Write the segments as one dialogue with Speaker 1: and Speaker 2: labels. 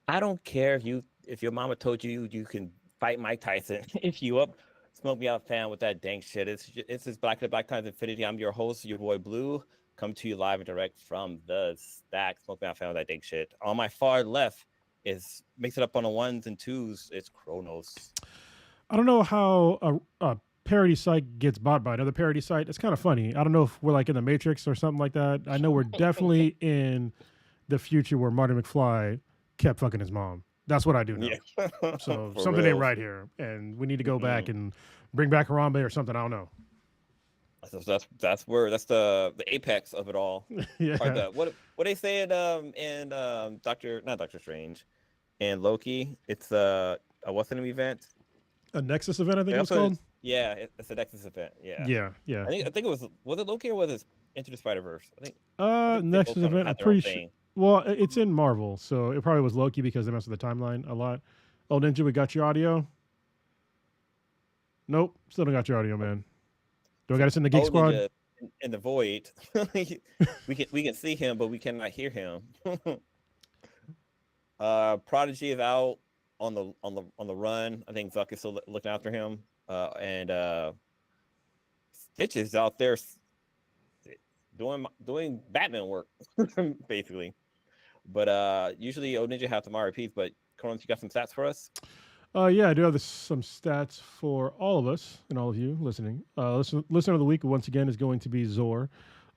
Speaker 1: I don't care if your mama told you you can fight Mike Tyson. If you up, smoke me out, fan with that dank shit. It's this Black to Black Times Infinity. I'm your host, your boy Blue, come to you live and direct from the stack. Smoke me out, fan with that dank shit. On my far left is mix it up on the ones and twos. It's Kronos.
Speaker 2: I don't know how a parody site gets bought by another parody site. It's kind of funny. I don't know if we're like in the Matrix or something like that. I know we're definitely in the future where Marty McFly kept fucking his mom. That's what I do know.
Speaker 1: Yeah,
Speaker 2: So
Speaker 1: for
Speaker 2: something ain't
Speaker 1: real.
Speaker 2: right here, and we need to go back
Speaker 1: Mm-mm.
Speaker 2: and bring back Harambe or something. I don't know.
Speaker 1: That's where that's the apex of it all. Or
Speaker 2: Yeah,
Speaker 1: the what they say in Doctor not Doctor Strange and Loki. It's a what's the name event?
Speaker 2: a Nexus event, I think
Speaker 1: They
Speaker 2: it was
Speaker 1: also
Speaker 2: called.
Speaker 1: yeah, it's a Nexus event. Yeah,
Speaker 2: Yeah, yeah.
Speaker 1: I think it was it Loki or was it Into the Spider Verse? I think they both
Speaker 2: Nexus
Speaker 1: kind of
Speaker 2: event. I'm
Speaker 1: had their own
Speaker 2: pretty sure.
Speaker 1: thing.
Speaker 2: Well, it's in Marvel, so it probably was Loki because they messed with the timeline a lot. Oh, Ninja, we got your audio. Nope, still don't got your audio, man. Do I got to send the Geek
Speaker 1: Oh,
Speaker 2: Squad?
Speaker 1: Ninja in the void. We can see him, but we cannot hear him. Prodigy is out on the run. I think Zuck is still looking after him. And Stitch is out there doing Batman work, basically. But usually O Ninja have some RPs, but Cronus, you got some stats for us?
Speaker 2: Yeah, I do have some stats for all of us and all of you listening. Listener of the week once again is going to be Zor,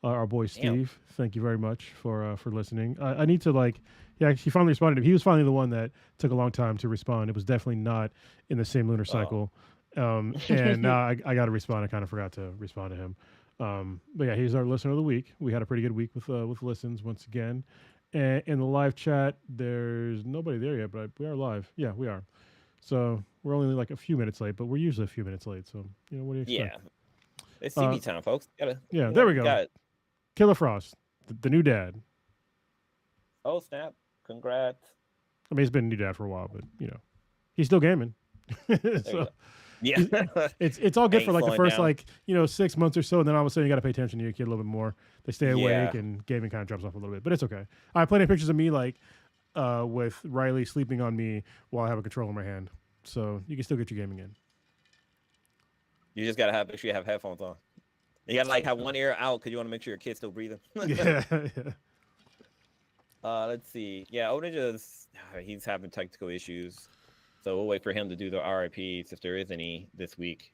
Speaker 2: our boy
Speaker 1: Damn.
Speaker 2: Steve. Thank you very much for listening. I need to like, yeah, he finally responded. He was finally the one that took a long time to respond. It was definitely not in the same lunar
Speaker 1: Oh.
Speaker 2: cycle. And now I got to respond. I kind of forgot to respond to him. But yeah, he's our listener of the week. We had a pretty good week with listens once again. And in the live chat, there's nobody there yet, but we are live. Yeah, we are. So we're only like a few minutes late, but we're usually a few minutes late. So what do you expect?
Speaker 1: Yeah. It's
Speaker 2: Uh,
Speaker 1: CB time, folks. Gotta
Speaker 2: yeah, there we go.
Speaker 1: got it.
Speaker 2: Killer Frost, the new dad.
Speaker 1: Oh snap. Congrats.
Speaker 2: I mean, he's been a new dad for a while, but he's still gaming.
Speaker 1: There you
Speaker 2: So
Speaker 1: go. Yeah.
Speaker 2: he's, it's all good for
Speaker 1: Ain't
Speaker 2: like the
Speaker 1: slowing
Speaker 2: first
Speaker 1: down.
Speaker 2: like 6 months or so, and then all of a sudden you got to pay attention to your kid a little bit more. They stay awake,
Speaker 1: Yeah.
Speaker 2: and gaming kind of drops off a little bit, but it's okay. I have plenty of pictures of me like with Riley sleeping on me while I have a controller in my hand, so you can still get your gaming in.
Speaker 1: You just gotta make sure you have headphones on. You gotta like have one ear out because you want to make sure your kid's still breathing.
Speaker 2: Yeah, yeah.
Speaker 1: Let's see. Yeah, Oninja's he's having technical issues, so we'll wait for him to do the RIPs if there is any this week.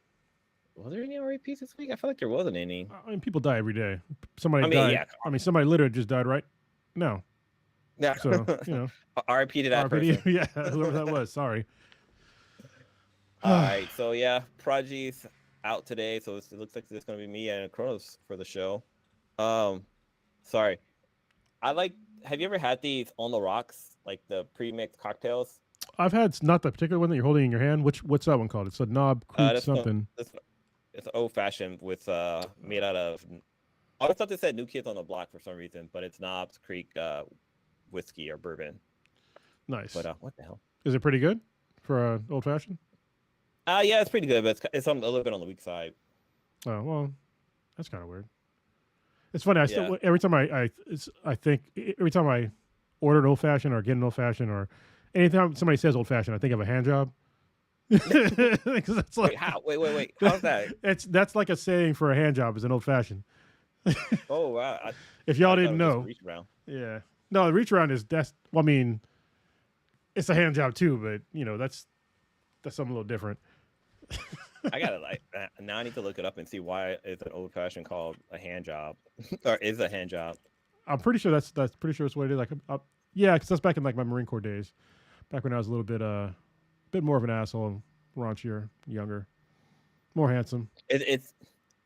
Speaker 1: Was there any RIPs this week? I feel like there wasn't any.
Speaker 2: I mean, people die every day. Somebody
Speaker 1: I mean,
Speaker 2: died.
Speaker 1: yeah,
Speaker 2: I mean, somebody literally just died right now.
Speaker 1: yeah.
Speaker 2: So
Speaker 1: RIP to that
Speaker 2: RPD.
Speaker 1: person.
Speaker 2: Yeah, whoever that was. Sorry.
Speaker 1: All right, so yeah, Prodigy's out today, so it looks like it's gonna be me and Kronos for the show. Um, sorry, I like. Have you ever had these on the rocks, like the pre-mixed cocktails?
Speaker 2: I've had not the particular one that you're holding in your hand. What's that one called? It's a Knob Creek
Speaker 1: That's no,
Speaker 2: something.
Speaker 1: it's old fashioned with made out of. I always thought they said New Kids on the Block for some reason, but it's Knobs Creek whiskey or bourbon.
Speaker 2: Nice.
Speaker 1: But what the hell?
Speaker 2: Is it pretty good for old fashioned?
Speaker 1: Yeah, it's pretty good, but it's a little bit on the weak side.
Speaker 2: Oh well, that's kind of weird. It's funny. I
Speaker 1: Yeah,
Speaker 2: still every time I think every time I order an old fashioned or get an old fashioned or anytime somebody says old fashioned, I think of a hand job. Because that's
Speaker 1: wait,
Speaker 2: like
Speaker 1: how? Wait. How's that?
Speaker 2: that's like a saying for a hand job is an old fashioned.
Speaker 1: Oh wow,
Speaker 2: If y'all
Speaker 1: I thought
Speaker 2: didn't
Speaker 1: it was just a
Speaker 2: know,
Speaker 1: reach around.
Speaker 2: yeah. No, the reach around is that's. Well, I mean, it's a hand job too, but that's something a little different.
Speaker 1: I gotta like now. I need to look it up and see why it's an old fashioned called a hand job, or is a hand job.
Speaker 2: I'm pretty sure that's pretty sure it's what it is. Like, yeah, because that's back in like my Marine Corps days, back when I was a little bit more of an asshole, raunchier, younger, more handsome.
Speaker 1: It's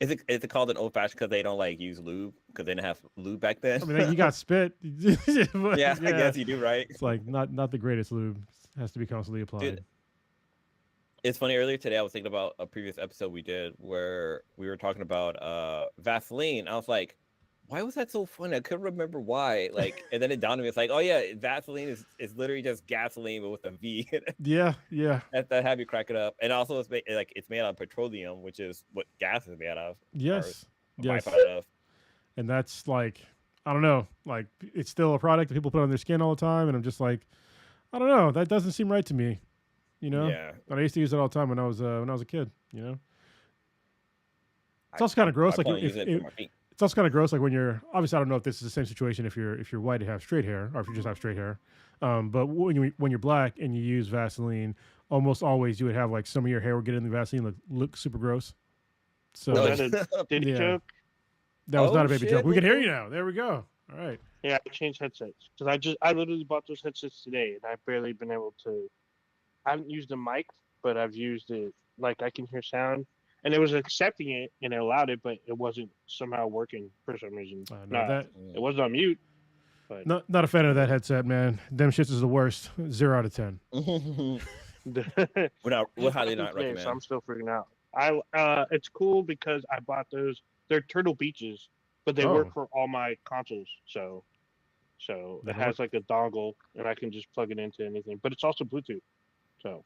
Speaker 1: is it called an old fashioned because they don't like use lube because they didn't have lube back then?
Speaker 2: I mean, like, you got spit. But,
Speaker 1: Yeah, I
Speaker 2: yeah,
Speaker 1: guess you do, right?
Speaker 2: it's like not the greatest lube. It has to be constantly applied.
Speaker 1: Dude, it's funny. Earlier today, I was thinking about a previous episode we did where we were talking about Vaseline. I was like, why was that so funny? I couldn't remember why. Like, and then it dawned on me. It's like, oh yeah, Vaseline is literally just gasoline but with a V.
Speaker 2: Yeah, yeah,
Speaker 1: That had me crack it up. And also, it's made out of petroleum, which is what gas is made out of, or
Speaker 2: yes,
Speaker 1: a
Speaker 2: yes,
Speaker 1: byproduct of.
Speaker 2: and that's like I don't know, like it's still a product that people put on their skin all the time, and I'm just like I don't know. That doesn't seem right to me. You know,
Speaker 1: Yeah,
Speaker 2: but I used to use it all the time when I was a kid. You know, it's also kind
Speaker 1: I'm
Speaker 2: of gross.
Speaker 1: I
Speaker 2: Like
Speaker 1: plan on
Speaker 2: if
Speaker 1: using it for my feet.
Speaker 2: it's also kind of gross. Like when you're obviously I don't know if this is the same situation if you're white and have straight hair or if you just have straight hair. But when you're black and you use Vaseline, almost always you would have like some of your hair would get in the Vaseline look super gross.
Speaker 3: Was
Speaker 1: No,
Speaker 2: So
Speaker 3: that a Diddy
Speaker 2: yeah,
Speaker 3: joke?
Speaker 2: that was not
Speaker 1: oh
Speaker 2: a baby joke.
Speaker 1: shit,
Speaker 2: We can hear you
Speaker 1: Bluetooth.
Speaker 2: now. There we go. All right.
Speaker 3: Yeah, I changed headsets because I literally bought those headsets today, and I've barely been able to. I haven't used a mic, but I've used it like I can hear sound, and it was accepting it and it allowed it, but it wasn't somehow working for some reason.
Speaker 2: No,
Speaker 3: Nah,
Speaker 2: that
Speaker 3: it wasn't on mute, but
Speaker 2: not a fan of that
Speaker 1: Mm.
Speaker 2: headset, man. Them shits is the worst. 0 out of 10.
Speaker 1: Would highly
Speaker 3: today,
Speaker 1: not
Speaker 3: so
Speaker 1: recommend.
Speaker 3: I'm still freaking out. It's cool because I bought those. They're Turtle Beaches, but they work
Speaker 2: Oh,
Speaker 3: for all my consoles. So it
Speaker 2: that'll work.
Speaker 3: has like a dongle, and I can just plug it into anything. But it's also Bluetooth. So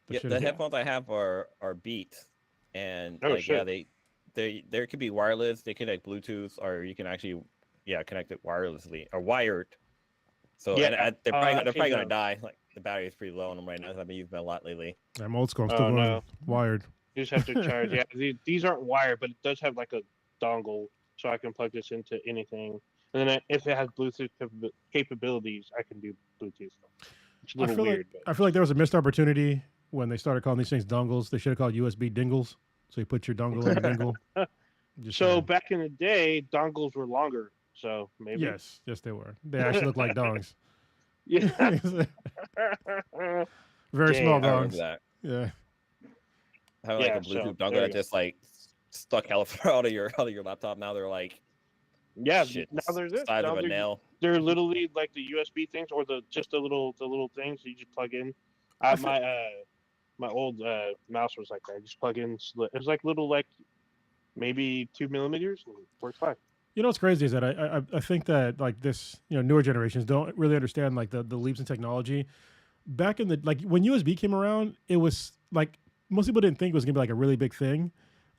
Speaker 2: The
Speaker 1: Yeah,
Speaker 2: shit
Speaker 1: the
Speaker 2: is
Speaker 3: yeah.
Speaker 1: headphones I have are Beats, and
Speaker 3: Oh
Speaker 1: like yeah,
Speaker 3: shit.
Speaker 1: they could be wireless. They connect Bluetooth, or you can actually connect it wirelessly or wired. So
Speaker 3: Yeah. I
Speaker 1: they're probably
Speaker 3: changed
Speaker 1: gonna
Speaker 3: out.
Speaker 1: die. Like the battery is pretty low on them right now. 'Cause I've been using them a lot lately.
Speaker 2: I'm old school. I'm still
Speaker 3: Oh
Speaker 2: going
Speaker 3: no.
Speaker 2: wired.
Speaker 3: You just have to charge. Yeah. These aren't wired, but it does have like a dongle, so I can plug this into anything. And then if it has Bluetooth capabilities, I can do Bluetooth. It's a
Speaker 2: I
Speaker 3: little
Speaker 2: feel like
Speaker 3: weird, but
Speaker 2: I feel like there was a missed opportunity when they started calling these things dongles. They should have called USB dingles. So you put your dongle in your dingle. Just
Speaker 3: so
Speaker 2: saying.
Speaker 3: back in the day, dongles were longer. So maybe.
Speaker 2: Yes, they were. They actually look like dongs.
Speaker 3: Yeah.
Speaker 2: Very small
Speaker 3: Damn.
Speaker 1: I remember
Speaker 2: dongs.
Speaker 1: that
Speaker 2: Yeah.
Speaker 1: having like
Speaker 3: Yeah.
Speaker 1: a
Speaker 3: So
Speaker 1: Bluetooth dongle
Speaker 3: there we
Speaker 1: that
Speaker 3: go.
Speaker 1: just like stuck hella far out of your laptop. Now they're like
Speaker 3: Yeah.
Speaker 1: shit,
Speaker 3: Now there's this.
Speaker 1: size
Speaker 3: Now
Speaker 1: of a nail.
Speaker 3: they're literally like the USB things or the little things you just plug in.
Speaker 2: I feel,
Speaker 3: My old mouse was like that. Just plug in. It was like little like maybe 2 millimeters. And it works fine.
Speaker 2: you know what's crazy is that I think that like this, newer generations don't really understand like the leaps in technology. Back in the like when USB came around, it was like most people didn't think it was gonna be like a really big thing.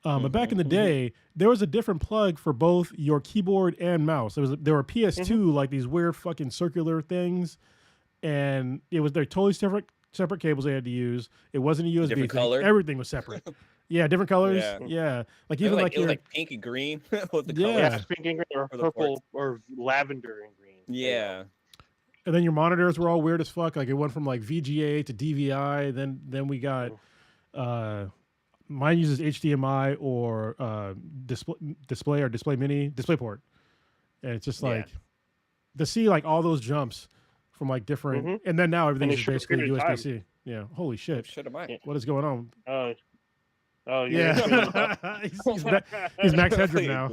Speaker 2: But back in the
Speaker 1: Hmm.
Speaker 2: day, there was a different plug for both your keyboard and mouse. There were
Speaker 3: Mm-hmm.
Speaker 2: PS2 like these weird fucking circular things, and they're totally separate cables they had to use. It wasn't a USB
Speaker 1: Different
Speaker 2: thing.
Speaker 1: color.
Speaker 2: Everything was separate. Yeah, different colors.
Speaker 1: Yeah,
Speaker 2: Yeah, like even like
Speaker 1: it was
Speaker 2: your
Speaker 1: like pink and green was the
Speaker 3: Yeah,
Speaker 2: yeah,
Speaker 1: colors
Speaker 3: pink and green or
Speaker 1: for the ports.
Speaker 3: purple or lavender and green. There you go.
Speaker 1: Yeah,
Speaker 2: and then your monitors were all weird as fuck. Like it went from like VGA to DVI. Then we got uh mine uses HDMI or display mini DisplayPort, and it's just
Speaker 1: yeah.
Speaker 2: like to see like all those jumps from like different,
Speaker 3: Mm-hmm.
Speaker 2: and then now
Speaker 3: In
Speaker 2: everything's
Speaker 3: a
Speaker 2: just
Speaker 3: short
Speaker 2: basically
Speaker 3: period of
Speaker 2: USB
Speaker 3: time.
Speaker 2: C. Yeah, holy
Speaker 1: Oh
Speaker 2: shit,
Speaker 1: shit, am I?
Speaker 3: Yeah.
Speaker 2: what is going on?
Speaker 3: Oh, oh, you're in.
Speaker 2: Yeah, he's Max Headroom now.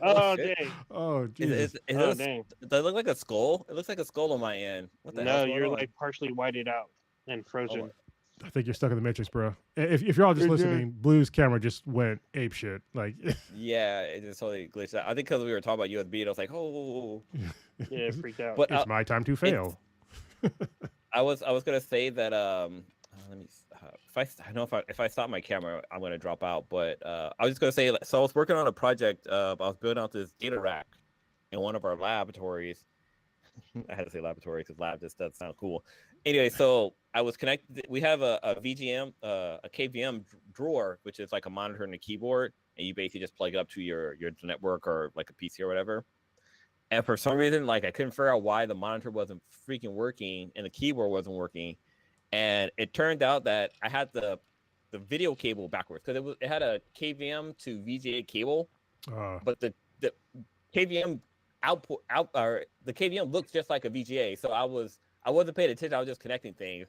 Speaker 3: Oh
Speaker 1: Shit.
Speaker 3: dang!
Speaker 2: Oh Jesus,
Speaker 3: Oh dang!
Speaker 1: Does it look like a skull? It looks like a skull on my end. What the hell's
Speaker 3: No,
Speaker 1: going
Speaker 3: you're
Speaker 1: on?
Speaker 3: like partially whited out and
Speaker 1: Oh my,
Speaker 3: frozen.
Speaker 2: I think you're stuck in the Matrix, bro. If you're all just listening, Blue's camera just went ape shit. Like,
Speaker 1: yeah, it just totally glitched out. I think because we were talking about USB, and I was like, oh.
Speaker 3: Yeah, freaked out.
Speaker 1: But
Speaker 2: it's my time to fail.
Speaker 1: I was gonna say that let me if I stop my camera I'm gonna drop out, but I was just gonna say, so I was working on a project. I was building out this data rack in one of our laboratories. I had to say laboratory because lab just doesn't sound cool. Anyway, so I was connected. We have a VGM, a KVM drawer, which is like a monitor and a keyboard, and you basically just plug it up to your network or like a PC or whatever. And for some reason, like I couldn't figure out why the monitor wasn't freaking working and the keyboard wasn't working. And it turned out that I had the video cable backwards because it had a KVM to VGA cable, but the KVM the KVM looks just like a VGA. So I wasn't paying attention. I was just connecting things,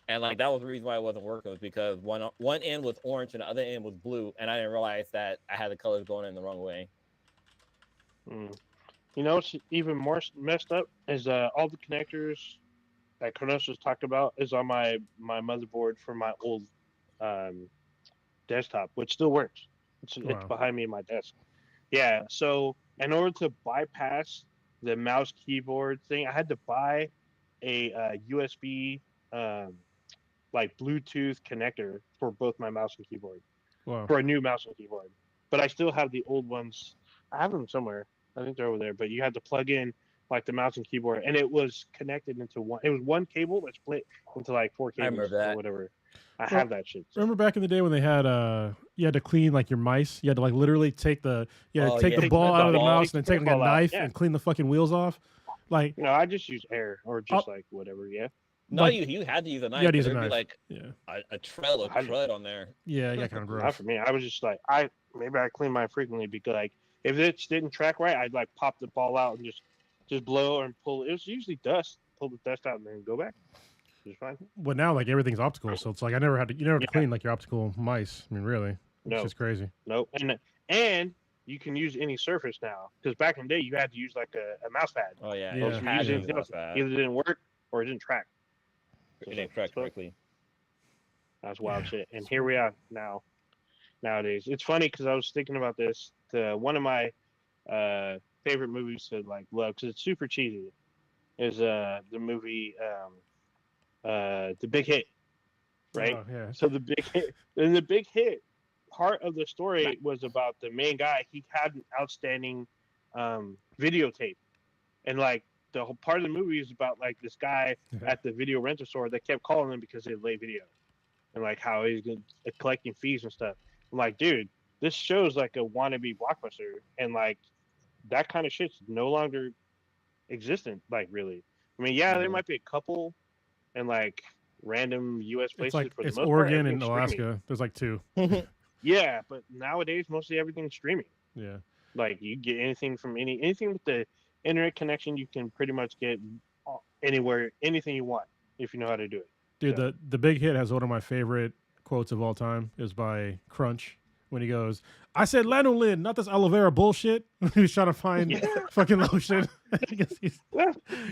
Speaker 1: and like that was the reason why it wasn't working, was because one end was orange and the other end was blue, and I didn't realize that I had the colors going in the wrong way.
Speaker 3: Mm. You know what's even more messed up is all the connectors that Kronos just talked about is on my motherboard for my old um, desktop, which still works. It's
Speaker 2: Wow.
Speaker 3: behind me in my desk. Yeah. So in order to bypass the mouse keyboard thing, I had to buy a USB like Bluetooth connector for both my mouse and keyboard
Speaker 2: Wow.
Speaker 3: for a new mouse and keyboard. But I still have the old ones. I have them somewhere. I think they're over there. But you had to plug in like the mouse and keyboard, and it was connected into one. It was one cable that split into like 4
Speaker 1: I remember
Speaker 3: cables or
Speaker 1: that.
Speaker 3: whatever. I
Speaker 2: Well,
Speaker 3: have that shit. So.
Speaker 2: Remember back in the day when they had you had to clean like your mice. You had to like literally take the
Speaker 1: Oh,
Speaker 2: take
Speaker 1: yeah.
Speaker 2: the ball out of the
Speaker 1: ball,
Speaker 2: mouse
Speaker 3: take
Speaker 2: and
Speaker 3: the
Speaker 2: then take like a
Speaker 3: ball out,
Speaker 2: knife
Speaker 3: yeah.
Speaker 2: and clean the fucking wheels off. Like
Speaker 3: No, I just use air or just like whatever. Yeah.
Speaker 1: No,
Speaker 2: like,
Speaker 1: you had to use a knife.
Speaker 2: you had to use a
Speaker 1: There'd be
Speaker 2: knife.
Speaker 1: like
Speaker 2: Yeah,
Speaker 1: a trail of
Speaker 3: I-
Speaker 1: crud on there.
Speaker 2: yeah, kind of
Speaker 3: Not
Speaker 2: gross.
Speaker 3: for me. I was just like maybe I clean mine frequently because like if it didn't track right, I'd like pop the ball out and just blow and pull. It was usually dust. Pull the dust out and then go back. It's fine.
Speaker 2: But now like everything's optical, so it's like you never have to
Speaker 3: Yeah.
Speaker 2: clean like your optical mice. I mean, really, it's
Speaker 3: No,
Speaker 2: just crazy.
Speaker 3: no, and you can use any surface now because back in the day you had to use like a mouse pad.
Speaker 1: Oh yeah,
Speaker 2: Yeah.
Speaker 1: you
Speaker 3: If you
Speaker 1: had
Speaker 3: use
Speaker 1: to
Speaker 3: anything
Speaker 1: use
Speaker 3: else,
Speaker 1: that.
Speaker 3: either it didn't work or it didn't track.
Speaker 1: It didn't track correctly.
Speaker 3: That's wild
Speaker 2: Yeah.
Speaker 3: shit. And here we are now. Nowadays, it's funny because I was thinking about this. One of my favorite movies to like love because it's super cheesy is the movie The Big Hit, right?
Speaker 2: Oh, yeah.
Speaker 3: So the Big Hit, and the Big Hit part of the story was about the main guy. He had an outstanding videotape, and like the whole part of the movie is about like this guy at the video rental store that kept calling him because they had late video, and like how he's collecting fees and stuff. I'm like, dude, this show's like a wannabe blockbuster, and like that kind of shit's no longer existent. Like, really, I mean, yeah, there
Speaker 1: Mhm.
Speaker 3: might be a couple, and like random U.S. places
Speaker 2: It's like
Speaker 3: for the
Speaker 2: it's
Speaker 3: most part,
Speaker 2: Oregon and
Speaker 3: everything's streaming.
Speaker 2: Alaska. There's like 2.
Speaker 3: Yeah, but nowadays mostly everything's streaming.
Speaker 2: Yeah.
Speaker 3: Like you get anything from anything with the internet connection, you can pretty much get anywhere, anything you want if you know how to do it.
Speaker 2: Dude,
Speaker 3: Yeah.
Speaker 2: the Big Hit has one of my favorite quotes of all time. Is by Crunch when he goes, "I said lanolin, not this aloe vera bullshit." He was trying to find
Speaker 3: Yeah.
Speaker 2: fucking lotion because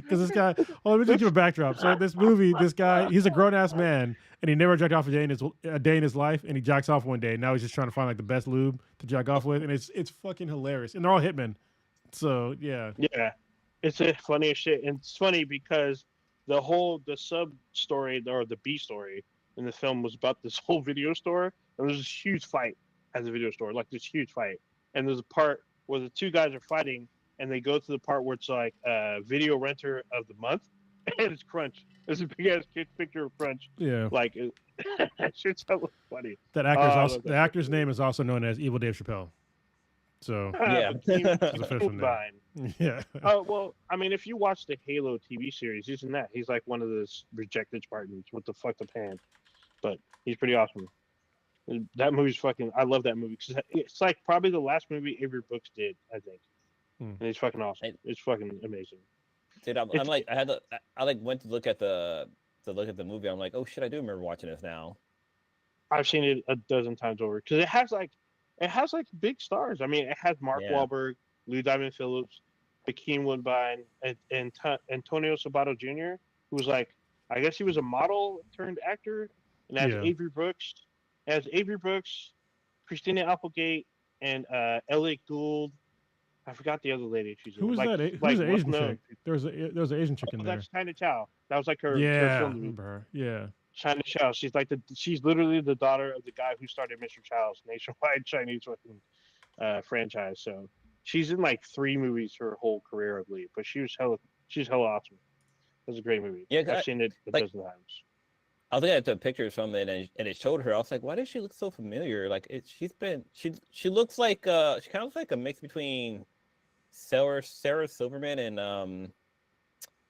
Speaker 2: this guy. Oh, let me just give a backdrop. So in this movie, this guy, he's a grown ass man, and he never jacked off a day in his life, and he jacks off one day. Now he's just trying to find like the best lube to jack off with, and it's fucking hilarious. And they're all hitmen. So yeah,
Speaker 3: Yeah, it's the funniest shit, and it's funny because the sub story or the B story in the film was about this whole video store, and there's this huge fight at the video store, like this huge fight, and there's a part where the two guys are fighting, and they go to the part where it's like video renter of the month, and it's Crunch. There's a big ass picture of Crunch,
Speaker 2: yeah.
Speaker 3: like that shit's so funny.
Speaker 2: That actor's
Speaker 3: I
Speaker 2: also
Speaker 3: love
Speaker 2: the
Speaker 3: that
Speaker 2: actor's
Speaker 3: picture.
Speaker 2: name is also known as Evil Dave Chappelle. So
Speaker 1: Yeah.
Speaker 2: There's a fish in there.
Speaker 3: Fine.
Speaker 2: yeah,
Speaker 3: Oh well, I mean, if you watch the Halo TV series, he's in that. He's like one of those rejected Spartans with the fucked up hand, but he's pretty awesome. And that movie's fucking. I love that movie because it's like probably the last movie Avery Brooks did. I think,
Speaker 2: Hmm.
Speaker 3: and it's fucking awesome. It's fucking amazing.
Speaker 1: Dude, I'm
Speaker 3: It's-
Speaker 1: like, I like went to look at the movie. I'm like, oh shit, I do remember watching this now.
Speaker 3: I've seen it a dozen times over because it has like big stars. I mean, it has Mark
Speaker 1: Yeah.
Speaker 3: Wahlberg, Lou Diamond Phillips, Hakeem Woodbine, and Antonio Sabato Jr., who was like, I guess he was a model turned actor, and has
Speaker 2: Yeah.
Speaker 3: Avery Brooks, Christina Applegate, and Elliot Gould. I forgot the other lady. She's
Speaker 2: who was
Speaker 3: like,
Speaker 2: that? Who's
Speaker 3: like
Speaker 2: the Asian
Speaker 3: well-known.
Speaker 2: chick? There was an Asian chick in
Speaker 3: Oh,
Speaker 2: there.
Speaker 3: that's China Chow. That was like her
Speaker 2: Yeah,
Speaker 3: film
Speaker 2: I
Speaker 3: debut.
Speaker 2: remember her. Yeah.
Speaker 3: China Chow. She's literally the daughter of the guy who started Mr. Chow's nationwide Chinese fucking franchise. So she's in like 3 movies her whole career, I believe. But she's hella awesome. It was a great movie.
Speaker 1: Yeah, 'cause
Speaker 3: I've seen it a
Speaker 1: like-
Speaker 3: dozen times.
Speaker 1: I was looking at the pictures from it, and it showed her. I was like, why does she look so familiar? Like she looks like she kind of looks like a mix between Sarah Silverman and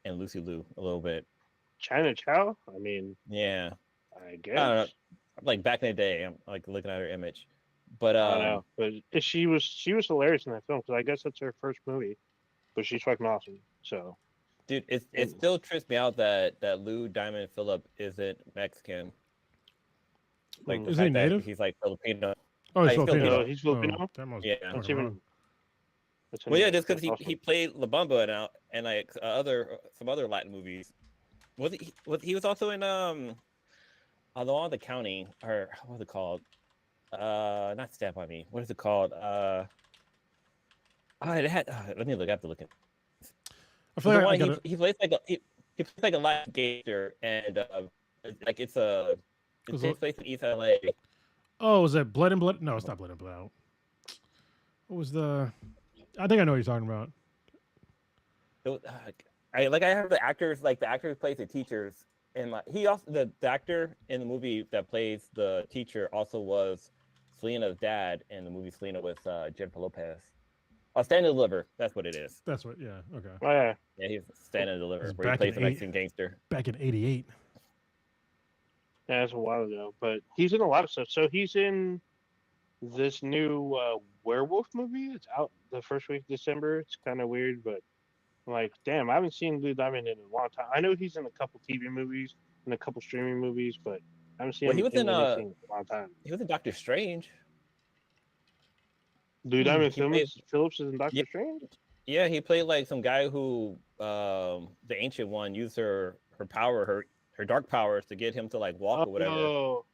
Speaker 1: Lucy Liu a little bit.
Speaker 3: China Chow. I mean,
Speaker 1: Yeah,
Speaker 3: I
Speaker 1: I don't
Speaker 3: guess.
Speaker 1: know. Like back in the day, I'm like looking at her image, but
Speaker 3: I don't know, but she was hilarious in that film because I guess that's her first movie. But she's fucking awesome. So
Speaker 1: dude, it still trips me out that Lou Diamond Phillip isn't Mexican. Like the
Speaker 2: Is he
Speaker 1: fact that
Speaker 2: native?
Speaker 1: he's like Filipino.
Speaker 2: Oh, he's
Speaker 1: he's
Speaker 2: Filipino.
Speaker 1: Filipino.
Speaker 3: He's Filipino?
Speaker 2: Oh, that must
Speaker 1: Yeah.
Speaker 2: fucking
Speaker 3: that's
Speaker 2: wrong.
Speaker 3: even. That's
Speaker 1: Well, yeah,
Speaker 3: even-
Speaker 1: just because
Speaker 3: that's
Speaker 1: he
Speaker 3: awesome.
Speaker 1: played La Bamba and like some other Latin movies. He was also in the Law of the County, or what was it called? Not Stand By Me. What is it called? It had. Let me look. I have to look at.
Speaker 2: I feel
Speaker 1: The
Speaker 2: like I
Speaker 1: one
Speaker 2: gotta,
Speaker 1: he plays like he plays like a Latin gangster, and like it
Speaker 2: Was
Speaker 1: takes
Speaker 2: it-
Speaker 1: place in East LA.
Speaker 2: oh, was it Blood and Blood? No, it's not Blood and Blood. What was the? I think I know what you're talking about.
Speaker 1: I have the actors, like the actor who plays the teachers, and like he also the actor in the movie that plays the teacher also was Selena's dad in the movie Selena with Jennifer Lopez. Oh, Stand and Deliver. That's what it is.
Speaker 2: That's what. Yeah. Okay.
Speaker 3: Oh yeah,
Speaker 1: Yeah, he's Stand and Deliver,
Speaker 2: This is
Speaker 1: where he
Speaker 2: back in
Speaker 1: plays the Mexican gangster.
Speaker 2: Back in '88.
Speaker 3: yeah, that's a while ago. But he's in a lot of stuff. So he's in this new werewolf movie. It's out the first week of December. It's kind of weird, but like, damn, I haven't seen Lou Diamond in a long time. I know he's in a couple TV movies and a couple streaming movies, but I haven't seen
Speaker 1: Well,
Speaker 3: him
Speaker 1: he was
Speaker 3: in
Speaker 1: in
Speaker 3: anything in a long time.
Speaker 1: he was in Doctor Strange.
Speaker 3: Lou Diamond
Speaker 1: he played-
Speaker 3: Phillips is in Doctor
Speaker 1: Yeah.
Speaker 3: Strange.
Speaker 1: Yeah, he played like some guy who the Ancient One used her power, her dark powers to get him to like walk or whatever.
Speaker 3: Oh,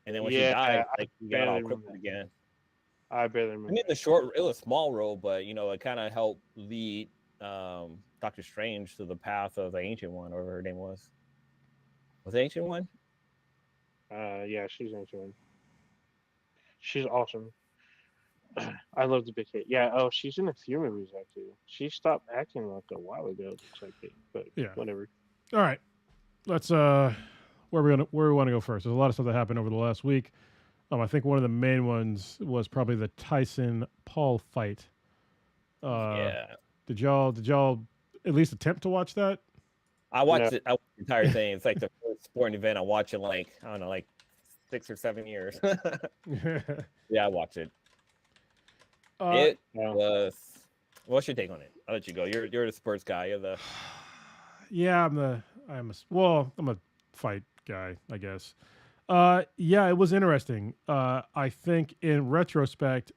Speaker 1: And then when
Speaker 3: yeah,
Speaker 1: she died,
Speaker 3: I
Speaker 1: like he got all
Speaker 3: barely remember
Speaker 1: crippled
Speaker 3: that.
Speaker 1: again.
Speaker 3: I barely
Speaker 1: I
Speaker 3: remember.
Speaker 1: mean, it was a small role, but you know, it kind of helped lead Doctor Strange to the path of the Ancient One, or whatever her name was. Was it Ancient One?
Speaker 3: Yeah, she's an Ancient One. She's awesome. I love the big hit. Yeah. Oh, she's in a few movies actually. She stopped acting like a while ago. Looks like it, but
Speaker 2: Yeah.
Speaker 3: whatever.
Speaker 2: All right. Let's where we want to go first. There's a lot of stuff that happened over the last week. I think one of the main ones was probably the Tyson Paul fight.
Speaker 1: Yeah,
Speaker 2: Did y'all at least attempt to watch that?
Speaker 1: I watched it. I watched the entire thing. It's like the first sporting event I watch in like I don't know, like 6 or 7 years. Yeah, I watched it. It
Speaker 3: Yeah.
Speaker 1: was. What's your take on it? I'll let you go. You're the sports guy. You're the.
Speaker 2: Yeah, I'm a fight guy, I guess. Yeah, it was interesting. I think in retrospect,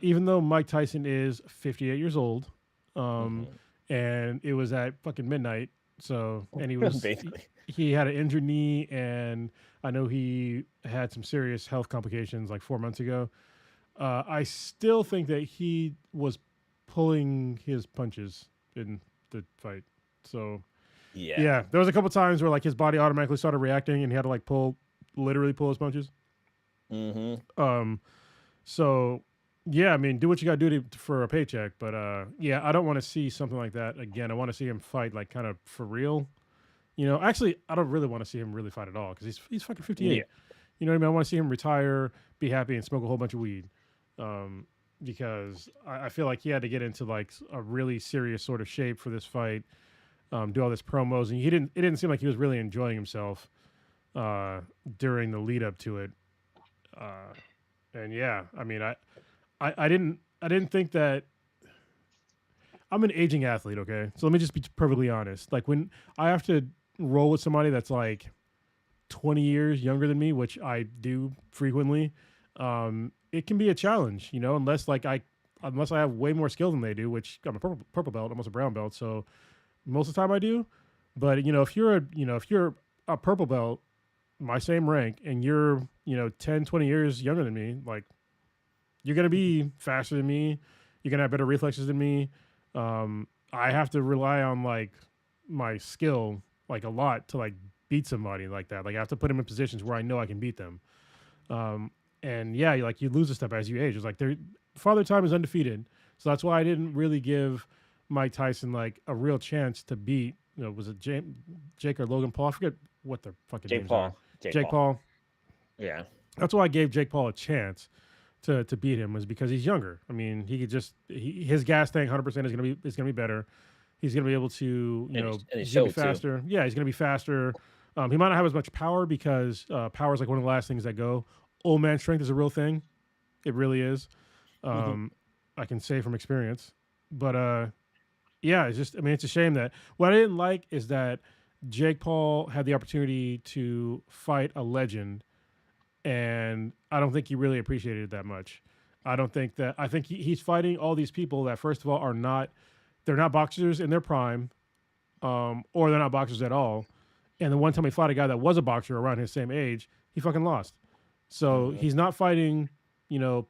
Speaker 2: even though Mike Tyson is 58 years old,
Speaker 1: Mhm.
Speaker 2: and it was at fucking midnight, so and he was
Speaker 1: Basically.
Speaker 2: he had an injured knee, and I know he had some serious health complications like 4 months ago. I still think that he was pulling his punches in the fight. So yeah, there was a couple times where like his body automatically started reacting, and he had to like literally pull his punches.
Speaker 1: Mm-hmm.
Speaker 2: So yeah, I mean, do what you got to do for a paycheck, but yeah, I don't want to see something like that again. I want to see him fight like kind of for real. You know, actually, I don't really want to see him really fight at all because he's fucking 58.
Speaker 1: Yeah.
Speaker 2: You know what I mean? I want to see him retire, be happy, and smoke a whole bunch of weed. Because I feel like he had to get into like a really serious sort of shape for this fight, do all this promos, and it didn't seem like he was really enjoying himself during the lead up to it. And yeah, I mean, I didn't think that. I'm an aging athlete, okay? So let me just be perfectly honest. Like when I have to roll with somebody that's like 20 years younger than me, which I do frequently, it can be a challenge, you know, unless I have way more skill than they do, which I'm a purple belt, almost a brown belt, so most of the time I do. But you know, if you're a purple belt, my same rank, and you're 10, 20 years younger than me, like you're gonna be faster than me, you're gonna have better reflexes than me. I have to rely on like my skill like a lot to like beat somebody like that. Like I have to put them in positions where I know I can beat them. And yeah, like you lose a step as you age. It's like Father Time is undefeated, so that's why I didn't really give Mike Tyson like a real chance to beat. Was it Jake or Logan Paul? I forget what their fucking
Speaker 1: Jake
Speaker 2: names
Speaker 1: Paul.
Speaker 2: are. Jake Paul.
Speaker 1: Yeah.
Speaker 2: That's why I gave Jake Paul a chance to beat him, was because he's younger. I mean, he could his gas tank 100% is gonna be better. He's gonna be able to
Speaker 1: And
Speaker 2: he's
Speaker 1: it
Speaker 2: gonna be
Speaker 1: showed, too.
Speaker 2: faster. Yeah, he's gonna be faster. He might not have as much power because power is like one of the last things that go. Old man strength is a real thing. It really is. I can say from experience. But yeah, it's a shame that what I didn't like is that Jake Paul had the opportunity to fight a legend, and I don't think he really appreciated it that much. I think he's fighting all these people that, first of all, they're not boxers in their prime, or they're not boxers at all. And the one time he fought a guy that was a boxer around his same age, he fucking lost. So he's not fighting,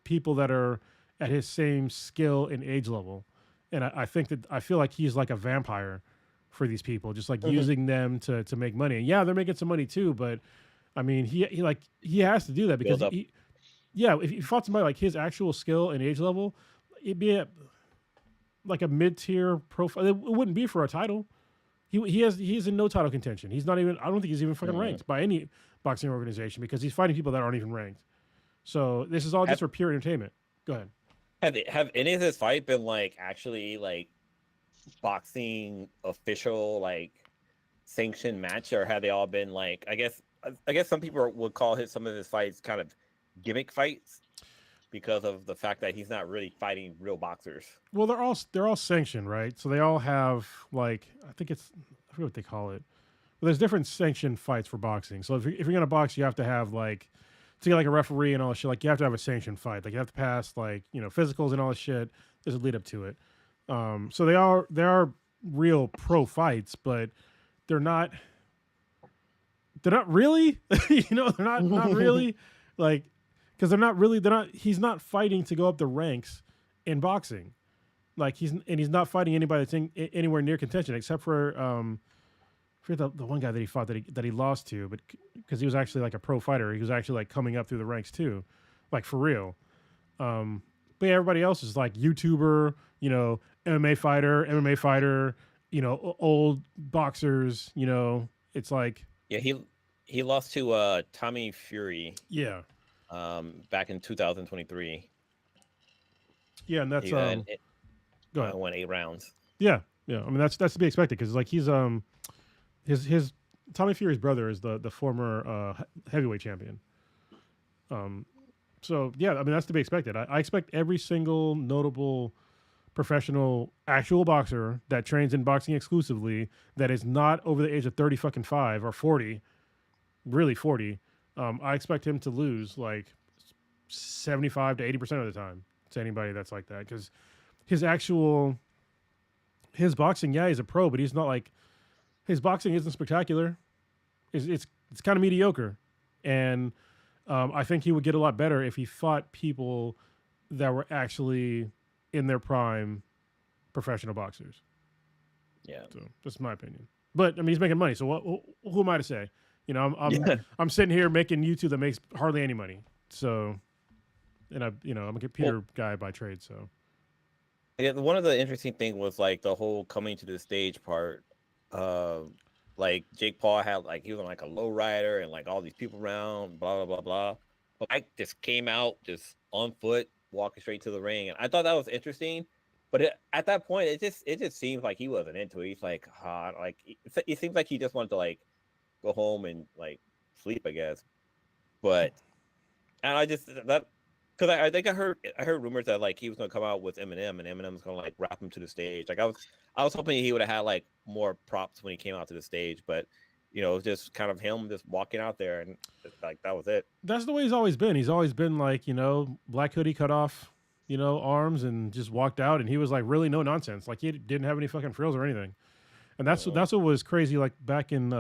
Speaker 2: people that are at his same skill and age level. And I feel like he's like a vampire for these people, just like using them to make money. And yeah, they're making some money too, but I mean, he has to do that because
Speaker 1: Build up.
Speaker 2: if he fought somebody like his actual skill and age level, it'd be like a mid tier profile. It wouldn't be for a title. He's in no title contention. He's not even. I don't think he's even fucking ranked by any boxing organization because he's fighting people that aren't even ranked. So this is all just for pure entertainment. Go ahead.
Speaker 1: Have any of his fight been like actually like boxing official like sanctioned match, or have they all been like I guess some people would call some of his fights kind of gimmick fights because of the fact that he's not really fighting real boxers.
Speaker 2: Well, they're all sanctioned, right? So they all have like I forget what they call it. But there's different sanctioned fights for boxing. So if you're gonna box, you have to have like to get like a referee and all this shit. Like you have to have a sanctioned fight. Like you have to pass like physicals and all this shit. There's a lead up to it. So they are real pro fights, but they're not really. They're not really like because he's not fighting to go up the ranks in boxing. Like he's not fighting anybody that's anywhere near contention except for I forget the one guy that he fought that he lost to, but because he was actually like a pro fighter, he was actually like coming up through the ranks too, like for real. But yeah, everybody else is like YouTuber, MMA fighter, old boxers, it's like
Speaker 1: yeah, he lost to Tommy Fury.
Speaker 2: Yeah.
Speaker 1: Back in 2023.
Speaker 2: Yeah, and that's
Speaker 1: go
Speaker 2: ahead.
Speaker 1: Won 8 rounds.
Speaker 2: Yeah. I mean that's to be expected because like he's his Tommy Fury's brother is the former heavyweight champion. So yeah, I mean that's to be expected. I expect every single notable professional actual boxer that trains in boxing exclusively that is not over the age of 35 or 40, really 40. I expect him to lose like 75 to 80% of the time to anybody that's like that because his boxing, yeah, he's a pro, but he's not like his boxing isn't spectacular. It's kind of mediocre, and I think he would get a lot better if he fought people that were actually in their prime professional boxers.
Speaker 1: Yeah,
Speaker 2: so that's my opinion. But I mean, he's making money, so who am I to say? I'm sitting here making YouTube that makes hardly any money. So, and I'm a computer guy by trade. So,
Speaker 1: yeah, one of the interesting things was like the whole coming to the stage part. Like Jake Paul had like he was on like a low rider and like all these people around, blah blah blah blah. But Mike just came out just on foot, walking straight to the ring, and I thought that was interesting. But at that point, it just seems like he wasn't into it. He's like, it seems like he just wanted to like go home and like sleep, I guess. But and I just that because I think I heard rumors that like he was gonna come out with Eminem and Eminem's gonna like wrap him to the stage. Like I was hoping he would have had like more props when he came out to the stage, but just kind of him just walking out there and like that was it.
Speaker 2: That's the way he's always been. He's always been like black hoodie cut off, arms and just walked out, and he was like really no nonsense. Like he didn't have any fucking frills or anything, and that's what was crazy. Like back in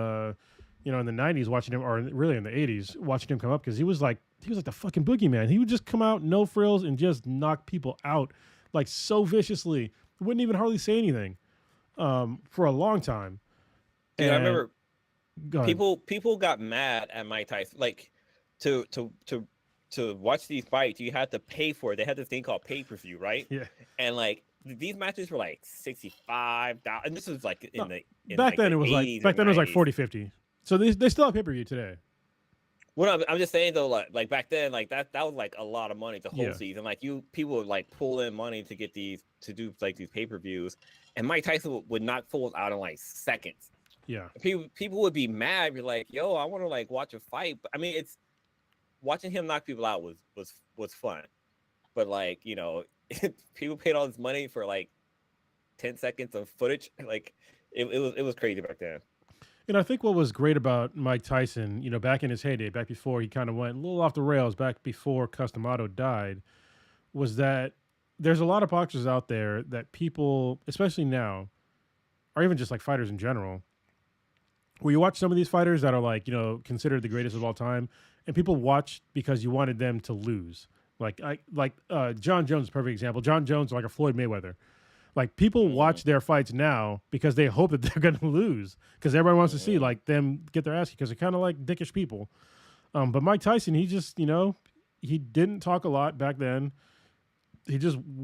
Speaker 2: in the 90s watching him, or really in the 80s watching him come up because he was like the fucking boogeyman. He would just come out no frills and just knock people out like so viciously. Wouldn't even hardly say anything for a long time.
Speaker 1: And I remember people got mad at Mike Tyson. Like to watch these fights, you had to pay for it. They had this thing called pay-per-view, right?
Speaker 2: Yeah.
Speaker 1: And like these matches were like $65, and this was like
Speaker 2: back then it was like 40, 50. So they still have pay-per-view today.
Speaker 1: Well, I'm just saying though, like back then, like that was like a lot of money to whole season. Like people would like pull in money to get these to do like these pay-per-views, and Mike Tyson would knock fools out in like seconds.
Speaker 2: Yeah,
Speaker 1: people would be mad. Be like, "Yo, I want to like watch a fight." But I mean, it's watching him knock people out was fun, but like people paid all this money for like 10 seconds of footage. Like it was crazy back then.
Speaker 2: And I think what was great about Mike Tyson, back in his heyday, back before he kind of went a little off the rails, back before Cus D'Amato died, was that there's a lot of boxers out there that people, especially now, or even just like fighters in general, where you watch some of these fighters that are like, considered the greatest of all time, and people watch because you wanted them to lose. Like John Jones is a perfect example. John Jones, like a Floyd Mayweather. Like people watch their fights now because they hope that they're going to lose because everybody wants to see like them get their ass kicked because they're kind of like dickish people. But Mike Tyson, he just, he didn't talk a lot back then.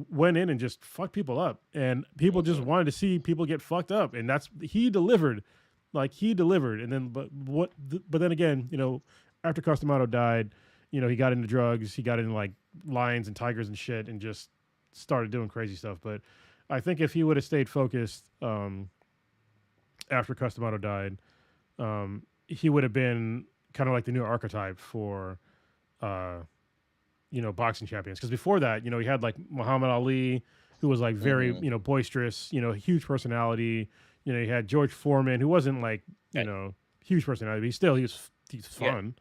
Speaker 2: went in and just fucked people up, and people just wanted to see people get fucked up, and he delivered, and then but then again, after Cus D'Amato died, he got into drugs, he got into like lions and tigers and shit, and just started doing crazy stuff. But I think if he would have stayed focused after Cus D'Amato died, he would have been kind of like the new archetype for boxing champions. Because before that, he had like Muhammad Ali, who was like very, boisterous, huge personality. He had George Foreman, who wasn't like, huge personality, but he's fun.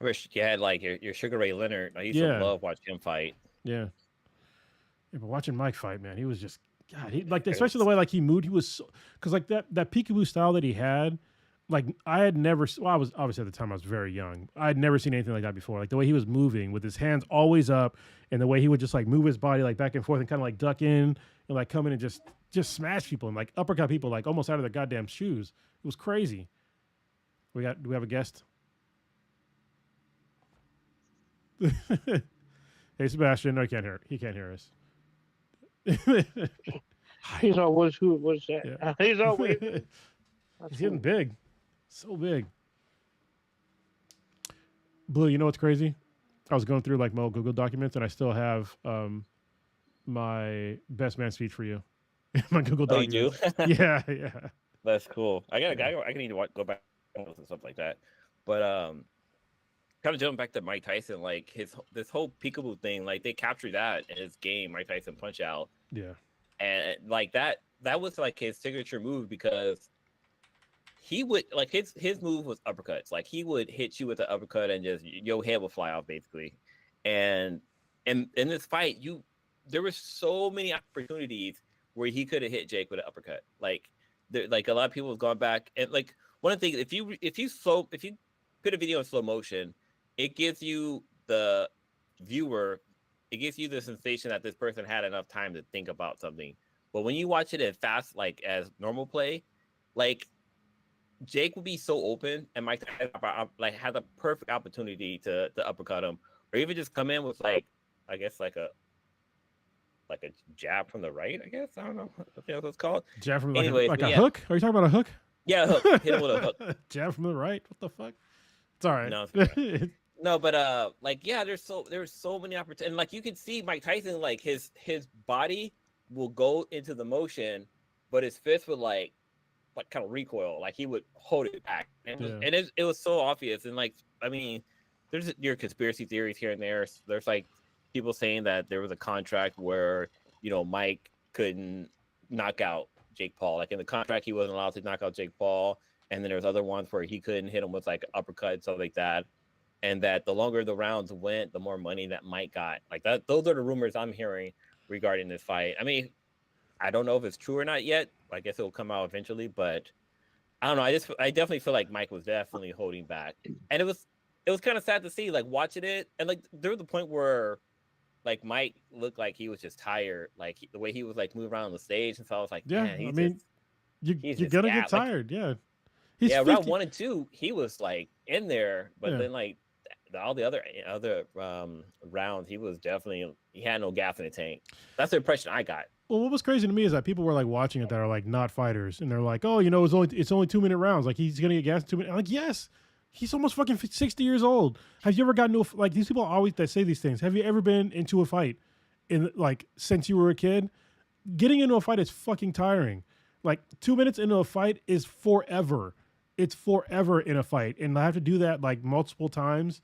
Speaker 1: I wish you had like your Sugar Ray Leonard. I used to love watching him fight.
Speaker 2: Yeah. But watching Mike fight, man, he was just, God, especially the way like he moved, he was because like that peekaboo style that he had, like I had never, I was obviously at the time I was very young. I had never seen anything like that before. Like the way he was moving with his hands always up, and the way he would just like move his body like back and forth and kind of like duck in and like come in and just smash people and like uppercut people like almost out of their goddamn shoes. It was crazy. Do we have a guest? Hey Sebastian, no, he can't hear us.
Speaker 3: He's always who was that?
Speaker 2: Yeah.
Speaker 3: He's always
Speaker 2: he's getting big, so big. Blue, you know what's crazy? I was going through like my old Google documents, and I still have my best man speech for you. My Google documents.
Speaker 1: Oh, you do?
Speaker 2: yeah.
Speaker 1: That's cool. I need to go back and stuff like that. But kind of jumping back to Mike Tyson, like this whole peekaboo thing, like they captured that in his game, Mike Tyson Punch Out.
Speaker 2: Yeah.
Speaker 1: And like that was like his signature move, because he would like his move was uppercuts. Like he would hit you with an uppercut and just your head would fly off basically. And in this fight, there were so many opportunities where he could have hit Jake with an uppercut. Like a lot of people have gone back and like one of the things, if you put a video in slow motion, it gives you the viewer, it gives you the sensation that this person had enough time to think about something. But when you watch it in fast, like as normal play, like Jake would be so open, and Mike like had the perfect opportunity to uppercut him, or even just come in with like, I guess like a jab from the right. I guess I don't know what it's called.
Speaker 2: Jab from a hook. Are you talking about a hook?
Speaker 1: Yeah, a hook. Hit him with a hook.
Speaker 2: Jab from the right. What the fuck? It's all right.
Speaker 1: No, but like yeah, there's so many opportunities, and like you can see Mike Tyson, like his body will go into the motion, but his fist would like kind of recoil, like he would hold it back, and it was so obvious. And like I mean, there's your conspiracy theories here and there. There's like people saying that there was a contract where Mike couldn't knock out Jake Paul. Like in the contract, he wasn't allowed to knock out Jake Paul, and then there's other ones where he couldn't hit him with like uppercut and stuff like that. And that the longer the rounds went, the more money that Mike got. Like that, those are the rumors I'm hearing regarding this fight. I mean, I don't know if it's true or not yet. I guess it'll come out eventually, but I don't know. I definitely feel like Mike was definitely holding back, and it was kind of sad to see, like watching it, and like there was a point where like Mike looked like he was just tired, like the way he was like moving around on the stage, and so I was like,
Speaker 2: yeah,
Speaker 1: man,
Speaker 2: I mean, you're gonna get tired, like, yeah.
Speaker 1: Round 1 and 2, he was like in there, but then like all the other rounds, he had no gas in the tank. That's the impression I got.
Speaker 2: Well, what was crazy to me is that people were like watching it that are like not fighters, and they're like, "Oh, it's only 2-minute rounds. Like he's gonna get gas in 2 minutes." I'm like, yes, he's almost fucking 60 years old. Have you ever gotten to like these people always that say these things? Have you ever been into a fight in like since you were a kid? Getting into a fight is fucking tiring. Like 2 minutes into a fight is forever. It's forever in a fight, and I have to do that like multiple times.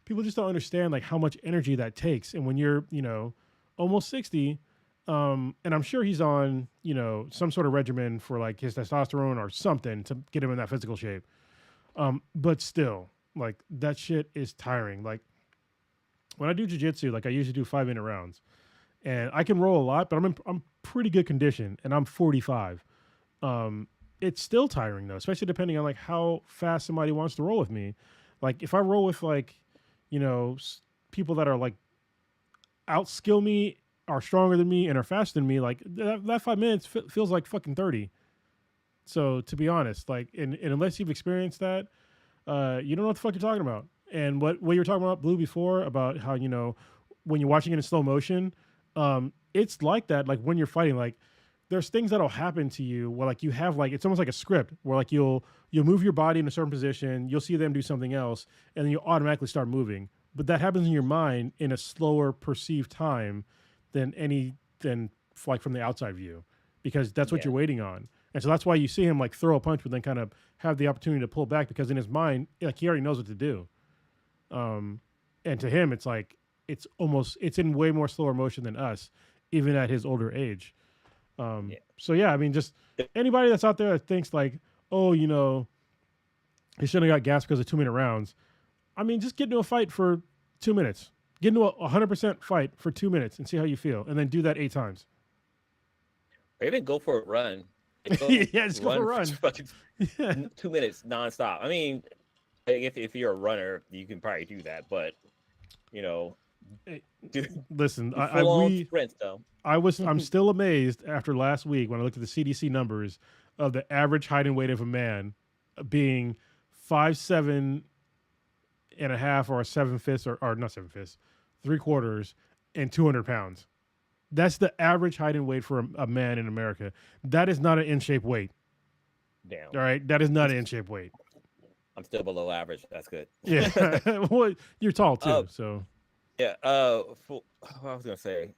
Speaker 2: People just don't understand like how much energy that takes. And when you're, almost 60, and I'm sure he's on, some sort of regimen for like his testosterone or something to get him in that physical shape. But still, like that shit is tiring. Like when I do jiu-jitsu, like I usually do 5-minute rounds, and I can roll a lot, but I'm pretty good condition, and I'm 45. It's still tiring though, especially depending on like how fast somebody wants to roll with me. Like if I roll with like, people that are like outskill me, are stronger than me, and are faster than me, like that 5 minutes feels like fucking 30. So to be honest, like, and unless you've experienced that, you don't know what the fuck you're talking about. And what you were talking about, Blue, before about how, when you're watching it in slow motion, It's like that. Like when you're fighting, like there's things that'll happen to you where like you have like it's almost like a script where like you'll move your body in a certain position, you'll see them do something else, and then you automatically start moving. But that happens in your mind in a slower perceived time than like from the outside view, because that's what
Speaker 1: Yeah.
Speaker 2: you're waiting on. And so that's why you see him like throw a punch, but then kind of have the opportunity to pull back because in his mind, like he already knows what to do. And to him, it's like it's in way more slower motion than us, even at his older age.
Speaker 1: Yeah.
Speaker 2: So yeah, I mean, just anybody that's out there that thinks like, oh, he shouldn't have got gassed because of 2 minute rounds. I mean, just get into a fight for 2 minutes. Get into a 100% fight for 2 minutes and see how you feel, and then do that 8 times.
Speaker 1: Or even go for a run. Like,
Speaker 2: Yeah, just go for a run.
Speaker 1: fucking
Speaker 2: Yeah.
Speaker 1: 2 minutes nonstop. I mean, like, if you're a runner, you can probably do that, but
Speaker 2: Hey,
Speaker 1: do
Speaker 2: Listen,
Speaker 1: full-on sprints though.
Speaker 2: I'm still amazed after last week when I looked at the CDC numbers of the average height and weight of a man being 5'7" and a half or 7/5 or not 7/5, 3/4 and 200 pounds. That's the average height and weight for a man in America. That is not an in shape weight.
Speaker 1: Damn,
Speaker 2: All right, that is not an in shape weight.
Speaker 1: I'm still below average. That's good.
Speaker 2: Yeah, well, you're tall too,
Speaker 1: Oh.
Speaker 2: so
Speaker 1: Yeah. What I was gonna say.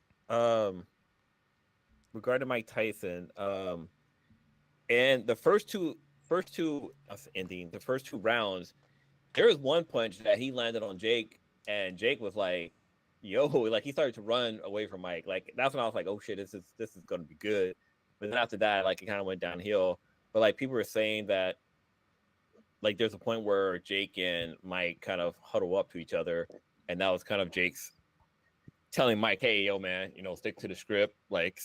Speaker 1: Regarding Mike Tyson. And the first two ending the first 2 rounds, there was one punch that he landed on Jake, and Jake was like, "Yo!" Like he started to run away from Mike. Like that's when I was like, "Oh shit, this is gonna be good." But then after that, like it kind of went downhill. But like people were saying that, like there's a point where Jake and Mike kind of huddle up to each other, and that was kind of Jake's telling Mike, "Hey, yo, man, stick to the script. Like,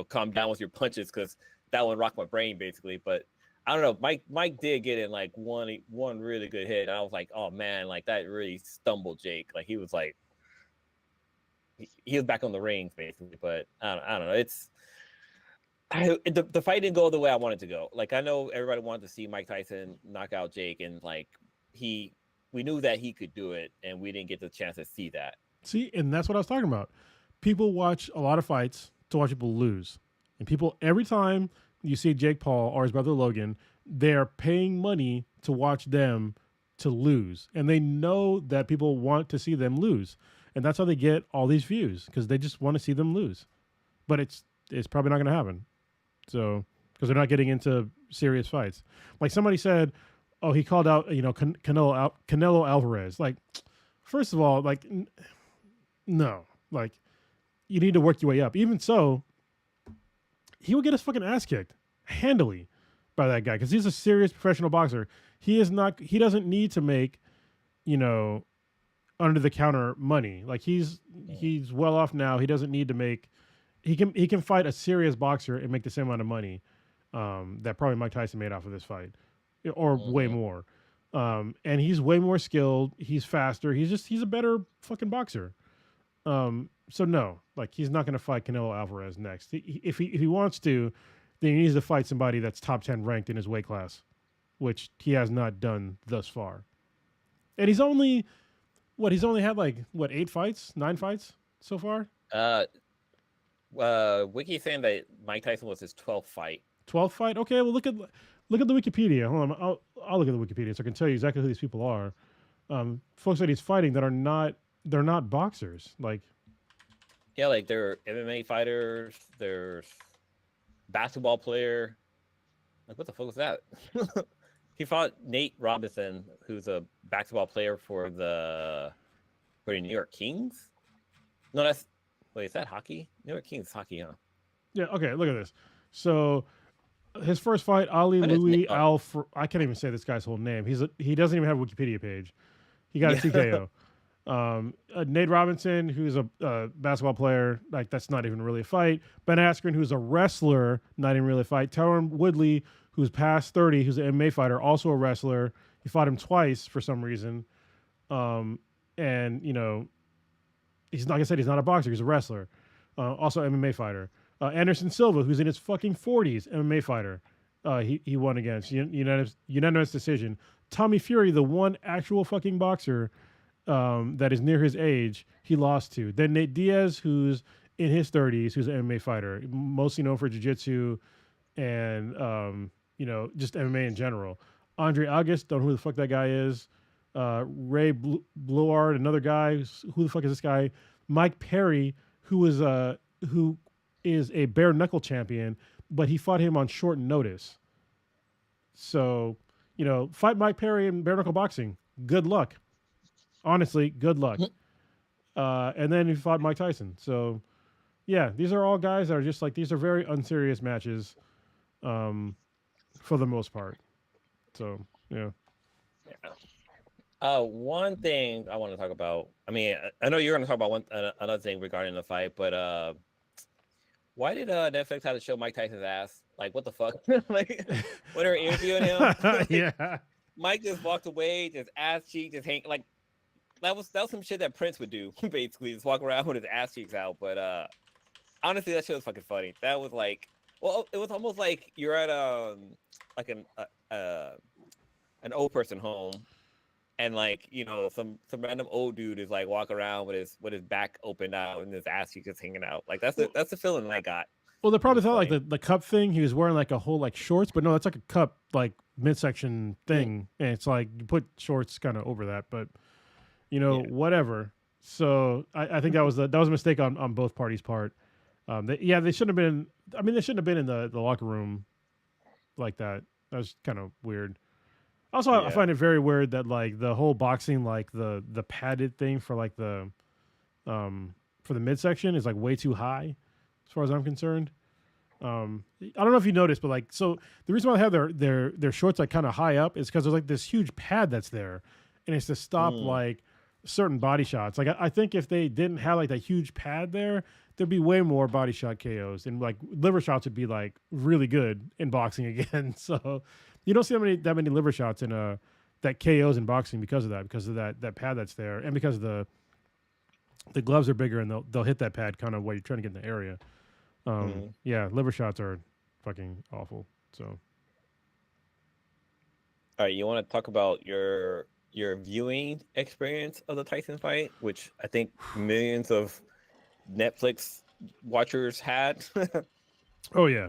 Speaker 1: calm down with your punches, because that one rocked my brain basically." But I don't know. Mike did get in like one really good hit, and I was like, "Oh man, like that really stumbled Jake." Like he was like, he was back on the rings basically. But I don't know. The fight didn't go the way I wanted to go. Like I know everybody wanted to see Mike Tyson knock out Jake, and like we knew that he could do it, and we didn't get the chance to see that.
Speaker 2: see, and that's what I was talking about. People watch a lot of fights to watch people lose, and people every time you see Jake Paul or his brother Logan, they're paying money to watch them to lose, and they know that people want to see them lose, and that's how they get all these views because they just want to see them lose. But it's probably not going to happen. So because they're not getting into serious fights. Like somebody said, oh, he called out Canelo Alvarez. Like, first of all, like no, like you need to work your way up. Even so, he would get his fucking ass kicked handily by that guy because he's a serious professional boxer. He doesn't need to make, under the counter money. Like he's well off now. He doesn't need to make. He can fight a serious boxer and make the same amount of money that probably Mike Tyson made off of this fight, or way more. And he's way more skilled. He's faster. He's a better fucking boxer. So no, like he's not going to fight Canelo Alvarez next. If he wants to, then he needs to fight somebody that's top 10 ranked in his weight class, which he has not done thus far. And he's only had like 8 fights, 9 fights so far.
Speaker 1: Wiki saying that Mike Tyson was his 12th fight.
Speaker 2: 12th fight. Okay, well look at the Wikipedia. Hold on, I'll look at the Wikipedia so I can tell you exactly who these people are. Folks that he's fighting that are they're not boxers. Like,
Speaker 1: yeah, like they're MMA fighters. There's basketball player. Like what the fuck was that? He fought Nate Robinson, who's a basketball player for the New York Kings. No, is that hockey? New York Kings hockey, huh?
Speaker 2: yeah. Okay, look at this. So his first fight, Ali
Speaker 1: What is
Speaker 2: Louis
Speaker 1: Nate-
Speaker 2: I can't even say this guy's whole name. He doesn't even have a Wikipedia page. He got a TKO. Nate Robinson, who's a basketball player, like that's not even really a fight. Ben Askren, who's a wrestler, not even really a fight. Tyron Woodley, who's past 30, who's an MMA fighter, also a wrestler. He fought him twice for some reason. And he's like I said, he's not a boxer, he's a wrestler. Also MMA fighter. Anderson Silva, who's in his fucking 40s, MMA fighter. He won against unanimous decision. Tommy Fury, the one actual fucking boxer that is near his age, he lost to. Then Nate Diaz, who's in his 30s who's an MMA fighter, mostly known for jiu-jitsu and just MMA in general. Andre August, don't know who the fuck that guy is. Ray Bluard, another guy. Who the fuck is this guy? Mike Perry, who is a bare knuckle champion, but he fought him on short notice. So, fight Mike Perry in bare knuckle boxing. Good luck. Honestly, good luck. And then he fought Mike Tyson. So, yeah, these are all guys that are just like, these are very unserious matches for the most part. So, yeah.
Speaker 1: One thing I want to talk about. I mean, I know you're going to talk about another thing regarding the fight, but why did Netflix have to show Mike Tyson's ass? Like, what the fuck? Like, when they were interviewing him,
Speaker 2: Yeah.
Speaker 1: Mike just walked away, just ass cheek, just hang like that was some shit that Prince would do, basically, just walk around with his ass cheeks out. But honestly, that shit was fucking funny. That was like, well, it was almost like you're at like an old person home. And like, some random old dude is like walking around with his back opened out and his ass cheeks just hanging out. Like that's the feeling I got.
Speaker 2: Well, they probably thought like the cup thing. He was wearing like a whole like shorts, but no, that's like a cup like midsection thing, and it's like you put shorts kind of over that. But whatever. So I think that was a mistake on both parties' part. They shouldn't have been. I mean, they shouldn't have been in the locker room like that. That was kind of weird. Also, I find it very weird that like the whole boxing, like the padded thing for like the for the midsection is like way too high, as far as I'm concerned. I don't know if you noticed, but like, so the reason why they have their shorts like kind of high up is because there's like this huge pad that's there, and it's to stop like certain body shots. Like I think if they didn't have like that huge pad there, there'd be way more body shot KOs, and like liver shots would be like really good in boxing again. So. You don't see that many liver shots in that KOs in boxing because of that pad that's there, and because the gloves are bigger and they'll hit that pad kind of while you're trying to get in the area. Yeah, liver shots are fucking awful. So,
Speaker 1: all right, you want to talk about your viewing experience of the Tyson fight, which I think millions of Netflix watchers had.
Speaker 2: Oh yeah.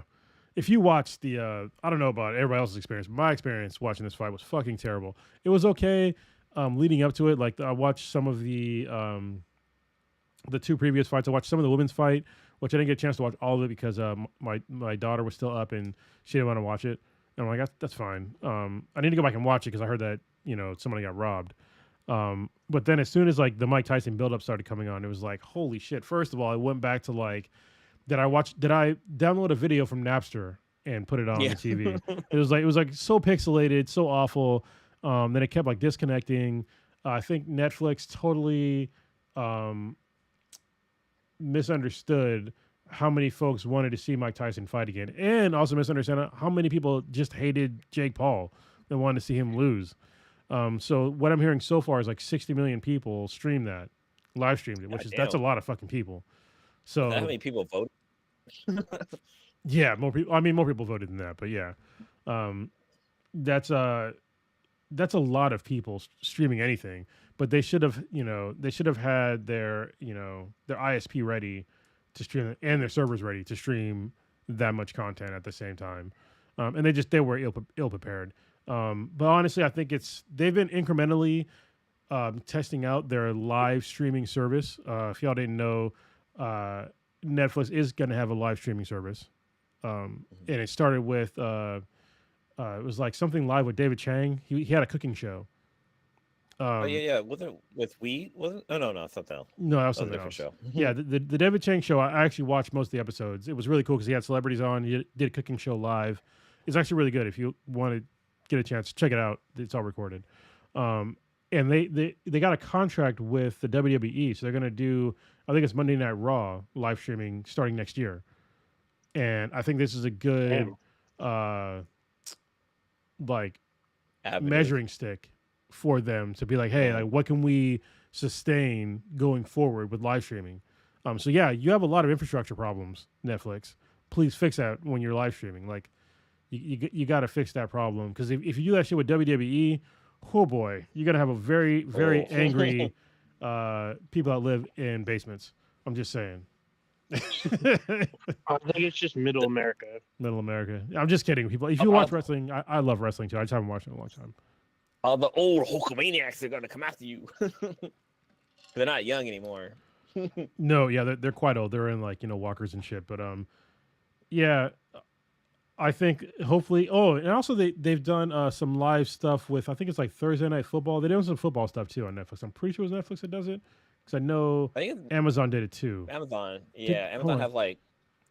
Speaker 2: If you watch the, I don't know about everybody else's experience, but my experience watching this fight was fucking terrible. It was okay leading up to it. Like I watched some of the two previous fights. I watched some of the women's fight, which I didn't get a chance to watch all of it because my daughter was still up and she didn't want to watch it. And I'm like, that's fine. I need to go back and watch it because I heard that somebody got robbed. But then as soon as like the Mike Tyson buildup started coming on, it was like, holy shit. First of all, I went back to like, did I download a video from Napster and put it on the TV? It was like so pixelated, so awful. Then it kept like disconnecting. I think Netflix totally misunderstood how many folks wanted to see Mike Tyson fight again, and also misunderstood how many people just hated Jake Paul and wanted to see him lose. So what I'm hearing so far is like 60 million people live streamed it, which that's a lot of fucking people. So
Speaker 1: how many people voted?
Speaker 2: Yeah, more people. I mean, more people voted than that, but yeah, that's a lot of people streaming anything. But they should have had their ISP ready to stream and their servers ready to stream that much content at the same time, and they were ill prepared. But honestly, I think they've been incrementally testing out their live streaming service. If y'all didn't know. Netflix is going to have a live streaming service. And it started with, it was like something live with David Chang. He had a cooking show.
Speaker 1: Wasn't it with We? Wasn't? No, something else.
Speaker 2: No, that was something else. Show. Yeah, the David Chang show, I actually watched most of the episodes. It was really cool because he had celebrities on. He did a cooking show live. It's actually really good. If you want to get a chance, check it out. It's all recorded. And they got a contract with the WWE, so they're going to do, I think it's Monday Night Raw live streaming starting next year. And I think this is a good measuring stick for them to be like, hey, like what can we sustain going forward with live streaming? So yeah, you have a lot of infrastructure problems, Netflix. Please fix that when you're live streaming. Like you got to fix that problem because if you do that shit with WWE, oh boy, you're gonna have a very, very angry people that live in basements. I'm just saying.
Speaker 3: I think it's just Middle America.
Speaker 2: Middle America. I'm just kidding, people. If you watch wrestling, I love wrestling too. I just haven't watched it in a long time.
Speaker 1: All the old Hulkamaniacs are gonna come after you. They're not young anymore.
Speaker 2: No, yeah, they're quite old. They're in like walkers and shit. But yeah, I think hopefully. Oh, and also they've done some live stuff with, I think it's like Thursday Night Football. They're doing some football stuff too on Netflix. I'm pretty sure it was Netflix that does it, because I know
Speaker 1: I think it's
Speaker 2: Amazon did it too.
Speaker 1: Amazon.
Speaker 2: Did-
Speaker 1: Yeah,
Speaker 2: hold
Speaker 1: Amazon
Speaker 2: on.
Speaker 1: have like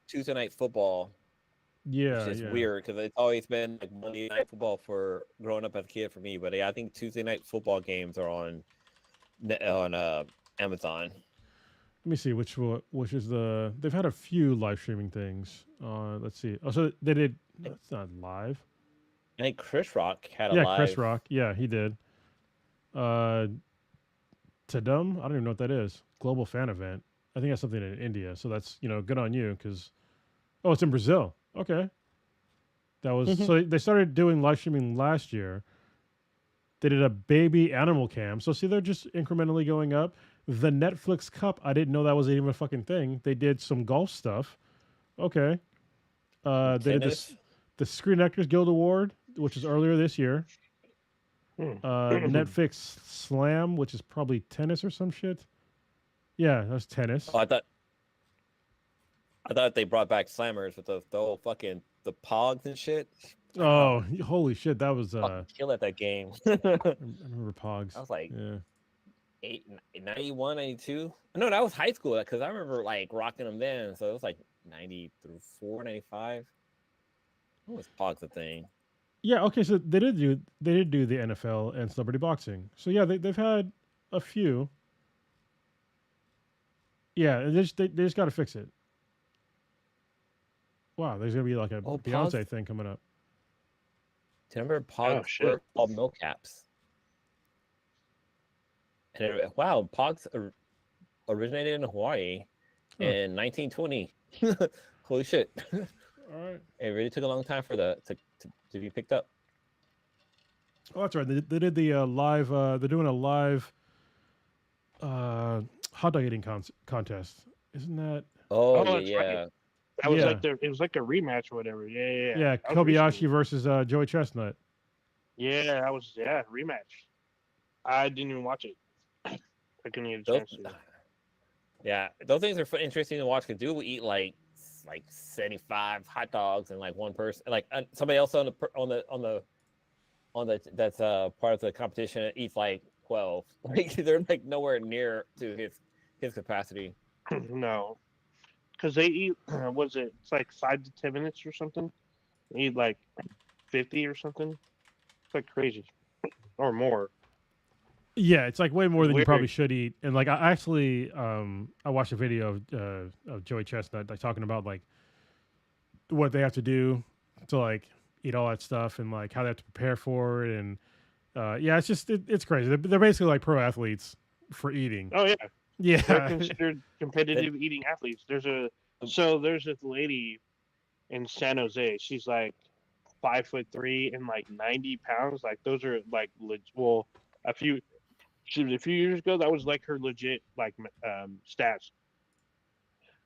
Speaker 1: Tuesday Night Football,
Speaker 2: Yeah,
Speaker 1: which is
Speaker 2: yeah.
Speaker 1: weird because it's always been like Monday Night Football for growing up as a kid for me. But yeah, I think Tuesday Night Football games are on Amazon.
Speaker 2: Let me see which is the. They've had a few live streaming things. Let's see. Oh, so they did. That's not live.
Speaker 1: I think Chris Rock had a
Speaker 2: Yeah,
Speaker 1: live.
Speaker 2: Chris Rock. Yeah, he did. Tadum. I don't even know what that is. Global fan event. I think that's something in India. So that's good on you, because. Oh, it's in Brazil. Okay. That was so they started doing live streaming last year. They did a baby animal cam. So see, they're just incrementally going up. The Netflix Cup, I didn't know that was even a fucking thing. They did some golf stuff. Okay. They did
Speaker 1: Tennis.
Speaker 2: the Screen Actors Guild Award, which is earlier this year. Netflix Slam, which is probably tennis or some shit. Yeah, that's tennis.
Speaker 1: Oh, I thought they brought back Slammers with the whole fucking the pogs and shit.
Speaker 2: Oh, holy shit! That was
Speaker 1: Fucking kill at that game.
Speaker 2: I remember Pogs.
Speaker 1: I was like
Speaker 2: Yeah.
Speaker 1: 91, 92. No, that was high school because I remember like rocking them then. So it was like 94, 95. What was Pogs a thing?
Speaker 2: Yeah, okay, so they did do the NFL and celebrity boxing. So yeah, they've had a few. Yeah, they just got to fix it. Wow, there's gonna be like a
Speaker 1: Oh,
Speaker 2: Beyonce
Speaker 1: Pogs?
Speaker 2: thing coming up.
Speaker 1: Do you remember Pogs
Speaker 3: shit.
Speaker 1: were called milk caps? And wow, Pogs originated in Hawaii
Speaker 2: Huh.
Speaker 1: in 1920. Holy shit!
Speaker 2: All right.
Speaker 1: It really took a long time for to be picked up.
Speaker 2: Oh, that's right. They did the live. They're doing a live hot dog eating contest. Isn't that?
Speaker 1: Oh,
Speaker 3: Oh, that's
Speaker 1: yeah.
Speaker 3: right. That was
Speaker 2: Yeah.
Speaker 3: like it was like a rematch or whatever. Yeah.
Speaker 2: Yeah,
Speaker 3: That was
Speaker 2: Kobayashi
Speaker 3: recently.
Speaker 2: versus Joey Chestnut.
Speaker 3: Yeah, that was rematch. I didn't even watch it. I couldn't get a
Speaker 1: Those,
Speaker 3: chance to.
Speaker 1: yeah, those things are interesting to watch because dude will eat like 75 hot dogs and like one person, like somebody else on the that's part of the competition eats like 12. Like they're like nowhere near to his capacity.
Speaker 3: No, because they eat. Was it? It's like 5 to 10 minutes or something. They eat like 50 or something. It's like crazy, or more.
Speaker 2: Yeah, it's like way more than you
Speaker 3: Weird.
Speaker 2: probably should eat. And like I actually I watched a video of Joey Chestnut like talking about like what they have to do to like eat all that stuff and like how they have to prepare for it. And yeah, it's just it's crazy. They're basically like pro athletes for eating.
Speaker 3: Oh yeah, they're
Speaker 2: Yeah.
Speaker 3: considered competitive eating athletes. There's this lady in San Jose. She's like 5'3" and like 90 pounds. Like those are like a few years ago that was like her legit like stats.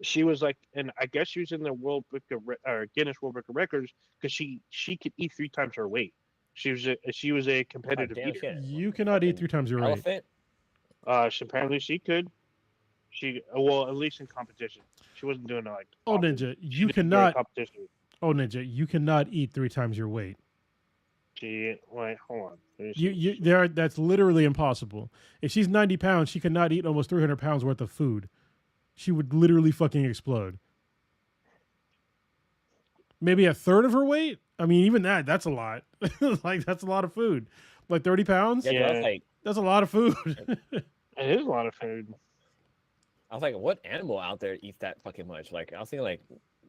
Speaker 3: She was like, and I guess she was in the World Book of or Guinness World Book of Records because she could eat 3 times her weight. She was a competitive
Speaker 1: damn
Speaker 3: eater.
Speaker 1: shit.
Speaker 2: You cannot eat 3 times your weight.
Speaker 1: Elephant.
Speaker 3: Apparently she could. Well, at least in competition, she wasn't doing it like.
Speaker 2: Oh,
Speaker 3: often.
Speaker 2: Ninja,
Speaker 3: She
Speaker 2: you
Speaker 3: did it during
Speaker 2: cannot.
Speaker 3: competition.
Speaker 2: Oh, Ninja, you cannot eat 3 times your weight.
Speaker 3: Wait, hold on. Let me
Speaker 2: You
Speaker 3: see.
Speaker 2: that's literally impossible. If she's 90 pounds, she cannot eat almost 300 pounds worth of food. She would literally fucking explode. Maybe a third of her weight? I mean, even that's a lot. Like, that's a lot of food. Like 30 pounds?
Speaker 1: Yeah, 'cause I was
Speaker 3: Yeah.
Speaker 1: like,
Speaker 2: That's a lot of food.
Speaker 3: It is a lot of food.
Speaker 1: what animal out there eats that fucking much? Like I was thinking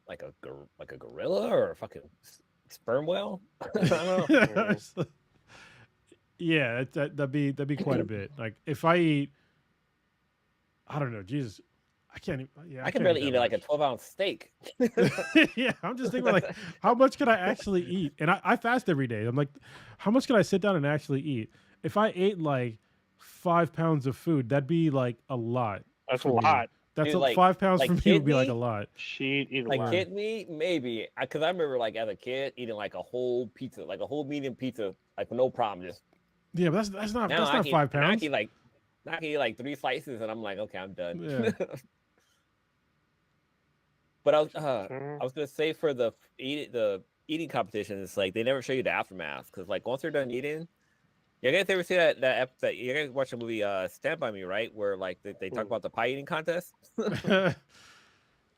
Speaker 1: like a gorilla or a fucking sperm whale. I don't know.
Speaker 2: Yeah, that'd be quite a bit. Like, if I eat, I don't know, Jesus, I can't even. Yeah,
Speaker 1: I can
Speaker 2: can't
Speaker 1: barely eat
Speaker 2: that
Speaker 1: like a
Speaker 2: much.
Speaker 1: 12-ounce steak.
Speaker 2: Yeah, I'm just thinking like, how much could I actually eat? And I fast every day. I'm like, how much could I sit down and actually eat? If I ate like 5 pounds of food, that'd be like a lot.
Speaker 3: That's a
Speaker 2: for me.
Speaker 3: lot.
Speaker 2: That's
Speaker 1: Dude, like-
Speaker 2: 5 pounds
Speaker 1: like
Speaker 2: for me would be like a
Speaker 1: kidney?
Speaker 2: lot.
Speaker 3: She'd eat a
Speaker 1: Like
Speaker 3: lot.
Speaker 1: kid meat, maybe. Because I remember like as a kid eating like a whole pizza, like a whole medium pizza, like no problem. Just
Speaker 2: Yeah, but that's not
Speaker 1: now I
Speaker 2: not
Speaker 1: can,
Speaker 2: 5
Speaker 1: now I
Speaker 2: pounds.
Speaker 1: can like, now I can eat like 3 slices, and I'm like, okay, I'm done.
Speaker 2: Yeah.
Speaker 1: But I
Speaker 3: Mhm.
Speaker 1: was gonna say for the eating competition, it's like they never show you the aftermath because like once they're done eating, you guys ever see that you guys watch the movie Stand by Me, right? Where like they talk
Speaker 3: Mm.
Speaker 1: about the pie eating contest.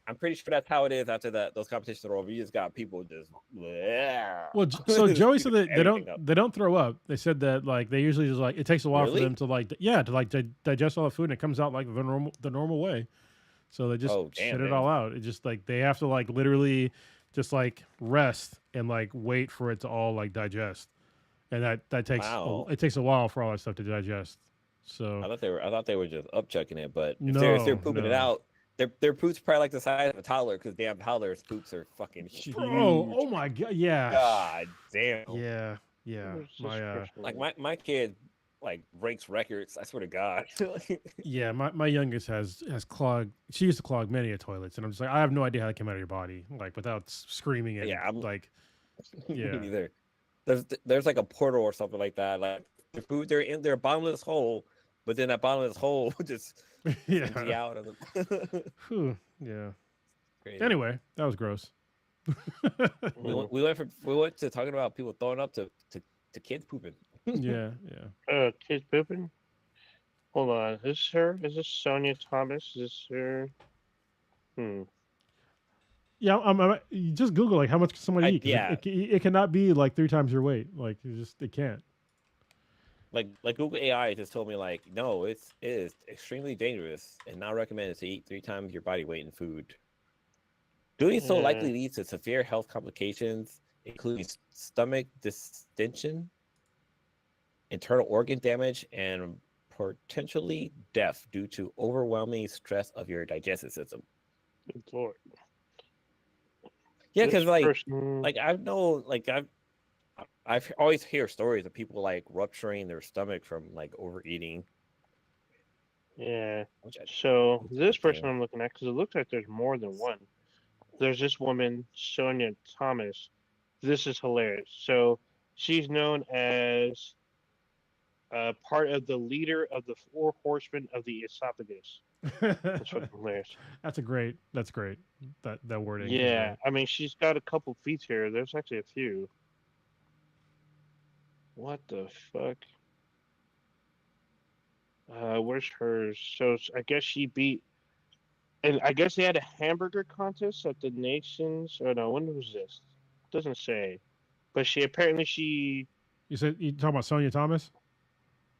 Speaker 1: I'm pretty sure that's how it is after those competitions are over. You just got people just
Speaker 2: Well, so Joey said that
Speaker 1: Everything up.
Speaker 2: they don't throw up. They said that like they usually just like it takes a while for
Speaker 1: Really?
Speaker 2: them to like to like digest all the food and it comes out like the normal way. So they just
Speaker 1: Oh, damn,
Speaker 2: shit it
Speaker 1: man.
Speaker 2: all out. It just like they have to like literally just like rest and like wait for it to all like digest, and that takes
Speaker 1: Wow.
Speaker 2: it takes a while for all that stuff to digest.
Speaker 1: I
Speaker 2: So
Speaker 1: thought they were just upchucking it, but if they're
Speaker 2: no,
Speaker 1: pooping it
Speaker 2: no.
Speaker 1: out, their poops probably like the size of a toddler because damn toddlers poops are fucking huge.
Speaker 2: Bro, oh my god, yeah,
Speaker 1: God damn.
Speaker 2: yeah.
Speaker 3: Where's this
Speaker 2: My
Speaker 3: person
Speaker 1: Like
Speaker 3: at?
Speaker 1: my kid like breaks records. I swear to God.
Speaker 2: yeah, my youngest has clogged. She used to clog many a toilets, and I'm just like, I have no idea how that came out of your body, like without screaming and
Speaker 1: Yeah, I'm-
Speaker 2: like,
Speaker 1: Me
Speaker 2: yeah,
Speaker 1: neither. There's like a portal or something like that. Like the food they're in their bottomless hole, but then that bottomless hole just empty
Speaker 2: yeah,
Speaker 1: out of them.
Speaker 2: Whew, yeah.
Speaker 1: Crazy.
Speaker 2: Anyway, that was gross.
Speaker 1: we went to talking about people throwing up to kids pooping.
Speaker 2: yeah, yeah.
Speaker 3: Kids pooping. Hold on. Is this her? Is this Sonia Thomas? Is this her?
Speaker 2: Yeah, you just Google like how much can somebody eat. 'Cause
Speaker 1: yeah.
Speaker 2: it cannot be like 3 times your weight. Like it can't.
Speaker 1: Like Google AI just told me like no, it is extremely dangerous and not recommended to eat 3 times your body weight in food. Doing so
Speaker 3: Yeah.
Speaker 1: likely leads to severe health complications, including stomach distension, internal organ damage, and potentially death due to overwhelming stress of your digestive system.
Speaker 3: Good Lord.
Speaker 1: Yeah,
Speaker 3: This
Speaker 1: because like
Speaker 3: person-
Speaker 1: I've always hear stories of people like rupturing their stomach from like overeating.
Speaker 3: Yeah.
Speaker 1: Which
Speaker 3: So this person
Speaker 1: Damn.
Speaker 3: I'm looking at, because it looks like there's more than one. There's this woman, Sonia Thomas. This is hilarious. So she's known as part of the leader of the 4 horsemen of the esophagus. That's fucking hilarious.
Speaker 2: That's great. That wording. is
Speaker 3: Yeah,
Speaker 2: great.
Speaker 3: I mean, she's got a couple feet here. There's actually a few. What the fuck? Where's hers? So I guess she beat, and I guess they had a hamburger contest at the Nations. Oh no, when was this? Doesn't say, but she,
Speaker 2: You said you talking about Sonia Thomas?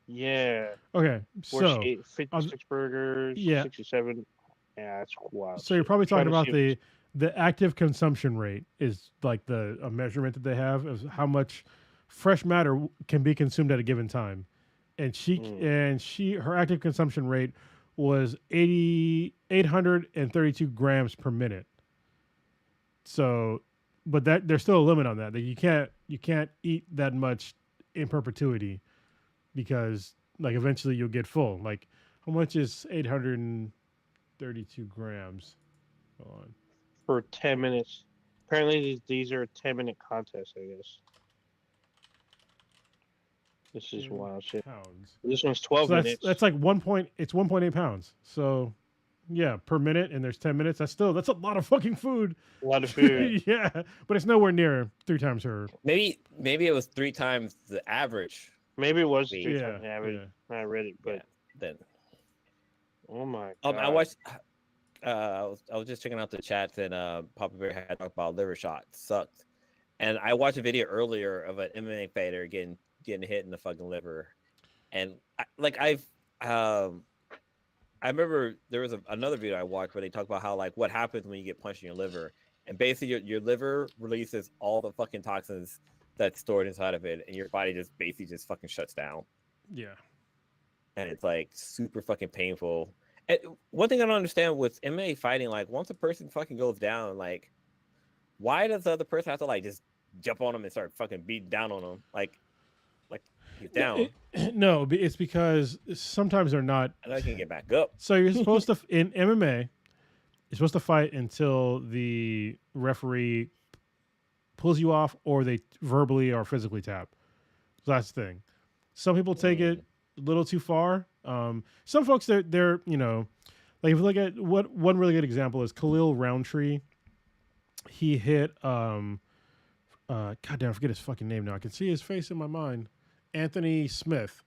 Speaker 3: yeah,
Speaker 2: Okay,
Speaker 3: where
Speaker 2: so
Speaker 3: she ate 56 burgers,
Speaker 2: yeah.
Speaker 3: 67. Yeah, that's wild.
Speaker 2: so you're
Speaker 3: shit.
Speaker 2: probably
Speaker 3: Trying
Speaker 2: talking
Speaker 3: to
Speaker 2: about
Speaker 3: see if
Speaker 2: the active consumption rate is like a measurement that they have of how much fresh matter can be consumed at a given time, and her active consumption rate was 832 grams per minute. So, but that there's still a limit on that. That you can't eat that much in perpetuity, because like eventually you'll get full. Like how much is 832 grams? Hold on.
Speaker 3: for 10 minutes. Apparently, these are 10-minute contests, I guess. This is wild shit.
Speaker 2: Pounds.
Speaker 3: This one's 12
Speaker 2: So
Speaker 3: minutes.
Speaker 2: that's like 1.8 pounds. So yeah, per minute, and there's 10 minutes. That's a lot of fucking food.
Speaker 3: a lot of food.
Speaker 2: Yeah, but it's nowhere near 3 times her.
Speaker 1: maybe it was 3 times the average.
Speaker 3: Maybe it was
Speaker 1: Yeah,
Speaker 3: 3 times the average. I read it, but
Speaker 1: Yeah, then
Speaker 3: oh my god.
Speaker 1: I watched. I was just checking out the chats, and Papa Bear had talked about liver shots sucked, and I watched a video earlier of an MMA fighter getting hit in the fucking liver, and I remember there was another video I watched where they talk about how like what happens when you get punched in your liver, and basically your liver releases all the fucking toxins that's stored inside of it, and your body just basically just fucking shuts down,
Speaker 2: Yeah.
Speaker 1: and it's like super fucking painful. And one thing I don't understand with MMA fighting, like once a person fucking goes down, like why does the other person have to like just jump on them and start fucking beating down on them? Like He's down.
Speaker 2: No, it's because sometimes they're not.
Speaker 1: I know he can get back up.
Speaker 2: So you're supposed to in MMA, you're supposed to fight until the referee pulls you off or they verbally or physically tap. So that's the thing. Some people take it a little too far. Some folks they're like if you look at what one really good example is Khalil Roundtree. He hit goddamn, I forget his fucking name now. I can see his face in my mind. Anthony Smith.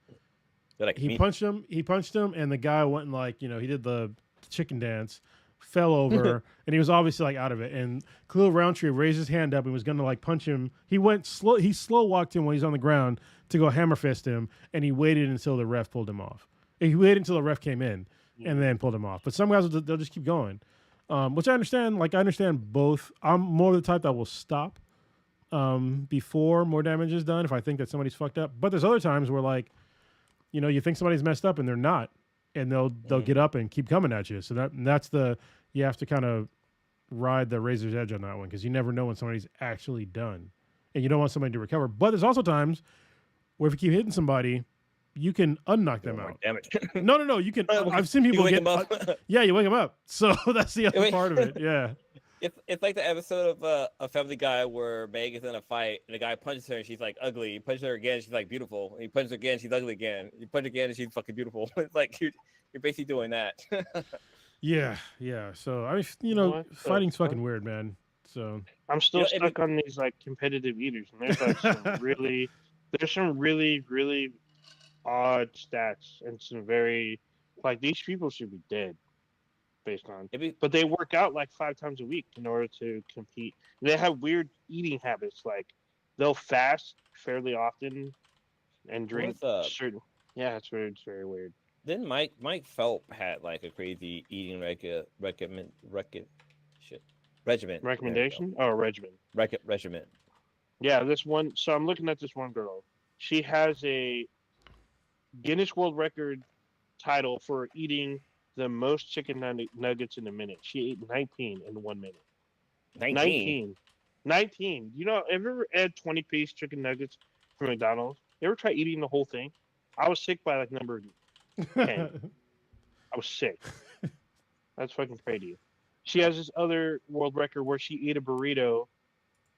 Speaker 1: Like
Speaker 2: He punched him, and the guy went and he did the chicken dance, fell over, and he was obviously like out of it. And Khalil Roundtree raised his hand up and was gonna like punch him. He went slow. He slow walked him when he's on the ground to go hammer fist him, and he waited until the ref pulled him off. He waited until the ref came in and then pulled him off. But some guys they'll just keep going, which I understand. Like I understand both. I'm more the type that will stop before more damage is done if I think that somebody's fucked up. But there's other times where you think somebody's messed up and they're not, and they'll get up and keep coming at you. So that's you have to kind of ride the razor's edge on that one because you never know when somebody's actually done, and you don't want somebody to recover. But there's also times where if you keep hitting somebody, you can unknock them out.
Speaker 1: Damn it.
Speaker 2: No, you can. I've seen people
Speaker 1: wake
Speaker 2: get.
Speaker 1: him up.
Speaker 2: Yeah, you wake them up. So that's the other part of it. Yeah.
Speaker 1: It's like the episode of a Family Guy where Meg is in a fight and the guy punches her and she's like ugly. He punches her again, she's like beautiful. And he punches her again, she's ugly again. You punch again and she's fucking beautiful. It's like you're basically doing that.
Speaker 2: Yeah. So I mean, fighting's fucking weird, man. So
Speaker 3: I'm still stuck on these like competitive eaters, and there's like some really odd stats and some very like these people should be dead. Based on, but they work out like 5 times a week in order to compete. They have weird eating habits, like they'll fast fairly often and drink certain. Yeah, it's weird. It's very weird.
Speaker 1: Then Mike Phelps had like a crazy eating regimen.
Speaker 3: Recommendation? Oh, regimen.
Speaker 1: Regimen.
Speaker 3: Yeah, this one. So I'm looking at this one girl. She has a Guinness World Record title for eating the most chicken nuggets in a minute. She ate 19 in 1 minute. 19. Have you ever had 20-piece chicken nuggets from McDonald's? You ever try eating the whole thing? I was sick by like number 10. I was sick. That's fucking crazy. She has this other world record where she ate a burrito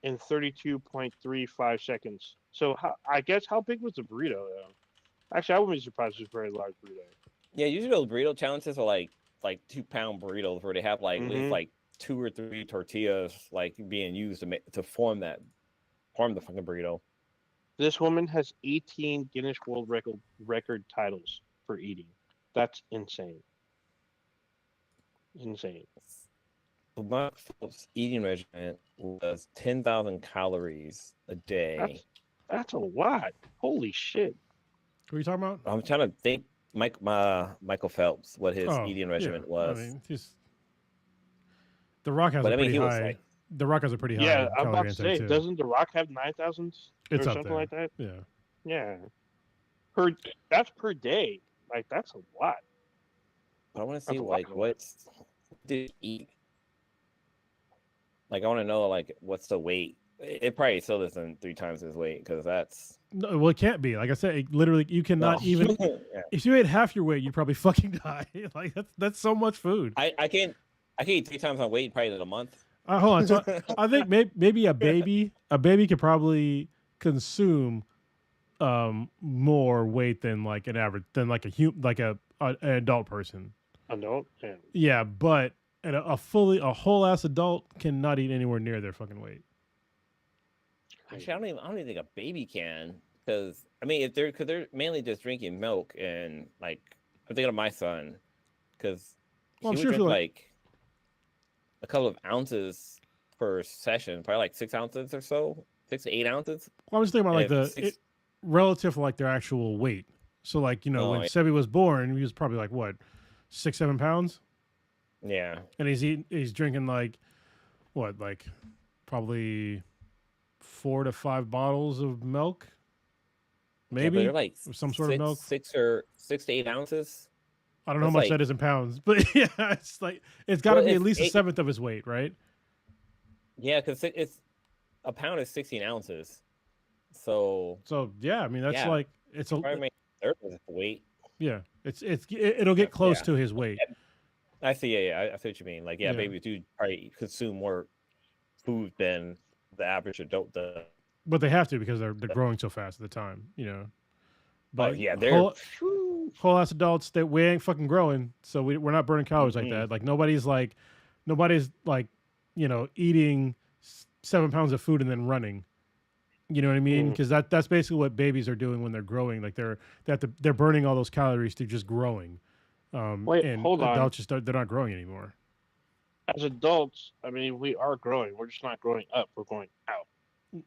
Speaker 3: in 32.35 seconds. So I guess how big was the burrito though? Actually, I wouldn't be surprised if it was a very large burrito.
Speaker 1: Yeah, usually those burrito challenges are like 2-pound burritos where they have at least 2 or 3 tortillas being used to form the fucking burrito.
Speaker 3: This woman has 18 Guinness World Record titles for eating. That's insane.
Speaker 1: My eating regimen was 10,000 calories a day.
Speaker 3: That's a lot. Holy shit.
Speaker 2: What are you talking about?
Speaker 1: I'm trying to think. Michael Phelps, what his eating regimen was.
Speaker 2: I mean, The Rock has a pretty high. The Rock has a pretty high.
Speaker 3: Yeah, I'm about to say,
Speaker 2: too.
Speaker 3: doesn't The Rock have 9,000 or something like that?
Speaker 2: Yeah.
Speaker 3: That's per day. Like that's a lot.
Speaker 1: I want to see what did he eat. Like I want to know what's the weight. It probably still isn't 3 times his weight because that's.
Speaker 2: No, well, it can't be. Like I said, literally, you cannot even. If you ate half your weight, you'd probably fucking die. Like that's so much food.
Speaker 1: I can eat 3 times my weight probably in a month.
Speaker 2: Hold on. So I think maybe a baby could probably consume more weight than like an average an adult person.
Speaker 3: Adult, yeah.
Speaker 2: Yeah, but a whole ass adult cannot eat anywhere near their fucking weight.
Speaker 1: Actually, I don't even think a baby can, because I mean, because they're mainly just drinking milk, and I'm thinking of my son, because he would drink like a couple of ounces per session, probably like 6 ounces or so, 6 to 8 ounces.
Speaker 2: Well, I was thinking about relative to their actual weight. So when Sebi was born, he was probably like what, 6-7 pounds.
Speaker 1: Yeah,
Speaker 2: and he's drinking probably 4 to 5 bottles of milk, maybe.
Speaker 1: Yeah, they're like
Speaker 2: some sort of milk.
Speaker 1: 6 to 8 ounces.
Speaker 2: I don't know how much that is in pounds, but yeah, it's got to be at least 1/7 of his weight, right?
Speaker 1: Yeah, because it's a pound is 16 ounces. So
Speaker 2: yeah, I mean that's it's a
Speaker 1: Probably make third with weight.
Speaker 2: yeah. It'll get close
Speaker 1: Yeah.
Speaker 2: to his weight.
Speaker 1: I see. Yeah, I see what you mean. Like, yeah,
Speaker 2: Yeah.
Speaker 1: babies do probably consume more food than the average adult does.
Speaker 2: But they have to because they're growing so fast at the time, you know.
Speaker 1: Oh
Speaker 2: But
Speaker 1: yeah, they're
Speaker 2: whole ass adults that we ain't fucking growing, so we're not burning calories like
Speaker 1: Mhm.
Speaker 2: that. Like nobody's like, you know, eating 7 pounds of food and then running. You know what I mean?
Speaker 3: Mhm.
Speaker 2: Because that's basically what babies are doing when they're growing. Like they're burning all those calories through just growing.
Speaker 3: Wait,
Speaker 2: And
Speaker 3: hold on.
Speaker 2: adults they're not growing anymore.
Speaker 3: As adults, I mean, we are growing. We're just not growing up. We're going out.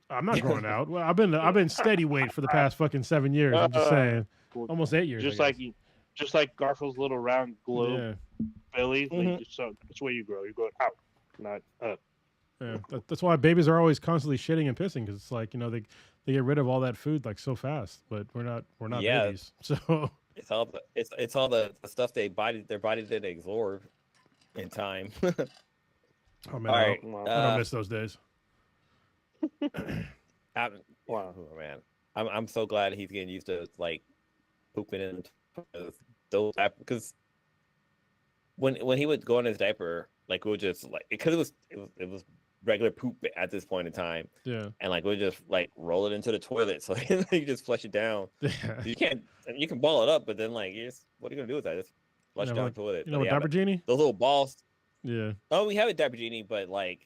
Speaker 2: I'm not growing out. Well, I've been steady weight for the past fucking 7 years. I'm just saying,
Speaker 3: Well,
Speaker 2: almost 8 years.
Speaker 3: just
Speaker 2: I
Speaker 3: like
Speaker 2: guess.
Speaker 3: just like Garfield's little round globe
Speaker 2: Yeah.
Speaker 3: belly.
Speaker 1: Mhm.
Speaker 3: So that's where you grow. You're going out, not up.
Speaker 2: Yeah, that's why babies are always constantly shitting and pissing because it's like you know they get rid of all that food like so fast, but we're not
Speaker 1: Yeah.
Speaker 2: babies. So
Speaker 1: it's all the stuff their body didn't absorb in time.
Speaker 2: oh man,
Speaker 1: All right,
Speaker 2: I don't miss those days.
Speaker 3: Wow.
Speaker 1: Oh, man, I'm so glad he's getting used to like pooping in those because when he would go in his diaper, like we would just like because it was regular poop at this point in time,
Speaker 2: Yeah,
Speaker 1: and like we just like roll it into the toilet, so you just flush it down.
Speaker 2: yeah.
Speaker 1: You can ball it up, but then like what are you gonna do with that? Just flush
Speaker 2: Yeah,
Speaker 1: it down
Speaker 2: like,
Speaker 1: the toilet.
Speaker 2: You know
Speaker 1: But
Speaker 2: what,
Speaker 1: yeah,
Speaker 2: Diaper Genie?
Speaker 1: those little balls.
Speaker 2: Yeah,
Speaker 1: Oh, we have a diaper genie, but like,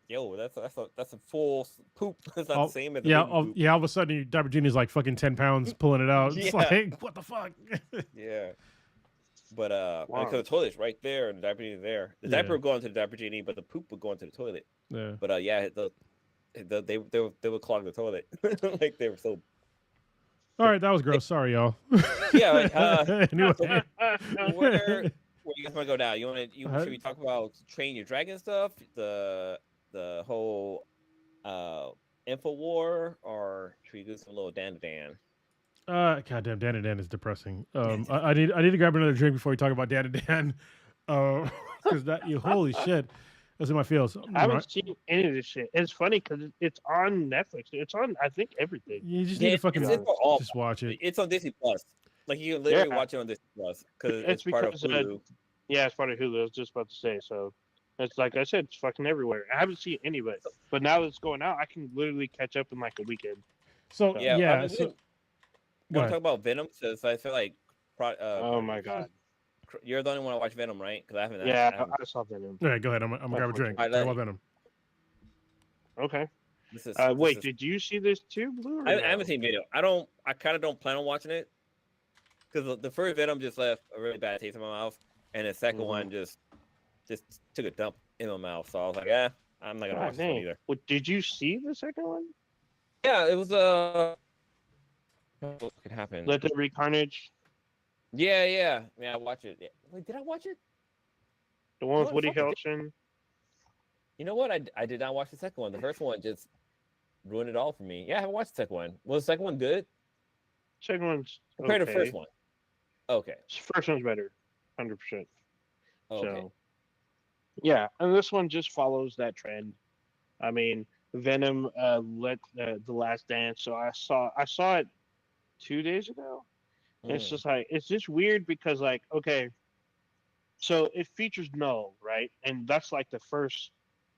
Speaker 1: yo, that's a full poop. It's not
Speaker 2: all,
Speaker 1: the same as a
Speaker 2: yeah,
Speaker 1: baby
Speaker 2: all,
Speaker 1: poop.
Speaker 2: yeah. All of a sudden, your Diaper Genie's like fucking 10 pounds pulling it out. It's
Speaker 1: Yeah.
Speaker 2: like what the fuck?
Speaker 1: Yeah. But
Speaker 3: Wow.
Speaker 1: because the toilet's right there and the diaper genie's there. The
Speaker 2: Yeah.
Speaker 1: diaper would go into the diaper genie, but the poop would go into the toilet.
Speaker 2: Yeah.
Speaker 1: But yeah, they would clog the toilet. Like they were so.
Speaker 2: All right, that was gross. Sorry, y'all.
Speaker 1: Yeah. Like,
Speaker 2: Anyway,
Speaker 1: where you guys want to go now?
Speaker 2: Uh-huh.
Speaker 1: Should we talk about Train Your Dragon stuff, the whole info war, or should we do some little Dan?
Speaker 2: goddamn, Dan and Dan is depressing. I need to grab another drink before we talk about Dan and Dan. Because holy shit, that's in my feels.
Speaker 3: I haven't seen any of this shit. It's funny because it's on Netflix. It's on, I think, everything.
Speaker 2: You just
Speaker 1: Yeah,
Speaker 2: need to fucking
Speaker 1: it's for all.
Speaker 2: just watch it.
Speaker 1: It's on Disney Plus. Like you can literally
Speaker 3: Yeah.
Speaker 1: watch it on Disney Plus because
Speaker 3: It's
Speaker 1: it's part of
Speaker 3: because,
Speaker 1: Hulu.
Speaker 3: Yeah, it's part of Hulu. I was just about to say. So it's like I said, it's fucking everywhere. I haven't seen any of it, but now that it's going out, I can literally catch up in like a weekend.
Speaker 2: So
Speaker 1: Yeah,
Speaker 2: yeah,
Speaker 1: I
Speaker 2: so
Speaker 1: want
Speaker 2: go
Speaker 1: to
Speaker 2: ahead.
Speaker 1: talk about Venom. So I feel like,
Speaker 3: Oh my god.
Speaker 1: you're the only one to watch Venom, right? Because I haven't.
Speaker 3: Yeah,
Speaker 1: I haven't-
Speaker 3: I saw Venom.
Speaker 2: All right, go ahead. I'm gonna grab a drink.
Speaker 1: All right,
Speaker 2: Talk
Speaker 1: let-
Speaker 2: about Venom.
Speaker 3: Okay.
Speaker 1: This is,
Speaker 3: Wait,
Speaker 1: this is-
Speaker 3: did you see this too, Blue? or
Speaker 1: I
Speaker 3: no?
Speaker 1: haven't seen video. I kind of don't plan on watching it because the first Venom just left a really bad taste in my mouth, and the second
Speaker 3: Mhm.
Speaker 1: one just took a dump in my mouth. So I was like, I'm not gonna
Speaker 3: God
Speaker 1: watch this one
Speaker 3: dang.
Speaker 1: either.
Speaker 3: Well, did you see the second one?
Speaker 1: Yeah, it was what could happen?
Speaker 3: Let There Be Carnage.
Speaker 1: Yeah. I watched it. Yeah. Wait, did I watch it?
Speaker 3: The one with
Speaker 1: What
Speaker 3: Woody
Speaker 1: the fuck
Speaker 3: Harrelson.
Speaker 1: You know what? I did not watch the second one. The first one just ruined it all for me. Yeah, I haven't watched the second one. Was the second one good
Speaker 3: Second one's
Speaker 1: compared to
Speaker 3: okay.
Speaker 1: the first one? Okay.
Speaker 3: First one's better, 100%.
Speaker 1: Okay.
Speaker 3: So, yeah, and this one just follows that trend. I mean, Venom let The Last Dance. So I saw it 2 days ago. It's
Speaker 1: Mm.
Speaker 3: just like it's just weird because like okay, so it features Null, right? And that's like the first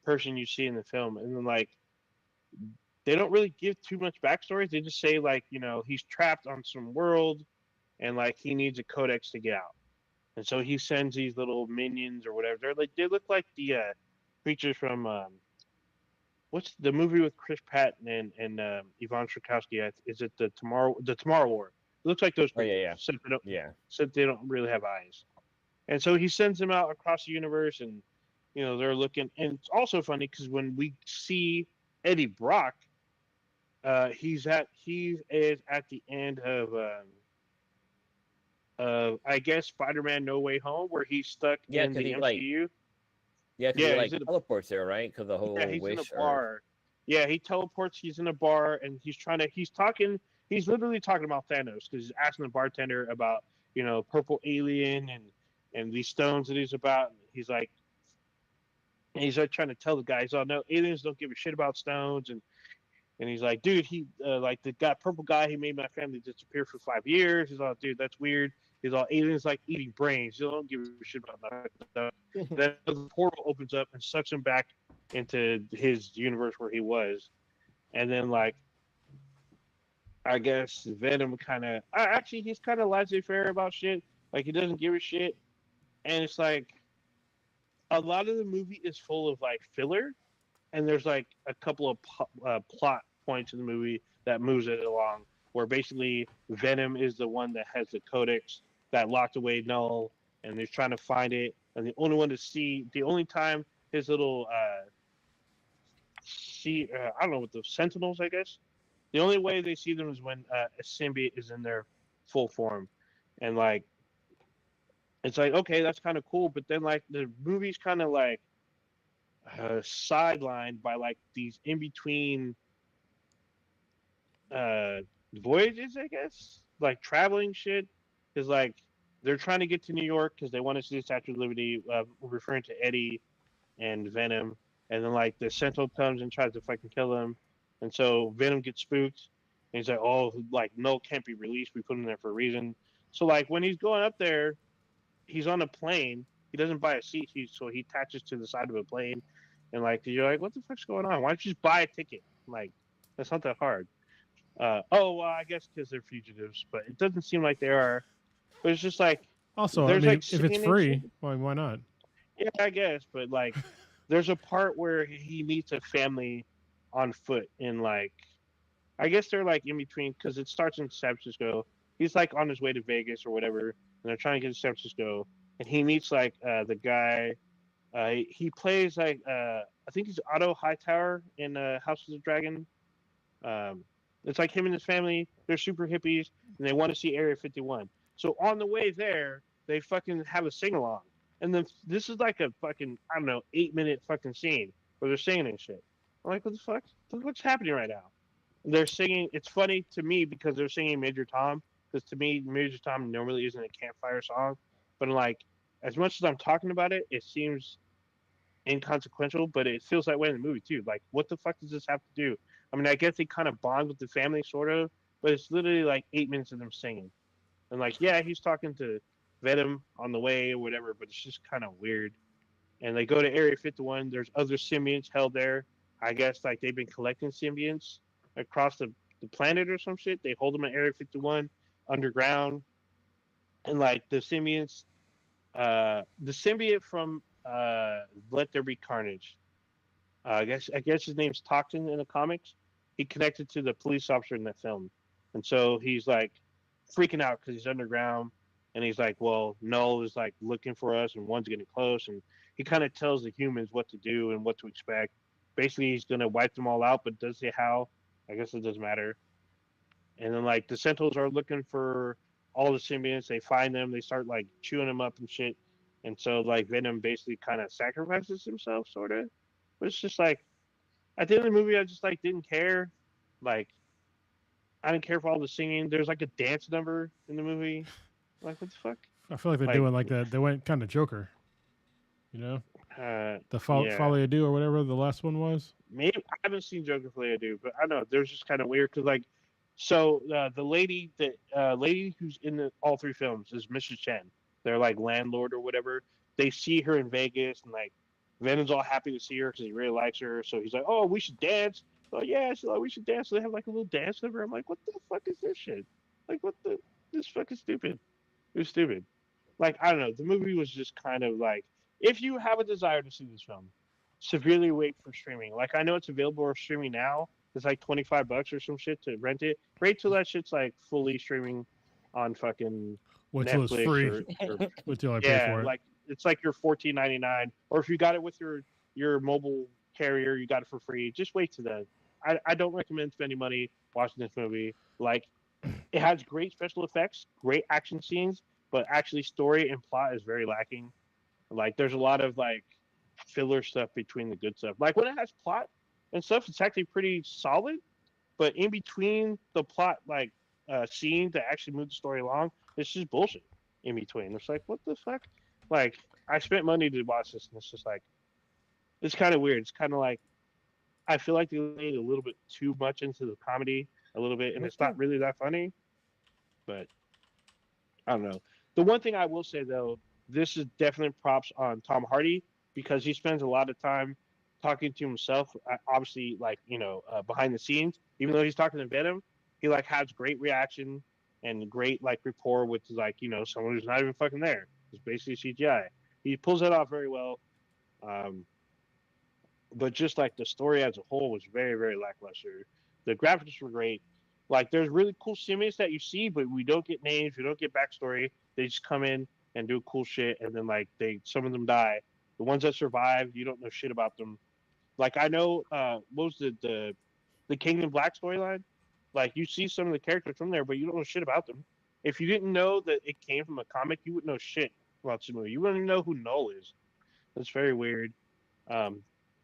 Speaker 3: person you see in the film, and then like they don't really give too much backstory. They just say like he's trapped on some world, and like he needs a codex to get out, and so he sends these little minions or whatever. They look like the creatures from what's the movie with Chris Pratt and Yvonne Strahovski? Is it the Tomorrow War? It looks like those.
Speaker 1: Oh, yeah,
Speaker 3: Except they don't,
Speaker 1: Yeah.
Speaker 3: except they don't really have eyes. And so he sends them out across the universe, and they're looking. And it's also funny because when we see Eddie Brock, he is at the end of I guess Spider-Man: No Way Home, where he's stuck
Speaker 1: Yeah,
Speaker 3: in
Speaker 1: 'cause
Speaker 3: the
Speaker 1: he,
Speaker 3: MCU.
Speaker 1: like, Yeah, because
Speaker 3: Yeah,
Speaker 1: he
Speaker 3: he's
Speaker 1: like
Speaker 3: in a-
Speaker 1: teleports there, right? Because the whole
Speaker 3: Yeah, he's
Speaker 1: wish.
Speaker 3: in a bar. Yeah, he teleports. He's in a bar, and he's talking. He's literally talking about Thanos because he's asking the bartender about purple alien and these stones that he's about. And he's like trying to tell the guys, "Oh no, aliens don't give a shit about stones." And And he's like, dude, he like the guy, purple guy, he made my family disappear for 5 years. He's all, dude, that's weird. He's all, aliens like eating brains. You don't give a shit about that stuff. Then the portal opens up and sucks him back into his universe where he was. And then like, I guess Venom kind of, actually, he's kind of laissez-faire about shit. Like he doesn't give a shit. And it's like, a lot of the movie is full of like filler, and there's like a couple of plot points in the movie that moves it along. Where basically Venom is the one that has the codex that locked away Null, and they're trying to find it. And the only one to see, the only time his little I don't know what the Sentinels, I guess. The only way they see them is when a symbiote is in their full form, and like it's like, okay, that's kind of cool, but then like the movie's kind of like sidelined by like these in between voyages, I guess, like traveling shit. Because like they're trying to get to New York because they want to see the Statue of Liberty, referring to Eddie and Venom, and then like the Sentinel comes and tries to fucking kill him, and so Venom gets spooked, and he's like, oh, like Null can't be released. We put him there for a reason. So like when he's going up there, he's on a plane. He doesn't buy a seat, so he attaches to the side of a plane, and like you're like, what the fuck's going on? Why don't you just buy a ticket? Like that's not that hard. Well, I guess because they're fugitives, but it doesn't seem like they are. But it's just like
Speaker 2: Also, I
Speaker 3: there's
Speaker 2: mean,
Speaker 3: like
Speaker 2: if it's
Speaker 3: singing and
Speaker 2: free,
Speaker 3: shit.
Speaker 2: why not?
Speaker 3: Yeah, I guess, but like there's a part where he meets a family on foot in like I guess they're like in between because it starts in San Francisco. He's like on his way to Vegas or whatever, and they're trying to get to San Francisco. And he meets like the guy. He plays like I think he's Otto Hightower in House of the Dragon. It's like him and his family. They're super hippies, and they want to see Area 51. So on the way there, they fucking have a sing along, and then this is like a fucking I don't know 8-minute fucking scene where they're singing and shit. I'm like, what the fuck? What's happening right now? They're singing. It's funny to me because they're singing Major Tom. Because to me, Major Tom normally isn't a campfire song, but like as much as I'm talking about it, it seems inconsequential. But it feels that way in the movie too. Like, what the fuck does this have to do? I mean, I guess they kind of bond with the family, sort of, but it's literally like 8 minutes of them singing, and like, yeah, he's talking to Venom on the way or whatever, but it's just kind of weird. And they go to Area 51. There's other symbionts held there. I guess like they've been collecting symbionts across the planet or some shit. They hold them at Area 51 underground, and like the symbiote from Let There Be Carnage. I guess his name's Toxin in the comics. He connected to the police officer in that film, and so he's like freaking out because he's underground, and he's like, "Well, Null is like looking for us, and one's getting close." And he kind of tells the humans what to do and what to expect. Basically, he's gonna wipe them all out, but does say how? I guess it doesn't matter. And then like the Sentinels are looking for all the symbionts. They find them. They start like chewing them up and shit. And so like Venom basically kind of sacrifices himself, sort of. But it's just like at the end of the movie, I just like didn't care. Like I didn't care for all the singing. There's like a dance number in the movie. Like what the fuck?
Speaker 2: I feel like they're
Speaker 3: Like,
Speaker 2: doing like that. They went kind of Joker, you know, the
Speaker 3: yeah.
Speaker 2: Folie à Deux or whatever the last one was.
Speaker 3: Maybe I haven't seen Joker Folie à Deux, but I know there's just kind of weird because like, so the lady who's in all three films is Mrs. Chen. They're like landlord or whatever. They see her in Vegas and like Venom's all happy to see her because he really likes her. So he's like, oh, we should dance. Oh yeah, so like, we should dance. So they have like a little dance number. I'm like, what the fuck is this shit? Like what the this fucking stupid. It was stupid. Like I don't know. The movie was just kind of like if you have a desire to see this film, severely wait for streaming. Like I know it's available for streaming now. It's like $25 or some shit to rent it. Wait till that shit's like fully streaming on fucking
Speaker 2: Wait till it's
Speaker 3: Netflix
Speaker 2: free.
Speaker 3: or
Speaker 2: Wait till I pay
Speaker 3: yeah,
Speaker 2: for it.
Speaker 3: like it's like your $14.99, or if you got it with your mobile carrier, you got it for free. Just wait till then. I don't recommend spending money watching this movie. Like it has great special effects, great action scenes, but actually story and plot is very lacking. Like there's a lot of like filler stuff between the good stuff. Like when it has plot and stuff, it's actually pretty solid. But in between the plot, like scene to actually move the story along, it's just bullshit. In between, it's like what the fuck? Like I spent money to watch this, and it's just like it's kind of weird. It's kind of like I feel like they lean a little bit too much into the comedy, a little bit, and it's not really that funny. But I don't know. The one thing I will say though, this is definitely props on Tom Hardy because he spends a lot of time talking to himself. Obviously, like behind the scenes, even though he's talking to Venom, he like has great reaction and great like rapport with like someone who's not even fucking there. It's basically CGI. He pulls that off very well. Um, but just like the story as a whole was very, very lackluster. The graphics were great. Like there's really cool simians that you see, but we don't get names, we don't get backstory. They just come in and do cool shit, and then like some of them die. The ones that survive, you don't know shit about them. Like I know, what was the King in Black storyline? Like you see some of the characters from there, but you don't know shit about them. If you didn't know that it came from a comic, you wouldn't know shit about this movie. You wouldn't even know who Null is. That's very weird. Um,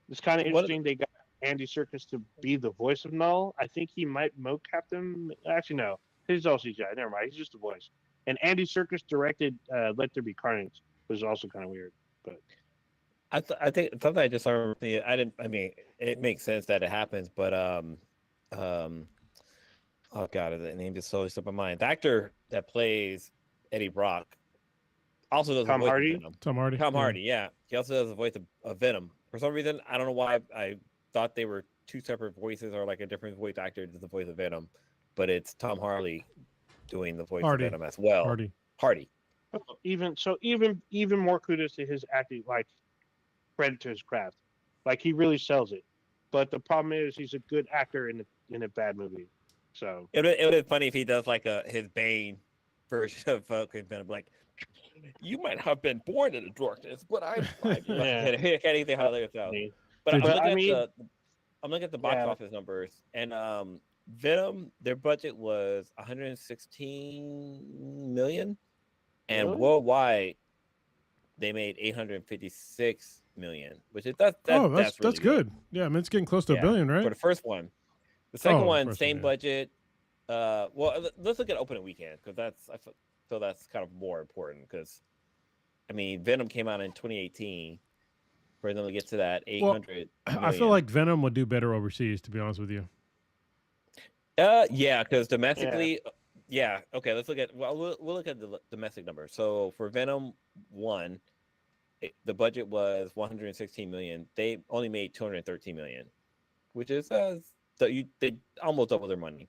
Speaker 3: it's kind of interesting. They got Andy Serkis to be the voice of Null. I think he might mocap them. Actually, no, he's all CGI. Never mind. He's just a voice. And Andy Serkis directed Let There Be Carnage, which is also kind of weird. But
Speaker 1: I think something I just saw. I didn't. I mean, it makes sense that it happens, but oh god, the name just slowly slipped my mind. The actor that plays Eddie Brock also does
Speaker 3: Tom
Speaker 1: the voice
Speaker 3: Hardy?
Speaker 1: of Venom.
Speaker 2: Tom Hardy.
Speaker 1: Tom Hardy, yeah. He also does the voice of Venom. For some reason, I don't know why I thought they were two separate voices or like a different voice actor does the voice of Venom, but it's Tom Hardy doing the voice
Speaker 2: Hardy.
Speaker 1: of Venom as well. Hardy.
Speaker 3: even more kudos to his acting, like credit to his craft. Like he really sells it. But the problem is he's a good actor in a bad movie. So
Speaker 1: It would be funny if he does like his Bane version of fucking Venom, like you might have been born in the darkness, but I'm fine.
Speaker 3: Yeah.
Speaker 1: I can't even hilarious out. But
Speaker 2: Did
Speaker 1: I'm looking at the box
Speaker 3: Yeah.
Speaker 1: office numbers, and Venom, their budget was 116 million, and
Speaker 3: Really?
Speaker 1: worldwide they made 856 million, which is that's
Speaker 2: that's
Speaker 1: really
Speaker 2: good. Yeah, I mean it's getting close to
Speaker 1: Yeah,
Speaker 2: a billion, right?
Speaker 1: for the first one. The second
Speaker 2: Oh,
Speaker 1: one,
Speaker 2: first
Speaker 1: same
Speaker 2: one, yeah.
Speaker 1: budget. Well, let's look at opening weekend because I feel that's kind of more important because, I mean, Venom came out in 2018. For them to get to that 800.
Speaker 2: I feel like Venom would do better overseas, to be honest with you.
Speaker 1: Yeah, because domestically, yeah. Okay, let's look at. Well, we'll look at the domestic numbers. So for Venom 1, the budget was 116 million. They only made 213 million, which is they almost double their money.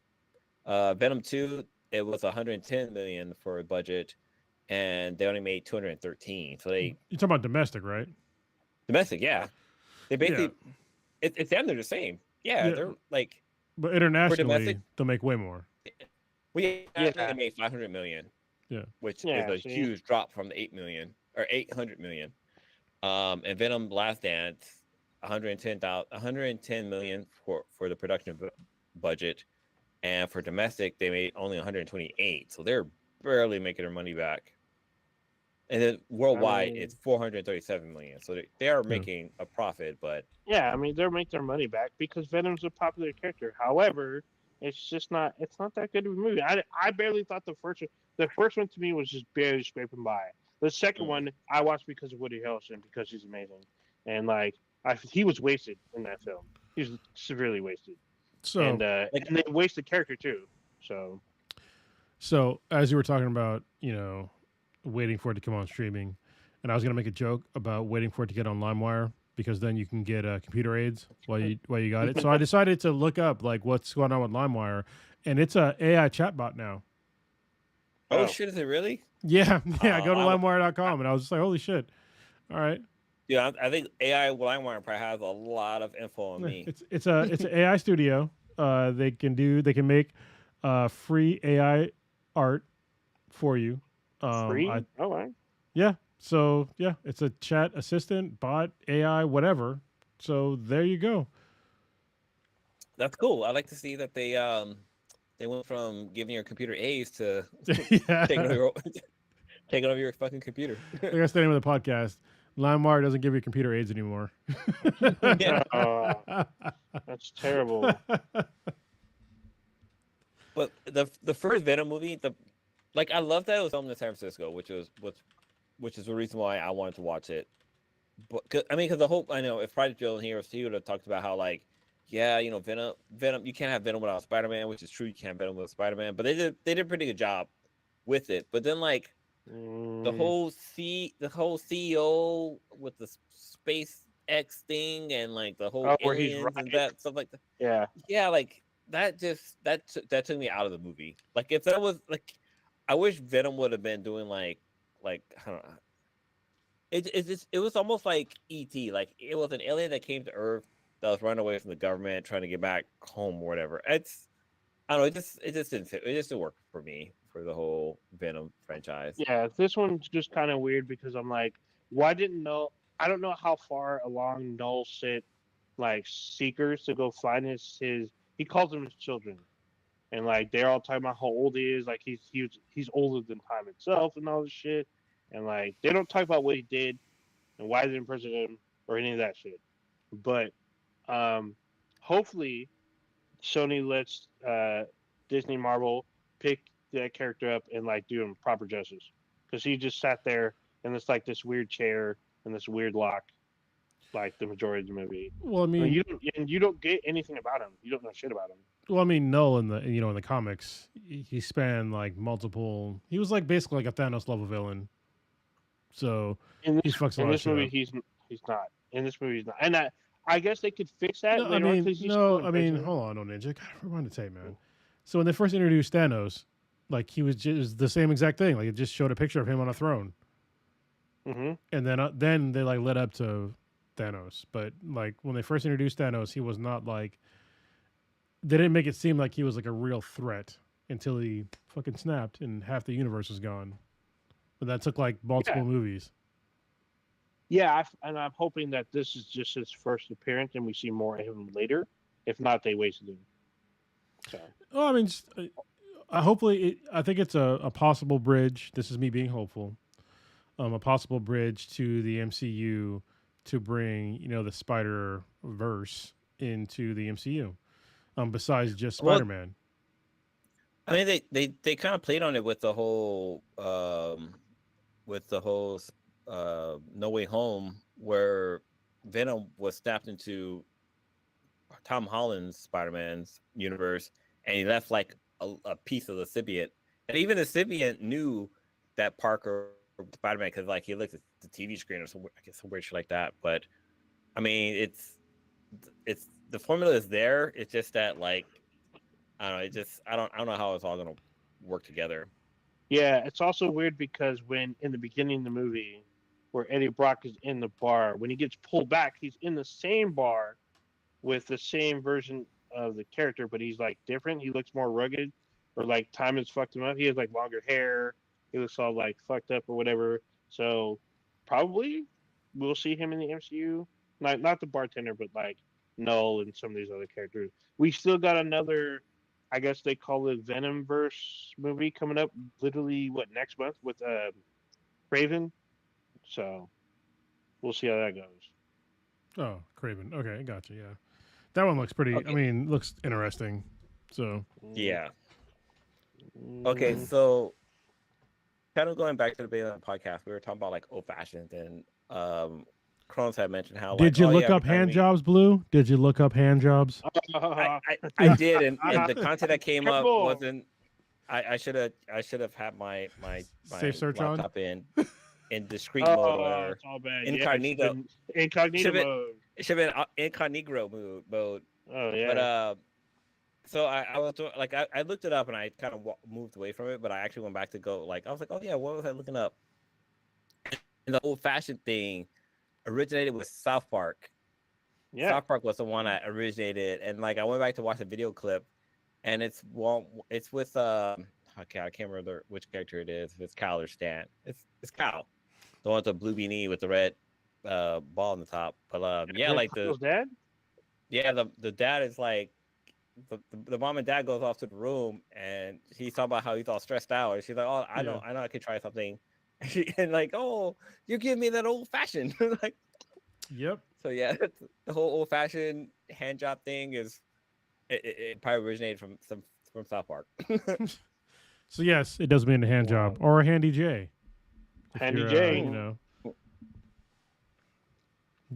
Speaker 1: Venom 2, it was 110 million for a budget, and they only made 213. So
Speaker 2: You're talking about domestic, right?
Speaker 1: domestic, yeah. They basically it's them. They're the same. Yeah,
Speaker 2: Yeah.
Speaker 1: they're like.
Speaker 2: But internationally,
Speaker 1: domestic-
Speaker 2: they'll make way more.
Speaker 1: We
Speaker 3: Yeah.
Speaker 1: made 500 million.
Speaker 2: Yeah.
Speaker 1: Which
Speaker 3: Yeah,
Speaker 1: is a
Speaker 3: see?
Speaker 1: huge drop from the 8 million or 800 million. And Venom Last Dance, 110 million for the production budget, and for domestic they made only 128. So they're barely making their money back. And then worldwide it's 437 million. So they are making a profit, but
Speaker 3: yeah, I mean they'll make their money back because Venom's a popular character. However, it's not that good of a movie. I barely thought the first one to me was just barely scraping by. The second one I watched because of Woody Harrelson because he's amazing, and like he was wasted in that film. He was severely wasted,
Speaker 2: So,
Speaker 3: and they waste the character too.
Speaker 2: So as you were talking about, waiting for it to come on streaming, and I was gonna make a joke about waiting for it to get on LimeWire because then you can get computer aids while you got it. So I decided to look up like what's going on with LimeWire, and it's a AI chatbot now.
Speaker 1: oh
Speaker 3: Oh.
Speaker 1: shit, is it really?
Speaker 2: Yeah, I go to
Speaker 1: I-
Speaker 2: LimeWire.com and I was just like, holy shit! All right,
Speaker 1: Yeah, I think AI LimeWire probably has a lot of info on me.
Speaker 2: it's an AI studio. They can make free AI art for you.
Speaker 3: Free? All right.
Speaker 2: Yeah. So yeah, it's a chat assistant, bot, AI, whatever. So there you go.
Speaker 1: That's cool. I like to see that they went from giving your computer A's to
Speaker 2: Yeah.
Speaker 1: taking over your fucking computer.
Speaker 2: Like I said in the podcast, LimeWire doesn't give you computer aids anymore.
Speaker 1: Yeah.
Speaker 3: That's terrible.
Speaker 1: But the first Venom movie, I love that it was filmed in San Francisco, which is the reason why I wanted to watch it. But because the whole I know if Project Jill here, he would have talked about how like yeah, Venom. You can't have Venom without Spider-Man, which is true. You can't have Venom without Spider-Man, but they did a pretty good job with it. But then like
Speaker 3: Mm,
Speaker 1: the whole CEO with the space X thing and like the whole
Speaker 3: oh, where he's
Speaker 1: aliens and
Speaker 3: right.
Speaker 1: that stuff like that.
Speaker 3: Yeah.
Speaker 1: Yeah, like that took me out of the movie. Like if that was like, I wish Venom would have been doing like I don't know. It was almost like E.T. Like it was an alien that came to Earth that was running away from the government, trying to get back home or whatever. I don't know. It just didn't fit. It just didn't work for me for the whole Venom franchise.
Speaker 3: Yeah, this one's just kind of weird because I'm like, why didn't know? I don't know how far along Noel sent like seekers to go find his. He calls them his children, and like they're all talking about how old he is. Like he's older than time itself and all this shit. And like they don't talk about what he did and why they imprisoned him or any of that shit. But um, hopefully Sony lets Disney Marvel pick that character up and like do him proper justice because he just sat there in this weird chair and this weird lock like the majority of the movie.
Speaker 2: Well, I
Speaker 3: I mean,
Speaker 2: mean,
Speaker 3: you don't get anything about him. You don't know shit about him.
Speaker 2: Null in the comics, he spanned like multiple. He was like basically like a Thanos level villain. So
Speaker 3: In
Speaker 2: he
Speaker 3: this
Speaker 2: fucks a
Speaker 3: in
Speaker 2: lot of
Speaker 3: this
Speaker 2: shit
Speaker 3: movie,
Speaker 2: up.
Speaker 3: he's not. In this movie, he's not. And I guess they could fix that
Speaker 2: No, I
Speaker 3: later on
Speaker 2: mean,
Speaker 3: because he's still
Speaker 2: no,
Speaker 3: in
Speaker 2: I mean,
Speaker 3: prison.
Speaker 2: hold on, no ninja. God, rewind the tape, man. So when they first introduced Thanos, like he was just the same exact thing. Like it just showed a picture of him on a throne,
Speaker 3: Mm-hmm.
Speaker 2: and then they like led up to Thanos. But like when they first introduced Thanos, he was not like they didn't make it seem like he was like a real threat until he fucking snapped and half the universe was gone. But that took like multiple
Speaker 3: Yeah,
Speaker 2: movies.
Speaker 3: yeah, and I'm hoping that this is just his first appearance and we see more of him later. If not, they wasted him. So
Speaker 2: Oh, I mean, hopefully, I think it's a possible bridge. This is me being hopeful. A possible bridge to the MCU to bring the Spider Verse into the MCU. Besides just
Speaker 1: Well,
Speaker 2: Spider Man.
Speaker 1: I mean, they kind of played on it with the whole No Way Home, where Venom was snapped into Tom Holland's Spider-Man's universe, and he left like a piece of the symbiote, and even the symbiote knew that Parker Spider-Man because like he looked at the TV screen or some, I guess, some weird shit like that. But I mean, it's the formula is there. It's just that like I don't know. It just I don't know how it's all gonna work together.
Speaker 3: yeah, it's also weird because when in the beginning of the movie, where Eddie Brock is in the bar, when he gets pulled back, he's in the same bar with the same version of the character, but he's like different. He looks more rugged, or like time has fucked him up. He has like longer hair. He looks all like fucked up or whatever. So probably we'll see him in the MCU. Not the bartender, but like Null and some of these other characters. We still got another. I guess they call it Venomverse movie coming up. Literally, what next month with Raven. So we'll see how that goes.
Speaker 2: Oh, Craven. Okay, gotcha. Yeah, that one looks pretty. I
Speaker 1: Okay.
Speaker 2: mean, looks interesting. So
Speaker 1: Yeah. Okay.
Speaker 3: Mm,
Speaker 1: So kind of going back to the beginning of the podcast, we were talking about like old fashioned, and Kronos had mentioned how like,
Speaker 2: did you
Speaker 1: oh
Speaker 2: look
Speaker 1: yeah, every
Speaker 2: up
Speaker 1: time
Speaker 2: hand
Speaker 1: we
Speaker 2: jobs, Blue? Did you look up hand jobs?
Speaker 1: I did, and the content that came up
Speaker 3: Careful.
Speaker 1: wasn't. I should have had my
Speaker 2: Safe search on.
Speaker 1: laptop in discreet mode
Speaker 3: Oh,
Speaker 1: or
Speaker 3: it's all bad. Yeah, it's
Speaker 1: incognito.
Speaker 3: been incognito
Speaker 1: Should have
Speaker 3: mode.
Speaker 1: it should have been incognito mode.
Speaker 3: Oh
Speaker 1: But
Speaker 3: yeah.
Speaker 1: so I was like I looked it up and I kind of moved away from it, but I actually went back to go like I was like, oh yeah, what was I looking up? And the old fashioned thing originated with South Park.
Speaker 3: Yeah.
Speaker 1: South Park was the one that originated, and like I went back to watch the video clip, and it's with okay, I can't remember which character it is. If it's Kyle or Stan. It's Kyle, the one with the blue beanie with the red ball on the top. But yeah,
Speaker 3: Is it
Speaker 1: like
Speaker 3: Kyle's dad?
Speaker 1: the dad is like the mom and dad goes off to the room, and he's talking about how he's all stressed out, and she's like, oh,
Speaker 2: Yeah.
Speaker 1: I know I could try something, and like, oh, you give me that old fashioned like.
Speaker 2: Yep.
Speaker 1: So yeah, the whole old fashioned hand job thing is it probably originated from South Park.
Speaker 2: So yes, it does mean a hand job or a handy J. If
Speaker 3: Handy
Speaker 2: you're,
Speaker 3: J.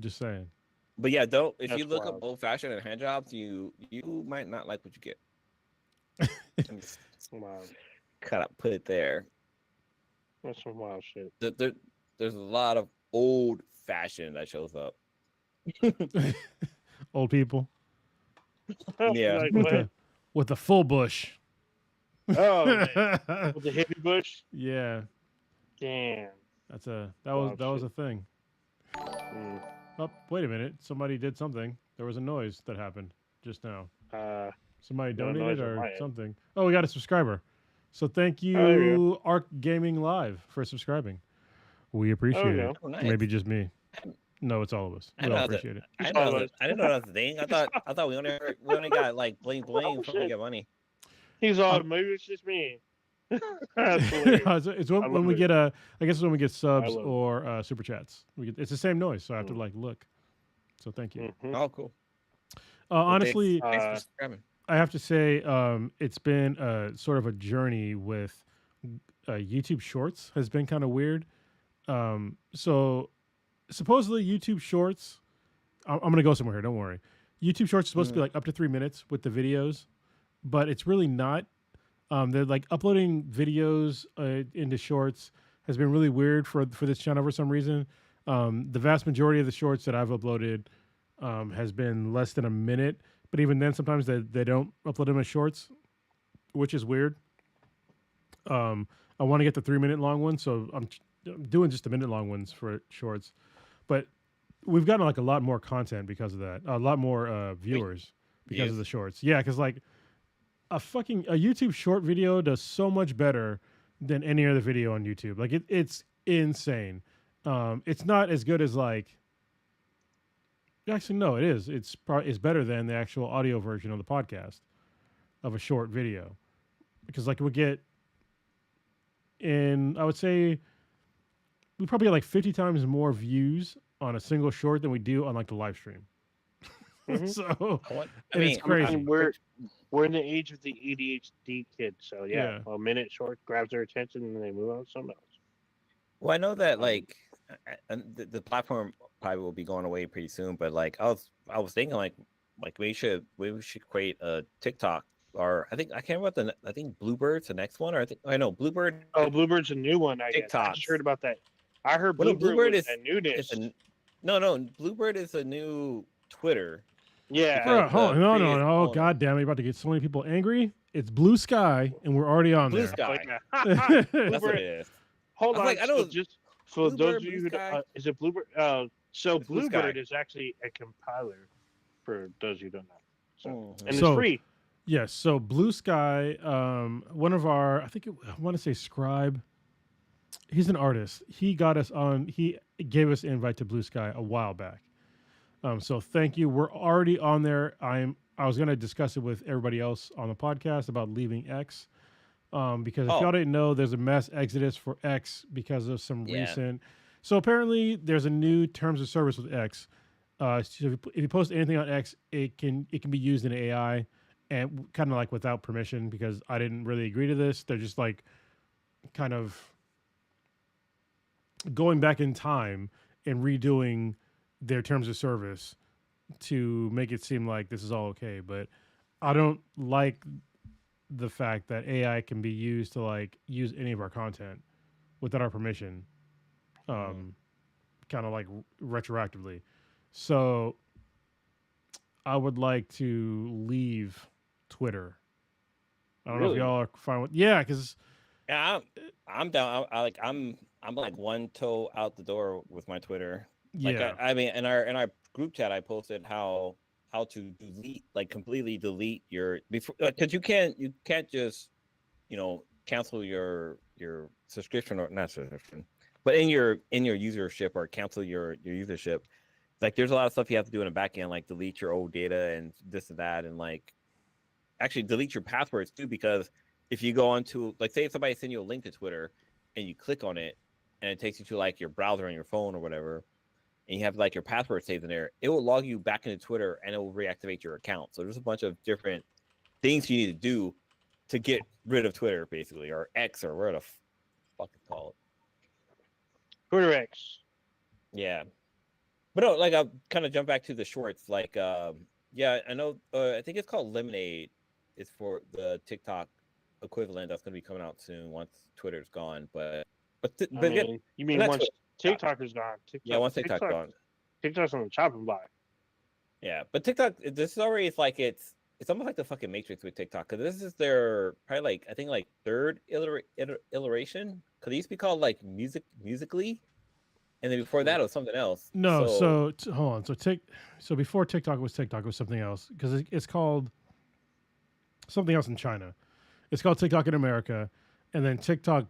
Speaker 2: Just saying.
Speaker 1: But yeah, don't if
Speaker 3: That's
Speaker 1: you look
Speaker 3: wild.
Speaker 1: up old fashioned and hand jobs, you might not like what you get. Let me
Speaker 3: Wow,
Speaker 1: put it there.
Speaker 3: that's some wild shit.
Speaker 1: There's a lot of old fashioned that shows up.
Speaker 2: Old people
Speaker 1: Yeah.
Speaker 3: Like
Speaker 2: with
Speaker 3: what?
Speaker 2: the full bush.
Speaker 3: Oh, man. With the hippie bush.
Speaker 2: Yeah,
Speaker 3: Damn.
Speaker 2: that
Speaker 3: Wild
Speaker 2: was
Speaker 3: shit.
Speaker 2: a thing.
Speaker 3: Mm.
Speaker 2: Oh, wait a minute. Somebody did something. There was a noise that happened just now. Somebody
Speaker 3: No
Speaker 2: donated
Speaker 3: noise on
Speaker 2: or
Speaker 3: my end.
Speaker 2: something. Oh, we got a subscriber. So thank
Speaker 3: Oh, there you
Speaker 2: you, Arc Gaming Live, for subscribing. We appreciate
Speaker 3: we
Speaker 2: it.
Speaker 3: go.
Speaker 1: Oh, nice.
Speaker 2: Maybe just me. No, it's all of us.
Speaker 1: I
Speaker 2: We all
Speaker 1: know that.
Speaker 2: appreciate it.
Speaker 1: I
Speaker 3: It's
Speaker 1: didn't know
Speaker 3: all
Speaker 1: that.
Speaker 3: us.
Speaker 1: I didn't know that was a thing. I thought we only got like bling bling
Speaker 3: Oh,
Speaker 1: before we
Speaker 3: shit.
Speaker 1: get money.
Speaker 3: He's all,
Speaker 2: Um,
Speaker 3: maybe it's just me. That's hilarious.
Speaker 2: it's
Speaker 3: I
Speaker 2: when
Speaker 3: love
Speaker 2: we
Speaker 3: it.
Speaker 2: get I guess it's when we get subs
Speaker 3: love it.
Speaker 2: or super chats. It's the same noise, so I have to
Speaker 3: Mm.
Speaker 2: like look. So thank you.
Speaker 3: Mhm.
Speaker 1: Oh, cool.
Speaker 2: Honestly,
Speaker 1: Thanks for
Speaker 3: Uh,
Speaker 1: subscribing.
Speaker 2: I have to say, it's been sort of a journey with YouTube Shorts. Has been kind of weird. So supposedly YouTube Shorts. I'm gonna go somewhere here. Don't worry. YouTube Shorts is supposed to be like up to 3 minutes with the videos, but it's really not. They're like uploading videos into Shorts has been really weird for this channel for some reason. The vast majority of the shorts that I've uploaded has been less than a minute, but even then, sometimes they don't upload them as shorts, which is weird. I want to get the 3 minute long ones, so I'm doing just a minute long ones for shorts. But we've gotten like a lot more content because of that, a lot more viewers because of the shorts. Yeah, because like a YouTube short video does so much better than any other video on YouTube. Like it's insane. It's not as good as like. Actually, no, it is. It's better than the actual audio version of the podcast of a short video, because like we get I would say we probably get like 50 times more views on a single short than we do on like the live stream.
Speaker 3: Mhm.
Speaker 2: So
Speaker 1: I mean,
Speaker 2: it's crazy.
Speaker 3: and we're in the age of the ADHD kids, so
Speaker 2: Yeah.
Speaker 3: a minute short grabs their attention and they move on to something else.
Speaker 1: well, I know that
Speaker 3: Um,
Speaker 1: like the platform probably will be going away pretty soon, but like I was thinking like we should create a TikTok, or I can't remember I think Bluebird's the next one, or I know Bluebird.
Speaker 3: Oh, Bluebird's a new one, I guess. I just
Speaker 1: TikToks.
Speaker 3: heard about that. I heard
Speaker 1: Well, no,
Speaker 3: Bluebird was
Speaker 1: is
Speaker 3: a newness.
Speaker 1: no Bluebird is a new Twitter.
Speaker 3: Yeah.
Speaker 1: because
Speaker 2: Bro,
Speaker 1: the
Speaker 2: no,
Speaker 1: previous
Speaker 2: oh
Speaker 1: owner-
Speaker 2: god damn it! You're about to get so many people angry. It's Blue Sky, and we're already on
Speaker 1: Blue
Speaker 2: there.
Speaker 1: Sky.
Speaker 3: Like,
Speaker 1: That's what
Speaker 3: Bluebird.
Speaker 1: it is.
Speaker 3: Hold
Speaker 1: I was
Speaker 3: on.
Speaker 1: like, I know
Speaker 3: So just for
Speaker 1: Bluebird,
Speaker 3: those of you
Speaker 1: Blue
Speaker 3: who
Speaker 1: Sky.
Speaker 3: don't, is it Bluebird? So
Speaker 1: It's Blue
Speaker 3: Bluebird
Speaker 1: Sky.
Speaker 3: is actually a compiler for those who don't know. So
Speaker 1: Mhm.
Speaker 3: and
Speaker 2: So-
Speaker 3: it's free.
Speaker 2: Yes. So Blue Sky, one of our, I want to say Scribe. He's an artist. He got us on. He gave us an invite to Blue Sky a while back. So thank you. We're already on there. I was going to discuss it with everybody else on the podcast about leaving X. Because if
Speaker 1: Oh.
Speaker 2: y'all didn't know, there's a mass exodus for X because of some
Speaker 1: Yeah.
Speaker 2: recent. So apparently, there's a new terms of service with X. So if you post anything on X, it can be used in AI, and kind of like without permission, because I didn't really agree to this. They're just like kind of going back in time and redoing their terms of service to make it seem like this is all okay. But I don't like the fact that AI can be used to like use any of our content without our permission, kind of like retroactively. So I would like to leave Twitter. I don't know if
Speaker 3: Really?
Speaker 2: y'all are fine with, yeah, because
Speaker 1: Yeah, I'm down. I'm like one toe out the door with my Twitter. Like
Speaker 2: yeah,
Speaker 1: I mean, in our group chat, I posted how to delete, like completely delete your before, because you can't just cancel your subscription, or not subscription, but in your usership, or cancel your usership. Like there's a lot of stuff you have to do in the back end, like delete your old data and this and that, and like actually delete your passwords too, because if you go onto, like, say if somebody send you a link to Twitter and you click on it and it takes you to like your browser on your phone or whatever, and you have like your password saved in there, it will log you back into Twitter and it will reactivate your account. So there's a bunch of different things you need to do to get rid of Twitter, basically, or X, or where the fuck it's called.
Speaker 3: Twitter X.
Speaker 1: Yeah. But no, like I'll kind of jump back to the shorts. Like, yeah, I know. I think it's called Lemonade. It's for the TikTok equivalent that's going to be coming out soon once Twitter's gone.
Speaker 3: I
Speaker 1: but
Speaker 3: mean, you mean
Speaker 1: not
Speaker 3: once
Speaker 1: Twitter.
Speaker 3: TikTok is gone?
Speaker 1: Yeah, once TikTok's gone.
Speaker 3: TikTok's on the chopping block.
Speaker 1: Yeah, but TikTok, this is already like it's almost like the fucking Matrix with TikTok because this is their probably like I think like third iteration because it used to be called like Musically, and then before that it was something else.
Speaker 2: No, so hold on. So before TikTok was something else because it's called something else in China. It's called TikTok in America, and then TikTok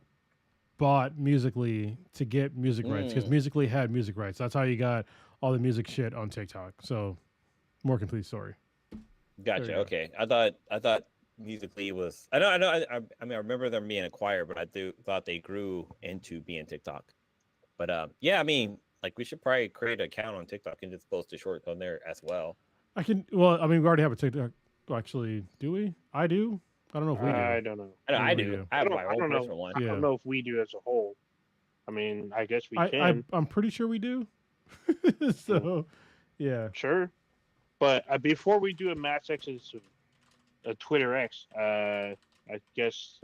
Speaker 2: bought Musically to get music rights because Musically had music rights. That's how you got all the music shit on TikTok. So, more complete story.
Speaker 1: Gotcha. Okay, I thought Musically was. I mean, I remember them being acquired, but I thought they grew into being TikTok. But yeah, I mean, like we should probably create an account on TikTok and just post a short on there as well.
Speaker 2: Well, I mean, we already have a TikTok. Actually, do we? I do. I don't know if we do.
Speaker 3: I don't know.
Speaker 1: I do. I have my own
Speaker 3: know.
Speaker 1: personal one.
Speaker 3: I don't know if we do as a whole. I mean, I guess we can.
Speaker 2: I'm pretty sure we do. So, yeah.
Speaker 3: Sure. But before we do a Mass X's a Twitter X, I guess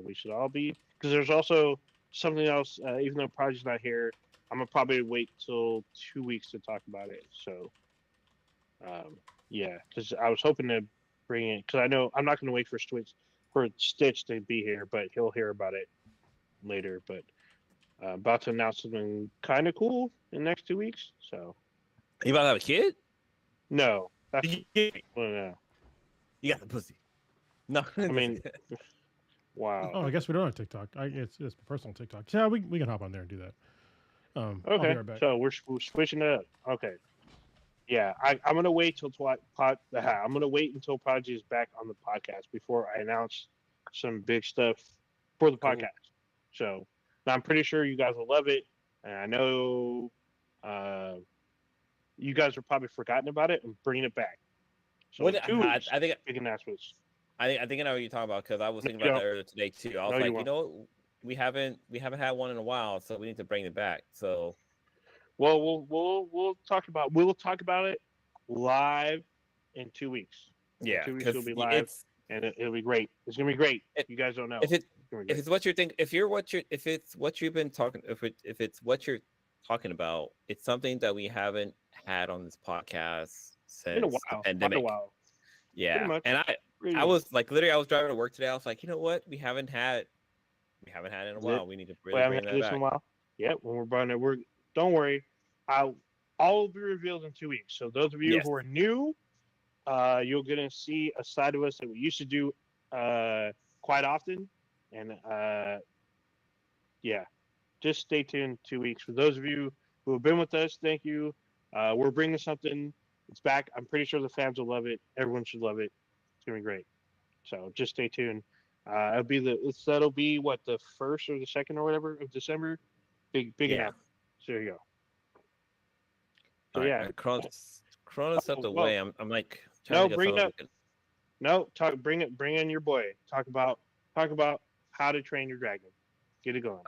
Speaker 3: we should all be because there's also something else. Even though Prodigy's not here, I'm gonna probably wait till 2 weeks to talk about it. So, yeah, because I was hoping to bring it because I know I'm not gonna wait for Stitch to be here, but he'll hear about it later. But about to announce something kind of cool in the next 2 weeks. So,
Speaker 1: You about to have a kid?
Speaker 3: no, that's
Speaker 1: You
Speaker 3: no.
Speaker 1: got the pussy. No,
Speaker 3: I mean, wow.
Speaker 2: Oh, I guess we don't have TikTok. It's personal TikTok. Yeah, we can hop on there and do that. I'll be
Speaker 3: Okay,
Speaker 2: right back.
Speaker 3: so we're switching it up. Okay, yeah, I'm gonna wait till I'm gonna wait until Prodigy is back on the podcast before I announce some big stuff for the podcast. So I'm pretty sure you guys will love it, and I know you guys are probably forgotten about it and bringing it back. So
Speaker 1: What,
Speaker 3: 2 weeks,
Speaker 1: I think
Speaker 3: big announcements.
Speaker 1: I think I know what you're talking about because I was thinking about that earlier today too. I was
Speaker 3: No, you
Speaker 1: like,
Speaker 3: won't.
Speaker 1: know, we haven't had one in a while, so we need to bring it back. So,
Speaker 3: Well, we'll talk about it live in 2 weeks.
Speaker 1: yeah,
Speaker 3: 2 weeks will be live, and it'll be great. It's gonna be great. You guys don't know. If
Speaker 1: it's what you're talking about, it's something that we haven't had on this podcast since the pandemic.
Speaker 3: A while.
Speaker 1: Yeah, and I was like, literally, I was driving to work today. I was like, you know what? We haven't had it in a while. We need to really bring that back.
Speaker 3: In a while. Yeah, when we're buying it, don't worry. All will be revealed in 2 weeks. So those of you who are new, you're gonna see a side of us that we used to do quite often, and yeah, just stay tuned. 2 weeks. For those of you who have been with us, thank you. We're bringing something. It's back. I'm pretty sure the fans will love it. Everyone should love it. It's gonna be great. So just stay tuned. That'll be what, the 1st or the 2nd or whatever of December. Big enough. So there you go. So yeah,
Speaker 1: Cronus stepped away. I'm like,
Speaker 3: bring in your boy. Talk about How to Train Your Dragon. Get it going.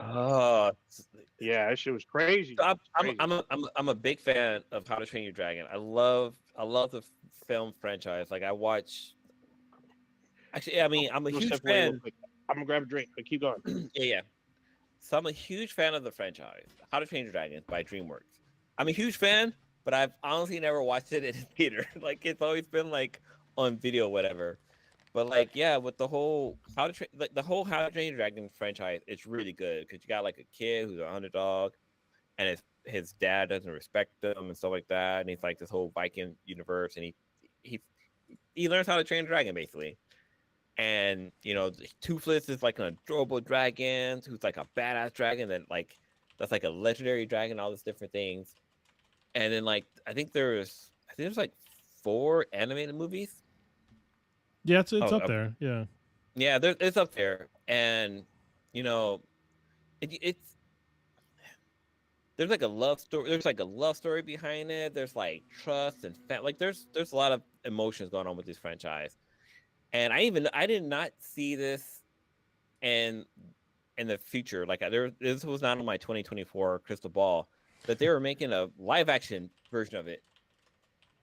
Speaker 3: Yeah, that shit was crazy.
Speaker 1: I'm a big fan of How to Train Your Dragon. I love the film franchise. Like I watch. Actually, I mean, I'm a huge fan.
Speaker 3: I'm gonna grab a drink, but keep going.
Speaker 1: Yeah. So I'm a huge fan of the franchise, How to Train Your Dragon by DreamWorks. I'm a huge fan, but I've honestly never watched it in a theater. Like it's always been like on video, or whatever. But like, yeah, with the whole How to Train Your Dragon franchise, it's really good because you got like a kid who's an underdog, and his dad doesn't respect him and stuff like that, and he's like this whole Viking universe, and he learns how to train a dragon basically. And you know, Toothless is like an adorable dragon who's like a badass dragon that's like a legendary dragon, all these different things. And then like I think there's like 4 animated movies.
Speaker 2: Yeah, it's up there. Yeah.
Speaker 1: Yeah, it's up there. And you know, it's there's like a love story. There's like a love story behind it. There's like trust and like there's a lot of emotions going on with this franchise. And I did not see this in the future. Like this was not on my 2024 crystal ball. that they were making a live action version of it.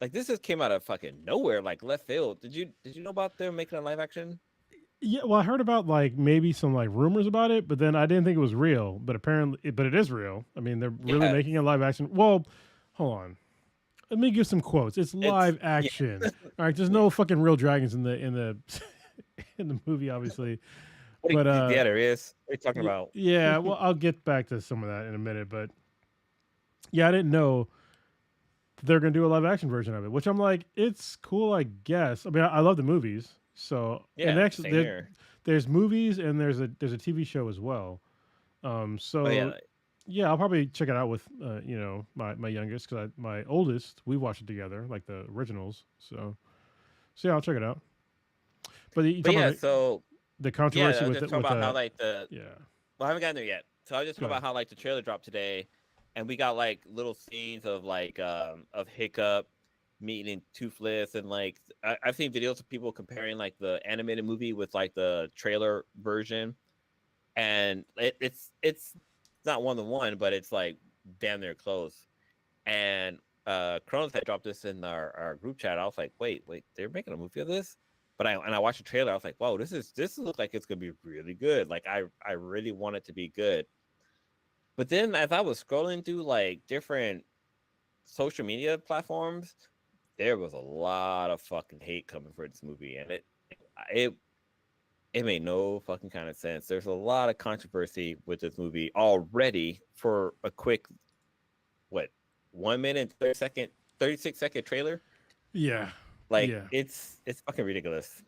Speaker 1: Like this just came out of fucking nowhere, like left field. Did you know about them making a live action?
Speaker 2: Yeah, well, I heard about like maybe some like rumors about it, but then I didn't think it was real. But apparently, but it is real. I mean, they're really
Speaker 1: Yeah.
Speaker 2: making a live action. Well, hold on. Let me give some quotes. It's live
Speaker 1: yeah.
Speaker 2: action. All right, there's no fucking real dragons in the in the movie, obviously. But
Speaker 1: yeah, there is. What are you talking about?
Speaker 2: yeah, well, I'll get back to some of that in a minute. But yeah, I didn't know they're gonna do a live action version of it, which I'm like, it's cool, I guess. I mean, I love the movies, so
Speaker 1: Yeah,
Speaker 2: and actually,
Speaker 1: same here.
Speaker 2: there's movies and there's a TV show as well. So
Speaker 1: But yeah,
Speaker 2: yeah, I'll probably check it out with you know, my youngest, because my oldest, we watched it together, like the originals. So yeah, I'll check it out. But you
Speaker 1: but
Speaker 2: talking
Speaker 1: yeah,
Speaker 2: about
Speaker 1: so
Speaker 2: the
Speaker 1: yeah,
Speaker 2: controversy
Speaker 1: I was
Speaker 2: with
Speaker 1: just
Speaker 2: the,
Speaker 1: talking
Speaker 2: with
Speaker 1: about how
Speaker 2: the
Speaker 1: like the
Speaker 2: yeah.
Speaker 1: well, I haven't gotten there yet. So I was just
Speaker 2: Go
Speaker 1: talking about
Speaker 2: ahead.
Speaker 1: how like the trailer dropped today, and we got like little scenes of like of Hiccup meeting Toothless, and like I've seen videos of people comparing like the animated movie with like the trailer version, and it's not 1-to-1, but it's like damn near close. And Kronos had dropped this in our group chat. I was like, wait, they're making a movie of this? But I watched the trailer. I was like, whoa, this looks like it's gonna be really good. Like I really want it to be good. But then as I was scrolling through like different social media platforms, there was a lot of fucking hate coming for this movie, and it it made no fucking kind of sense. There's a lot of controversy with this movie already for a quick what 1 minute and 36-second trailer.
Speaker 2: Yeah.
Speaker 1: Like
Speaker 2: Yeah.
Speaker 1: it's fucking ridiculous.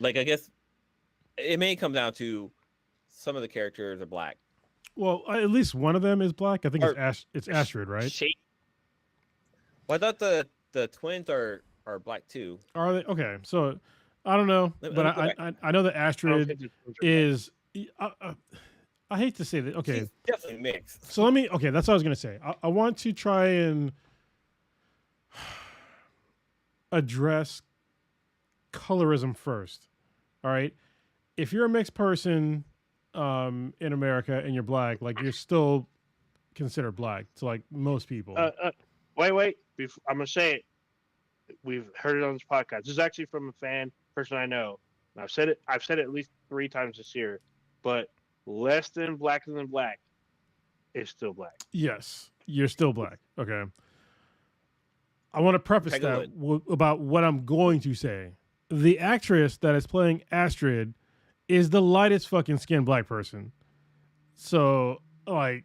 Speaker 1: Like I guess it may come down to some of the characters are black.
Speaker 2: Well, at least one of them is black. I think
Speaker 1: Or
Speaker 2: it's Astrid, right?
Speaker 3: Shape.
Speaker 1: Well, I thought the twins are black too.
Speaker 2: Are they okay? So I don't know,
Speaker 1: Let
Speaker 2: but
Speaker 1: me go
Speaker 2: I know that
Speaker 3: I don't
Speaker 2: Astrid
Speaker 3: think the twins are black.
Speaker 2: is. I hate to say that. Okay,
Speaker 1: She's definitely mixed.
Speaker 2: so let me. Okay, that's what I was gonna say. I want to try and address colorism first. All right, if you're a mixed person in America and you're black, like you're still considered black to like most people.
Speaker 3: Wait. I'm gonna say it. We've heard it on this podcast. This is actually from a person I know. And I've said it at least 3 times this year. But less than black is still black.
Speaker 2: Yes, you're still black. Okay. I want to preface
Speaker 1: Take a
Speaker 2: that
Speaker 1: look.
Speaker 2: about what I'm going to say. The actress that is playing Astrid is the lightest fucking skinned black person. So, like,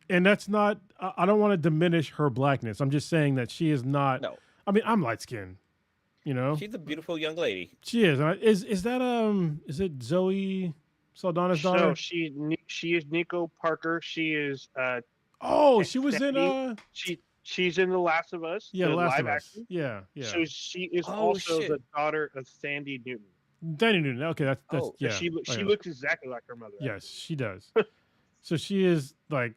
Speaker 2: and that's not, I don't want to diminish her blackness. I'm just saying that she is not,
Speaker 1: No,
Speaker 2: I mean, I'm light skinned, you know?
Speaker 1: she's a beautiful young lady.
Speaker 2: She is. Is that, is it Zoe Saldana's
Speaker 3: So
Speaker 2: daughter?
Speaker 3: she is Nico Parker. She is
Speaker 2: Oh, she was in,
Speaker 3: Sandy. She's in The Last of Us.
Speaker 2: yeah,
Speaker 3: the
Speaker 2: The Last
Speaker 3: live
Speaker 2: of Us.
Speaker 3: action.
Speaker 2: Yeah, yeah.
Speaker 3: So she is
Speaker 1: Oh,
Speaker 3: also
Speaker 1: shit.
Speaker 3: the daughter of Sandy Newton.
Speaker 2: Danny Newton. Okay, that's
Speaker 1: Oh,
Speaker 2: yeah.
Speaker 3: She
Speaker 2: okay.
Speaker 3: looks exactly like her mother.
Speaker 2: Yes, she does. So she is like,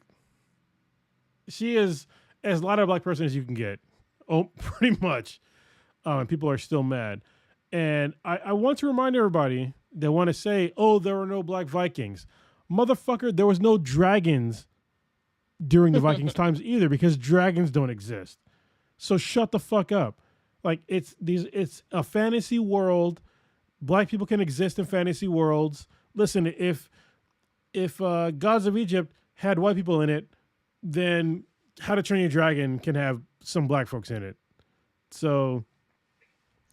Speaker 2: she is as light of a black person as you can get. Oh, pretty much. And people are still mad. And I want to remind everybody that want to say, oh, there were no black Vikings. Motherfucker, there was no dragons during the Vikings times either, because dragons don't exist. So shut the fuck up. Like it's a fantasy world. Black people can exist in fantasy worlds. Listen, if Gods of Egypt had white people in it, then How to Train Your Dragon can have some black folks in it. So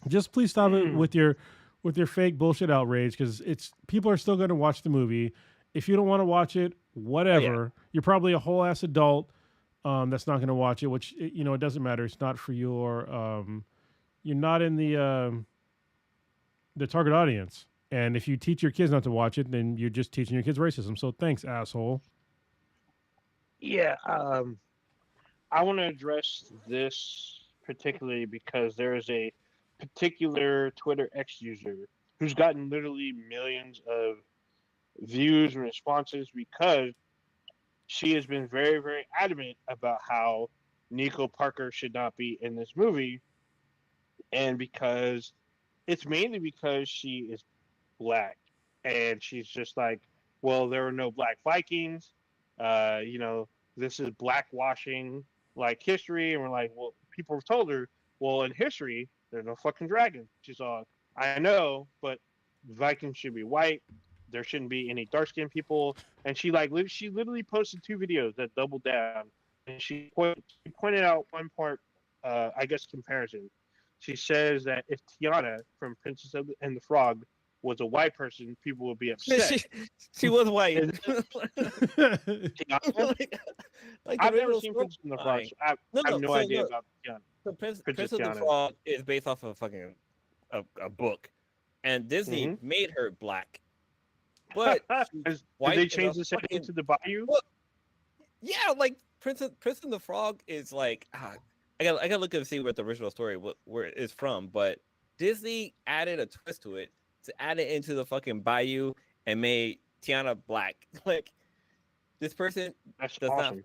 Speaker 2: just please stop it with your fake bullshit outrage, because it's people are still going to watch the movie. If you don't want to watch it, whatever. You're probably a whole ass adult that's not going to watch it, which you know, it doesn't matter. It's not for your you're not in the target audience. And if you teach your kids not to watch it, then you're just teaching your kids racism. So thanks, asshole.
Speaker 3: Yeah. I want to address this particularly because there is a particular Twitter X user who's gotten literally millions of views and responses because she has been very, very adamant about how Nico Parker should not be in this movie, and because it's mainly because she is black, and she's just like, well, there were no black Vikings, you know, this is blackwashing like history, and we're like, well, people have told her, well, in history, there's no fucking dragon. She's all, I know, but Vikings should be white. There shouldn't be any dark skinned people. And she literally posted 2 videos that doubled down, and she pointed out one part, I guess comparison. She says that if Tiana from and the Frog was a white person, people would be upset.
Speaker 1: She was white.
Speaker 3: And Tiana,
Speaker 1: like
Speaker 3: I've
Speaker 1: the
Speaker 3: never
Speaker 1: original
Speaker 3: seen
Speaker 1: story-
Speaker 3: Princess and the Frog.
Speaker 1: Fine.
Speaker 3: So I have no
Speaker 1: so
Speaker 3: idea
Speaker 1: look,
Speaker 3: about Tiana.
Speaker 1: So Prince
Speaker 3: Princess
Speaker 1: of the
Speaker 3: Tiana.
Speaker 1: Frog is based off of a book, and Disney
Speaker 3: Mhm.
Speaker 1: made her black. But
Speaker 3: Did
Speaker 1: white
Speaker 3: they
Speaker 1: in
Speaker 3: change
Speaker 1: a
Speaker 3: the setting
Speaker 1: fucking-
Speaker 3: to the Bayou?
Speaker 1: Well, yeah, like Prince and the Frog is like I gotta look and see what the original story where it is from, but Disney added a twist to it to add it into the fucking Bayou and made Tiana black. Like this person
Speaker 3: That's
Speaker 1: does
Speaker 3: awesome.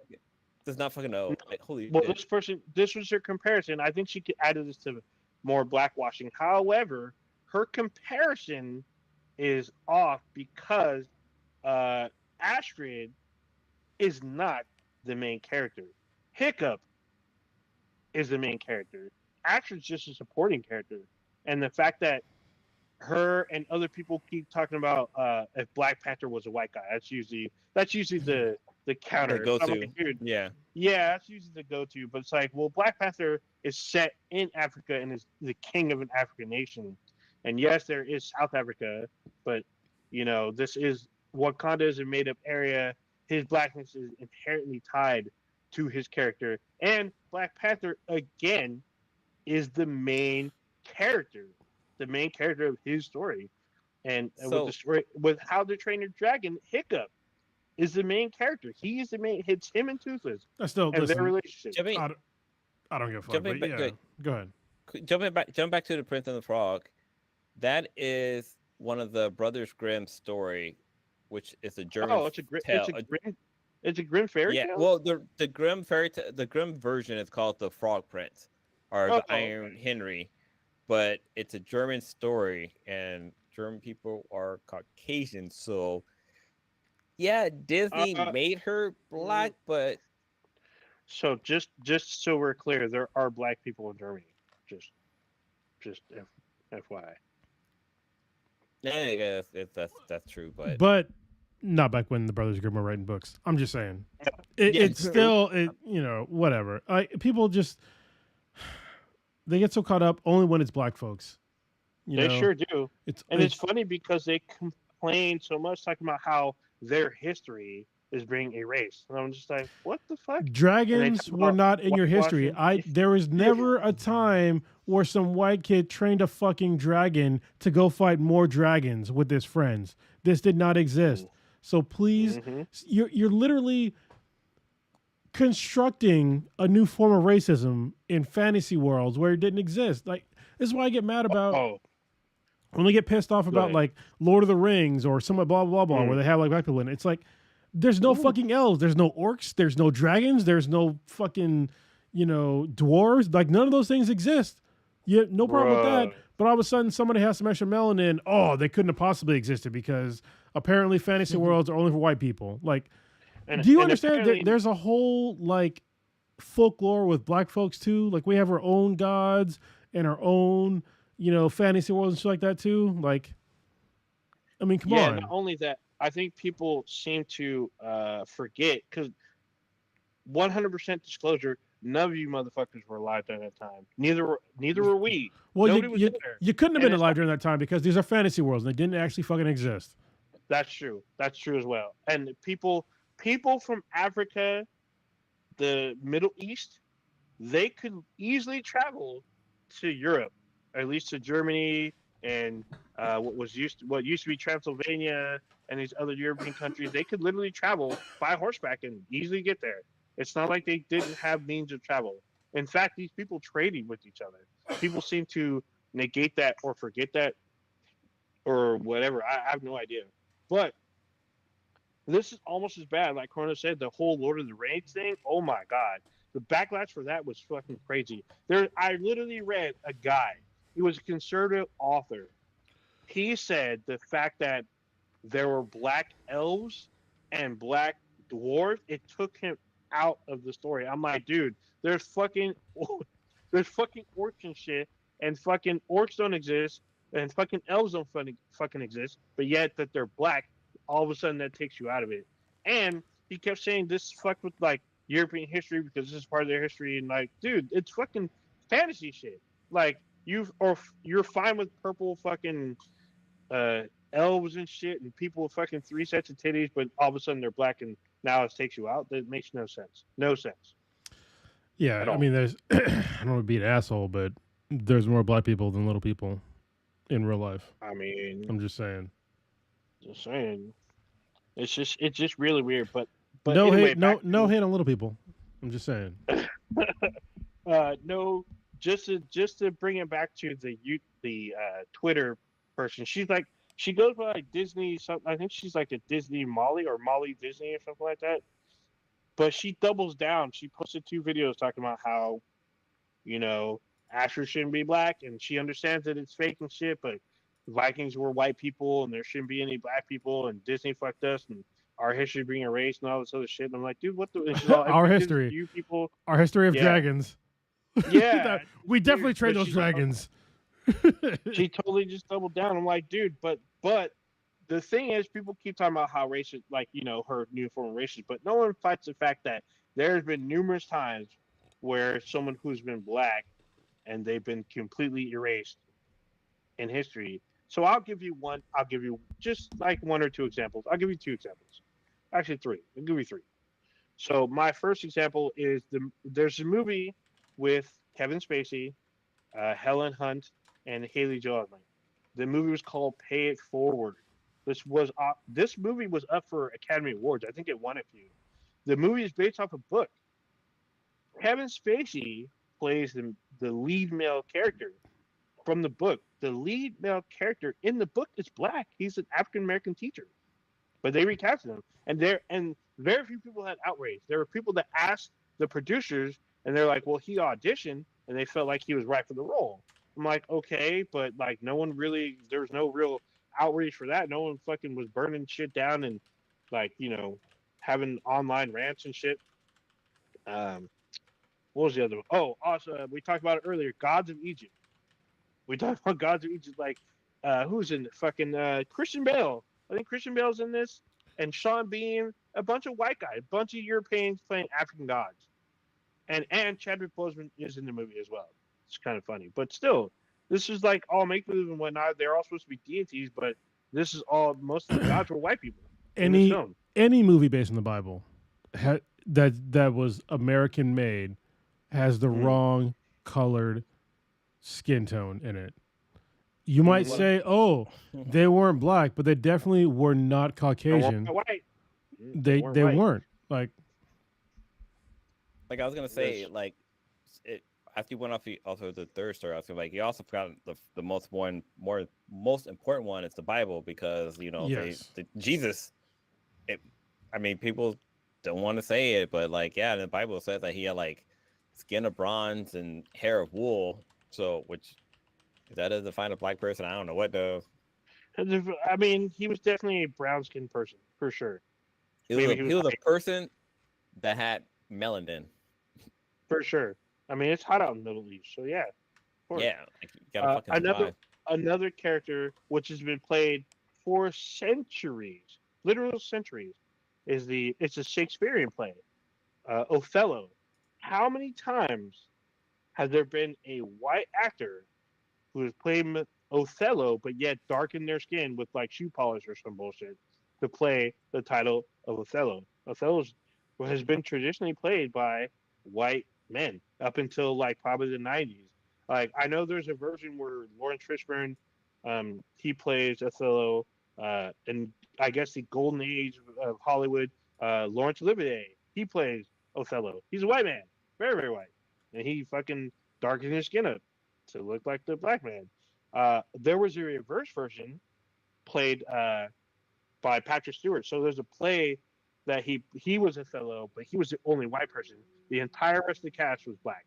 Speaker 1: not fucking know. Like holy
Speaker 3: Well,
Speaker 1: shit.
Speaker 3: this was her comparison. I think she could add this to more blackwashing. However, her comparison is off because Astrid is not the main character. Hiccup is the main character. Astrid's just a supporting character. And the fact that her and other people keep talking about if Black Panther was a white guy, that's usually the counter.
Speaker 1: The go-to.
Speaker 3: I'm like, dude,
Speaker 1: Yeah.
Speaker 3: yeah, that's usually the go-to. But it's like, well, Black Panther is set in Africa and is the king of an African nation. And yes, there is South Africa, but you know, this is Wakanda is a made-up area. His blackness is inherently tied to his character, and Black Panther again is the main character of his story. And with
Speaker 1: So-
Speaker 3: the story, with How to Train Your Dragon, Hiccup is the main character. He is the main. It's him and Toothless
Speaker 2: I still
Speaker 3: and
Speaker 2: listen.
Speaker 3: their relationship.
Speaker 1: Jumping,
Speaker 2: I don't give a fuck.
Speaker 1: Jumping
Speaker 2: But
Speaker 1: back-
Speaker 2: yeah,
Speaker 1: good.
Speaker 2: go ahead.
Speaker 1: jump back to the Prince and the Frog. That is one of the Brothers Grimm story, which is a German
Speaker 3: Oh,
Speaker 1: tale.
Speaker 3: it's a grim fairy
Speaker 1: Yeah,
Speaker 3: tale.
Speaker 1: well, the Grimm the Grimm version is called the Frog Prince or the
Speaker 3: Oh,
Speaker 1: Iron Henry, but it's a German story, and German people are Caucasian, so yeah, Disney made her black, but
Speaker 3: So just so we're clear, there are black people in Germany. Just FYI.
Speaker 1: yeah, that's true, but
Speaker 2: But not back when the Brothers Grimm were writing books. I'm just saying.
Speaker 1: Yeah,
Speaker 2: It's
Speaker 1: true.
Speaker 2: still, whatever. People just, they get so caught up only when it's black folks.
Speaker 3: They sure do.
Speaker 2: It's,
Speaker 3: And it's funny because they complain so much talking about how their history is being erased. And I'm just like, what the fuck?
Speaker 2: dragons
Speaker 3: talk
Speaker 2: were
Speaker 3: about
Speaker 2: not in your history.
Speaker 3: whitewashing.
Speaker 2: There was never a time where some white kid trained a fucking dragon to go fight more dragons with his friends. This did not exist. So please,
Speaker 3: Mhm.
Speaker 2: you're literally constructing a new form of racism in fantasy worlds where it didn't exist. Like, this is why I get mad about
Speaker 3: Oh,
Speaker 2: when they get pissed off about
Speaker 3: ahead.
Speaker 2: like Lord of the Rings or some blah blah blah, where they have like black people in it. It's like there's no fucking elves, there's no orcs, there's no dragons, there's no fucking dwarves. Like none of those things exist. Yeah, no problem with that.
Speaker 3: Bruh.
Speaker 2: But all of a sudden, somebody has some extra melanin. Oh, they couldn't have possibly existed because apparently fantasy worlds are only for white people. Like,
Speaker 3: and-
Speaker 2: do you
Speaker 3: and
Speaker 2: understand?
Speaker 3: apparently-
Speaker 2: There's a whole like folklore with black folks too. Like we have our own gods and our own fantasy worlds and shit like that too. Like, I mean, come
Speaker 3: yeah,
Speaker 2: on.
Speaker 3: not only that, I think people seem to forget because 100% disclosure, none of you motherfuckers were alive during that time. Neither were we.
Speaker 2: Well,
Speaker 3: Nobody
Speaker 2: you,
Speaker 3: was
Speaker 2: you,
Speaker 3: there.
Speaker 2: you couldn't have
Speaker 3: And
Speaker 2: been
Speaker 3: it's
Speaker 2: alive during that time because these are fantasy worlds and they didn't actually fucking exist.
Speaker 3: That's true. That's true as well. And people from Africa, the Middle East, they could easily travel to Europe, or at least to Germany and what used to be Transylvania and these other European countries. They could literally travel by horseback and easily get there. It's not like they didn't have means of travel. In fact, these people traded with each other. People seem to negate that or forget that or whatever. I have no idea. But this is almost as bad. Like Corona said, the whole Lord of the Rings thing. Oh my God, the backlash for that was fucking crazy. I literally read a guy. He was a conservative author. He said the fact that there were black elves and black dwarf, it took him out of the story. I'm like, dude, there's fucking orcs and shit, and fucking orcs don't exist, and fucking elves don't fucking exist, but yet that they're black, all of a sudden that takes you out of it. And he kept saying this fucked with like European history because this is part of their history, and like, dude, it's fucking fantasy shit. Like you're fine with purple fucking elves and shit, and people with fucking 3 sets of titties, but all of a sudden they're black, and now it takes you out. That makes no sense. No sense.
Speaker 2: Yeah,
Speaker 3: At
Speaker 2: I
Speaker 3: all.
Speaker 2: mean, there's I don't want to be an asshole, but there's more black people than little people in real life.
Speaker 3: I mean,
Speaker 2: I'm just saying.
Speaker 3: just saying, it's just really weird. But
Speaker 2: No
Speaker 3: anyway,
Speaker 2: hate,
Speaker 3: back
Speaker 2: no
Speaker 3: to-
Speaker 2: hate on little people. I'm just saying.
Speaker 3: no, just to bring it back to the Twitter person. She's like, she goes by like Disney. I think she's like a Disney Molly or Molly Disney or something like that. But she doubles down. She posted 2 videos talking about how, Asher shouldn't be black, and she understands that it's fake and shit. But Vikings were white people, and there shouldn't be any black people, and Disney fucked us, and our history being erased, and all this other shit. And I'm like, dude, what the? And she's all,
Speaker 2: Our
Speaker 3: "Because
Speaker 2: history.
Speaker 3: You people.
Speaker 2: Our history of
Speaker 3: Yeah.
Speaker 2: dragons.
Speaker 3: Yeah.
Speaker 2: That- we definitely
Speaker 3: Dude,
Speaker 2: trained
Speaker 3: but
Speaker 2: those
Speaker 3: she's like,
Speaker 2: dragons.
Speaker 3: she totally just doubled down. I'm like, dude, but the thing is, people keep talking about how racist, like, her uniform racist, but no one fights the fact that there's been numerous times where someone who's been black and they've been completely erased in history. So I'll give you just like 1 or 2 examples. I'll give you 2 examples. Actually 3. I'll give you 3. So my first example is there's a movie with Kevin Spacey, Helen Hunt, and Haley Joel Osment. The movie was called Pay It Forward. This movie was up for Academy Awards. I think it won a few. The movie is based off a book. Kevin Spacey plays the lead male character from the book. The lead male character in the book is black. He's an African American teacher, but they recasted him, and very few people had outrage. There were people that asked the producers, and they're like, "Well, he auditioned, and they felt like he was right for the role." I'm like, okay, but like there was no real outrage for that. No one fucking was burning shit down and like, having online rants and shit. What was the other one? Oh, also, we talked about it earlier, Gods of Egypt. We talked about Gods of Egypt, like, who's in it? Fucking Christian Bale. I think Christian Bale's in this, and Sean Bean, a bunch of white guys, a bunch of Europeans playing African gods. And Chadwick Boseman is in the movie as well. It's kind of funny, but still, this is like all make believe and whatnot. They're all supposed to be deities, but this is all, most of the gods were white people in this film.
Speaker 2: Any movie based on the Bible that was American made has the wrong colored skin tone in it. You might say, "Oh, they weren't black," but they definitely were not Caucasian.
Speaker 3: White.
Speaker 2: They
Speaker 3: white.
Speaker 2: weren't. Like
Speaker 1: I was gonna say, like, after you went off also the third story, I was like, you also forgot the most important one is the Bible, because
Speaker 2: Yes.
Speaker 1: Jesus. People don't want to say it, but like, yeah, the Bible says that he had like skin of bronze and hair of wool. So, which if that doesn't define a black person, I don't know what does.
Speaker 3: I mean, he was definitely a brown skinned person for sure.
Speaker 1: He
Speaker 3: Maybe
Speaker 1: was a person that had melanin.
Speaker 3: For sure. I mean, it's hot out in the Middle East, so yeah. Of course.
Speaker 1: Yeah, like, you gotta fucking survive.
Speaker 3: Another character which has been played for centuries, literal centuries, it's a Shakespearean play, Othello. How many times has there been a white actor who has played Othello, but yet darkened their skin with like shoe polish or some bullshit to play the title of Othello? Othello has been traditionally played by white men up until like probably the 90s. Like, I know there's a version where Lawrence Fishburne, he plays Othello, and I guess the golden age of Hollywood, Laurence Olivier, he plays Othello. He's a white man, very, very white, and he fucking darkened his skin up to look like the black man. There was a reverse version played by Patrick Stewart. So there's a play that he was Othello, but he was the only white person. The entire rest of the cast was black,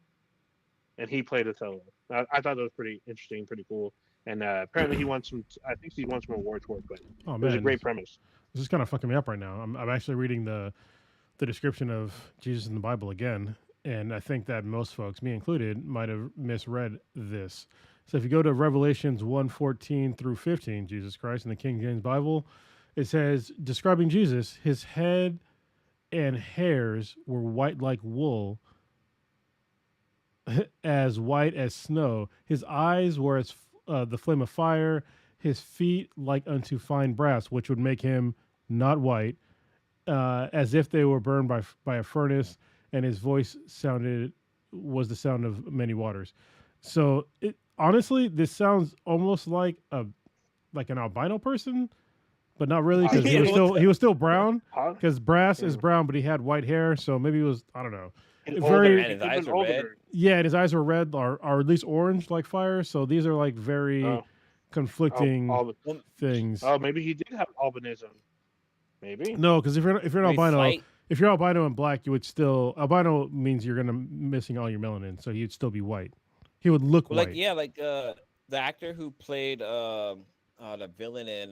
Speaker 3: and he played Othello. I thought that was pretty interesting, pretty cool. And apparently he won some. I think he won some awards for it. But
Speaker 2: oh
Speaker 3: it was a
Speaker 2: man,
Speaker 3: great premise.
Speaker 2: this is kind of fucking me up right now. I'm actually reading the description of Jesus in the Bible again, and I think that most folks, me included, might have misread this. So if you go to Revelations 1:14 through 15, Jesus Christ in the King James Bible, it says, describing Jesus, his head and hairs were white like wool, as white as snow. His eyes were as the flame of fire, his feet like unto fine brass, which would make him not white, as if they were burned by a furnace, and his voice was the sound of many waters. So honestly, this sounds almost like an albino person, but not really, because he was still brown. Because brass is brown, but he had white hair, so maybe he was, I don't know.
Speaker 1: And his eyes were red.
Speaker 2: Yeah, and his eyes were red, or at least orange like fire. So these are like very conflicting things.
Speaker 3: Oh, maybe he did have albinism. Maybe.
Speaker 2: No, because if you're an albino, if you're albino and black, you would still albino means you're gonna missing all your melanin, so he'd still be white. He would look white.
Speaker 1: The actor who played the villain in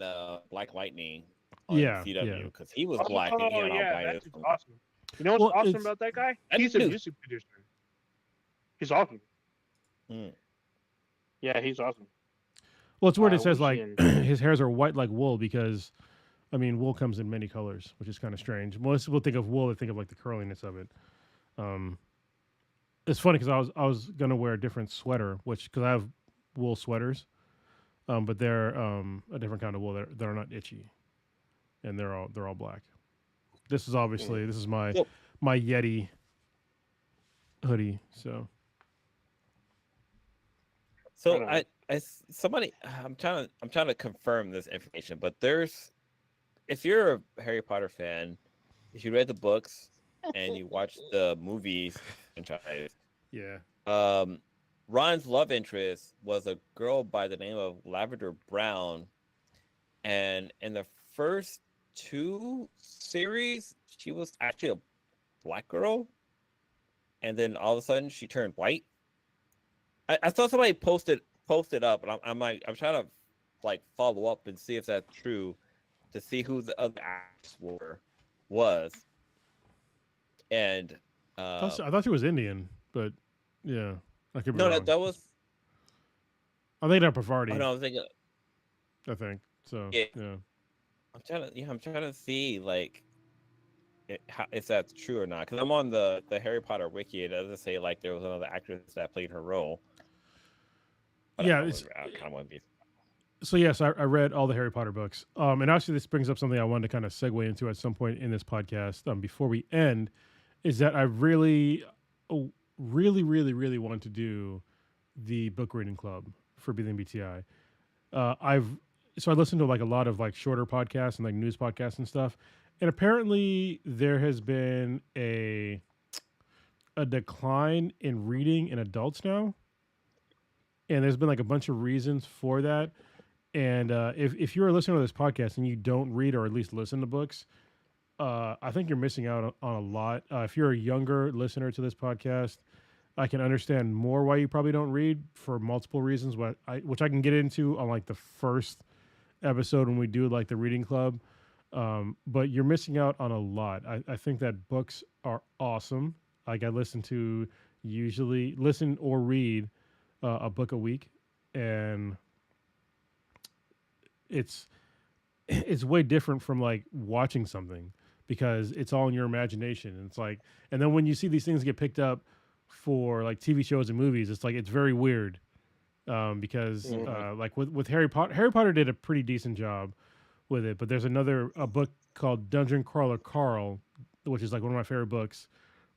Speaker 1: Black Lightning on CW, because he was black and he had albino.
Speaker 3: That's awesome. You know what's awesome about that guy? He's a music producer. He's awesome. Yeah, he's awesome.
Speaker 2: Well, it's weird. It says like his hairs are white like wool, because I mean, wool comes in many colors, which is kind of strange. Most people think of wool, they think of like the curliness of it. It's funny because I was gonna wear a different sweater, because I have wool sweaters, but they're a different kind of wool. They're not itchy, and they're all black. This is obviously my Yeti hoodie. So
Speaker 1: I'm trying to confirm this information, but if you're a Harry Potter fan, if you read the books and you watch the movies franchise, Ron's love interest was a girl by the name of Lavender Brown, and in the first 2 series, she was actually a black girl, and then all of a sudden she turned white. I saw somebody posted up, and I'm trying to like follow up and see if that's true, to see who the other actors was. And
Speaker 2: I thought she was Indian, but yeah, I could be
Speaker 1: no,
Speaker 2: wrong.
Speaker 1: that was.
Speaker 2: I think that Parvati.
Speaker 1: Oh, no, I was thinking.
Speaker 2: I think so.
Speaker 1: Yeah. I'm trying to see like if that's true or not, because I'm on the Harry Potter wiki. It doesn't say like there was another actress that played her role. But
Speaker 2: so yes, I read all the Harry Potter books. And actually, this brings up something I wanted to kind of segue into at some point in this podcast. Before we end, is that I really want to do the book reading club for Breathing BTI. So I listened to like a lot of like shorter podcasts and like news podcasts and stuff. And apparently there has been a decline in reading in adults now. And there's been like a bunch of reasons for that. And if you're a listener to this podcast and you don't read or at least listen to books, I think you're missing out on a lot. If you're a younger listener to this podcast, I can understand more why you probably don't read for multiple reasons, which I can get into on like the first episode when we do like the reading club. But you're missing out on a lot. I think that books are awesome. Like I usually listen or read a book a week, and it's way different from like watching something, because it's all in your imagination. And it's like, and then when you see these things get picked up for like TV shows and movies, it's like, it's very weird. Because like with Harry Potter did a pretty decent job with it, but there's a book called Dungeon Crawler Carl, which is like one of my favorite books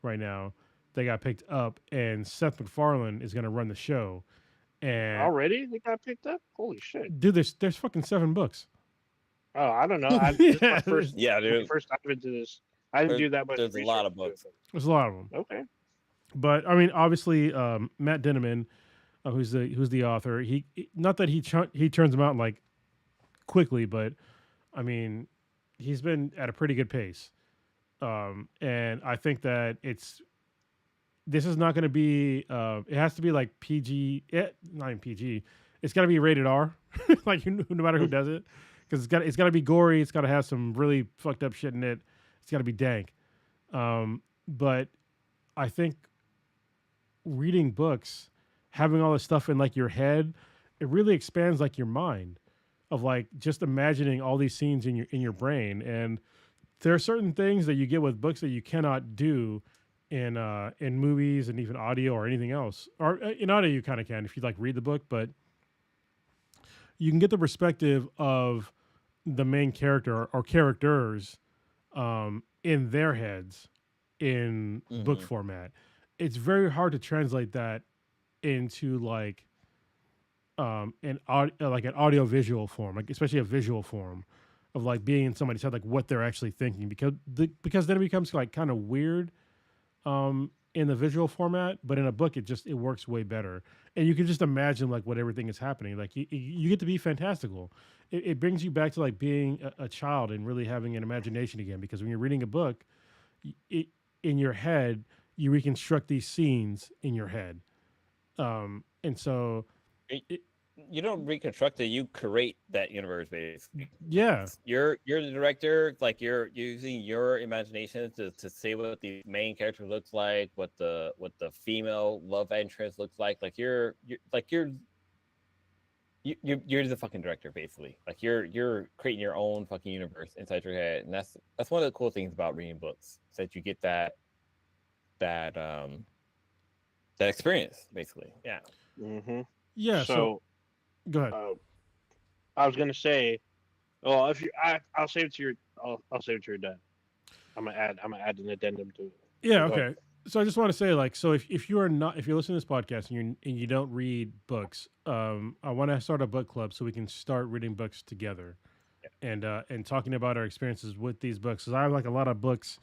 Speaker 2: right now. They got picked up, and Seth MacFarlane is going to run the show. And
Speaker 3: already they got picked up? Holy shit,
Speaker 2: dude! There's fucking 7 books.
Speaker 3: Oh, I don't know. This is my first dive into this. I didn't do that much.
Speaker 1: There's a lot of books.
Speaker 2: There's a lot of them.
Speaker 3: Okay,
Speaker 2: but I mean, obviously, Matt Dinniman, who's the author, he not that he turns them out like quickly, but I mean, he's been at a pretty good pace. And I think that this is not going to be, it has to be like PG, not even PG. It's got to be rated R, like no matter who does it, because it's got to be gory. It's got to have some really fucked up shit in it. It's got to be dank. But I think reading books, having all this stuff in like your head, it really expands like your mind of like just imagining all these scenes in your brain. And there are certain things that you get with books that you cannot do in movies and even audio or anything else. Or in audio you kind of can if you like read the book, but you can get the perspective of the main character or characters in their heads in book
Speaker 1: Hmm.
Speaker 2: format. It's very hard to translate that into like like an audio visual form, like especially a visual form of like being in somebody's head, like what they're actually thinking, because then it becomes like kind of weird in the visual format, but in a book it works way better, and you can just imagine like what everything is happening. Like you get to be fantastical. It brings you back to like being a child and really having an imagination again, because when you're reading a book, it, in your head you reconstruct these scenes in your head, and so it,
Speaker 1: You don't reconstruct it, you create that universe basically.
Speaker 2: yeah.
Speaker 1: You're the director, like you're using your imagination to say what the main character looks like, what the female love interest looks like you're the fucking director basically. Like you're creating your own fucking universe inside your head, and that's one of the cool things about reading books, is that you get that that experience basically. Yeah.
Speaker 3: Hmm.
Speaker 2: Yeah, so
Speaker 3: So
Speaker 2: go ahead.
Speaker 3: uh, I was gonna say, well, if you, I'll save it to your, I'll save it to your done. I'm gonna add an addendum to it.
Speaker 2: Yeah,
Speaker 3: But go ahead.
Speaker 2: okay. So I just want to say, like, so if you are not, if you're listening to this podcast and you don't read books, I want to start a book club so we can start reading books together, and talking about our experiences with these books. Because I have like a lot of books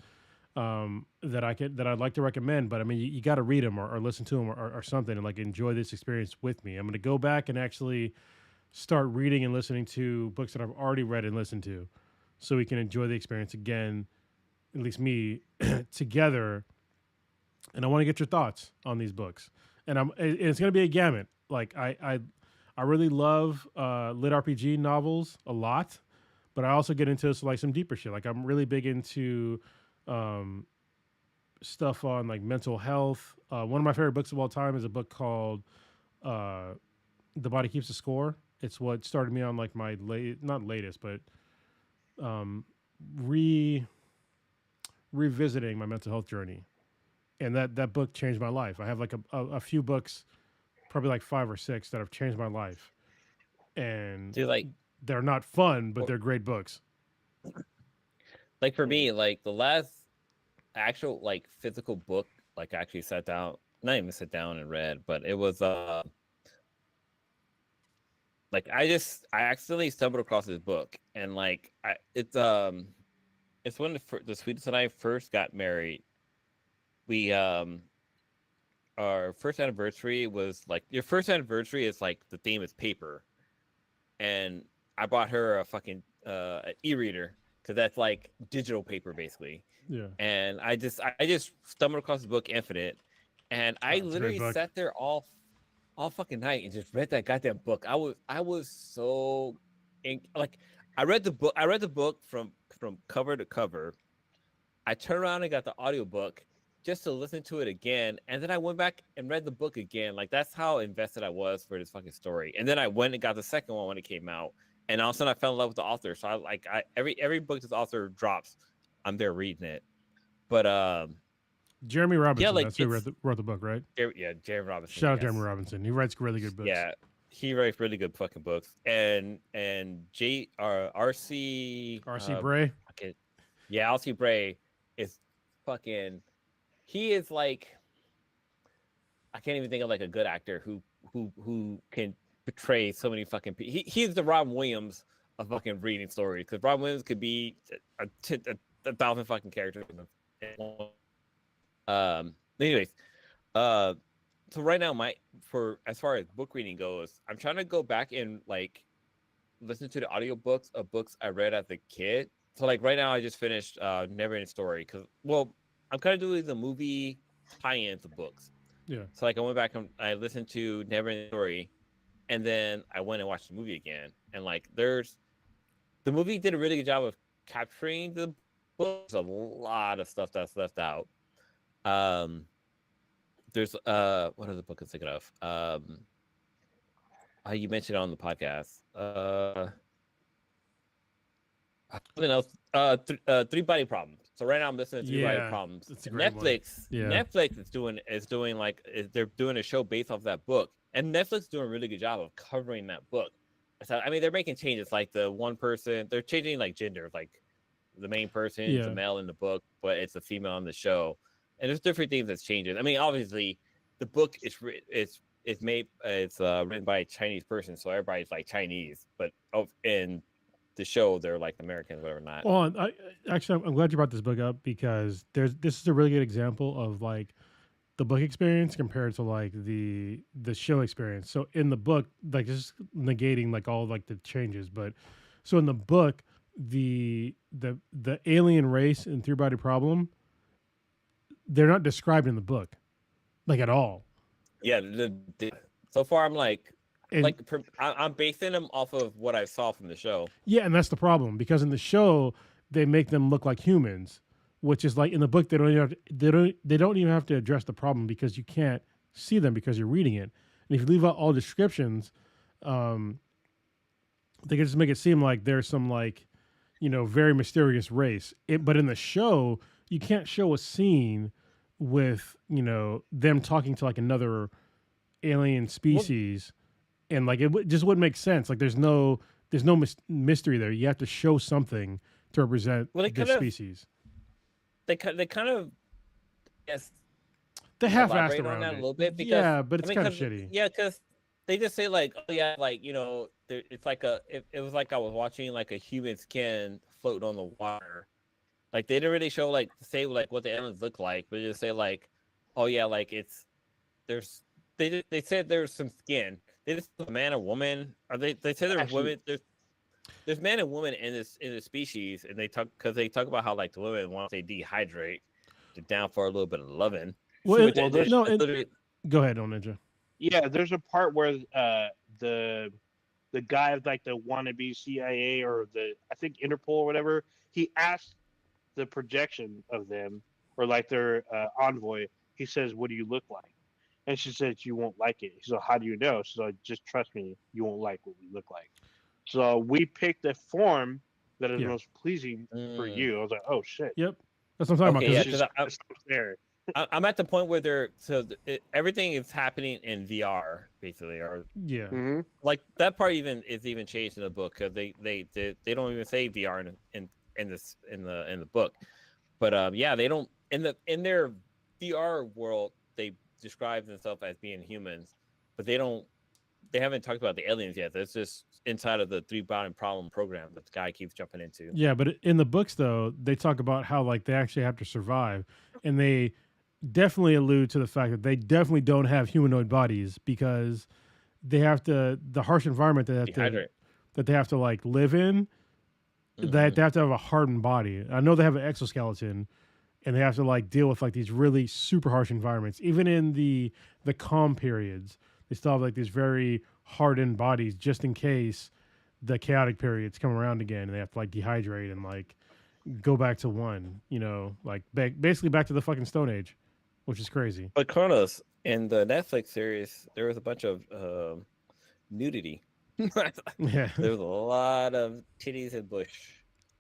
Speaker 2: that I'd like to recommend, but I mean you got to read them or listen to them or something, and like enjoy this experience with me. I'm going to go back and actually start reading and listening to books that I've already read and listened to, so we can enjoy the experience again, at least me, together. And I want to get your thoughts on these books. And it's going to be a gamut. Like I really love lit RPG novels a lot, but I also get into like some deeper shit. Like I'm really big into um, stuff on like mental health. One of my favorite books of all time is a book called uh, "The Body Keeps the Score." It's what started me on like my not latest, but um, re revisiting my mental health journey, and that book changed my life. I have like a few books, probably like 5 or 6, that have changed my life, and
Speaker 1: Dude,
Speaker 2: they're not fun, but
Speaker 1: or-
Speaker 2: they're great books.
Speaker 1: like for me, like the last actual like physical book, like I actually sat down, not even sit down and read, but it was like I accidentally stumbled across this book, and like it's when the Swedes and I first got married. We our first anniversary was like, your first anniversary is like, the theme is paper, and I bought her a fucking an e-reader, because that's like digital paper basically.
Speaker 2: Yeah,
Speaker 1: And I just stumbled across the book Infinite, and I
Speaker 2: it's a great
Speaker 1: literally
Speaker 2: book.
Speaker 1: sat there all fucking night and just read that goddamn book. I was so like, I read the book from cover to cover. I turned around and got the audiobook just to listen to it again, and then I went back and read the book again. Like, that's how invested I was for this fucking story. And then I went and got the second one when it came out, and all of a sudden I fell in love with the author. So every book this author drops, I'm there reading it. But
Speaker 2: Jeremy
Speaker 1: yeah,
Speaker 2: Robinson,
Speaker 1: like
Speaker 2: that's who wrote the book, right?
Speaker 1: Yeah, Jerry Robinson,
Speaker 2: Shout out Jeremy
Speaker 1: yes,
Speaker 2: Robinson. He writes really good books.
Speaker 1: yeah, he writes really good fucking books. And J RC
Speaker 2: R.C. Bray.
Speaker 1: okay, yeah, RC Bray is fucking. He is like, I can't even think of like a good actor who can portray so many fucking people. He's the Robin Williams of fucking reading stories, because Robin Williams could be a thousand fucking characters. Anyways, uh, so right now, for as far as book reading goes, I'm trying to go back and like listen to the audiobooks of books I read as a kid. So like right now, I just finished Never Ending Story, because, well, I'm kind of doing the movie tie-ins of books.
Speaker 2: Yeah,
Speaker 1: So like I went back and I listened to Never Ending Story, and then I went and watched the movie again. And like the movie did a really good job of capturing the book, there's a lot of stuff that's left out. There's what other book I'm thinking of? You mentioned it on the podcast. Something else. Three Body Problems. So right now I'm listening to Three Body
Speaker 2: Yeah,
Speaker 1: Problems.
Speaker 2: that's a great one.
Speaker 1: Netflix.
Speaker 2: Yeah.
Speaker 1: Netflix is doing like they're doing a show based off that book, and Netflix is doing a really good job of covering that book. So I mean, they're making changes. Like the one person, they're changing like gender. Like the main person is a
Speaker 2: Yeah.
Speaker 1: male in the book, but it's a female in the show, and there's different things that's changing. I mean, obviously, the book is written by a Chinese person, so everybody's like Chinese, but in the show they're like American, whatever not.
Speaker 2: Well, I'm glad you brought this book up because this is a really good example of like the book experience compared to like the show experience. So in the book, like just negating like all like the changes, but so in the book, the alien race in Three Body Problem, they're not described in the book, like at all.
Speaker 1: Yeah, so far I'm like
Speaker 2: And,
Speaker 1: I'm basing them off of what I saw from the show.
Speaker 2: yeah, and that's the problem because in the show they make them look like humans, which is like in the book they don't even have to address the problem because you can't see them because you're reading it. And if you leave out all descriptions, they can just make it seem like there's some like, very mysterious race. But in the show, you can't show a scene with them talking to like another alien species, and like just wouldn't make sense. Like there's no mystery there. You have to show something to represent this species.
Speaker 1: They kind of yes.
Speaker 2: They half-assed
Speaker 1: elaborate
Speaker 2: around
Speaker 1: on that
Speaker 2: it
Speaker 1: a little bit because
Speaker 2: yeah, but it's kind of shitty.
Speaker 1: Yeah, because they just say like, oh yeah, like it's like it was like I was watching like a human skin floating on the water. Like they didn't really show like say like what the aliens look like, but they just say like, oh yeah, like they said there's some skin. They just a man and woman. Or they said there's women. There's man and woman in this species, and they talk about how like the women once they dehydrate, they're down for a little bit of loving.
Speaker 2: Well,
Speaker 1: Which-
Speaker 2: go ahead, on Ninja.
Speaker 3: Yeah, there's a part where the guy of like the wannabe CIA or I think Interpol or whatever, he asked the projection of them or like their envoy. He says, "What do you look like?" And she says, "You won't like it." He said, "How do you know?" She said, "Just trust me. You won't like what we look like." So we picked the form that is most pleasing for you. I was like, "Oh shit!"
Speaker 2: Yep, that's what I'm talking
Speaker 1: Okay,
Speaker 2: about.
Speaker 1: yeah,
Speaker 2: 'cause
Speaker 1: 'cause
Speaker 3: there.
Speaker 1: I'm at the point where everything is happening in VR basically, or
Speaker 2: yeah,
Speaker 3: Mm-hmm.
Speaker 1: like that part is even changed in the book because they don't even say VR in the book, but yeah, they don't in their VR world they describe themselves as being humans, but they haven't talked about the aliens yet. That's just inside of the Three Body Problem program that the guy keeps jumping into.
Speaker 2: yeah. But in the books, though, they talk about how like they actually have to survive, and they definitely allude to the fact that they definitely don't have humanoid bodies because they have to the harsh environment that they have to like live in. They have to have a hardened body. I know they have an exoskeleton, and they have to like deal with like these really super harsh environments. Even in the calm periods, they still have like these very hardened bodies just in case the chaotic periods come around again, and they have to like dehydrate and like go back to one. Like basically back to the fucking Stone Age, which is crazy.
Speaker 1: But Kronos, in the Netflix series, there was a bunch of nudity.
Speaker 2: Yeah.
Speaker 1: There was a lot of titties and bush.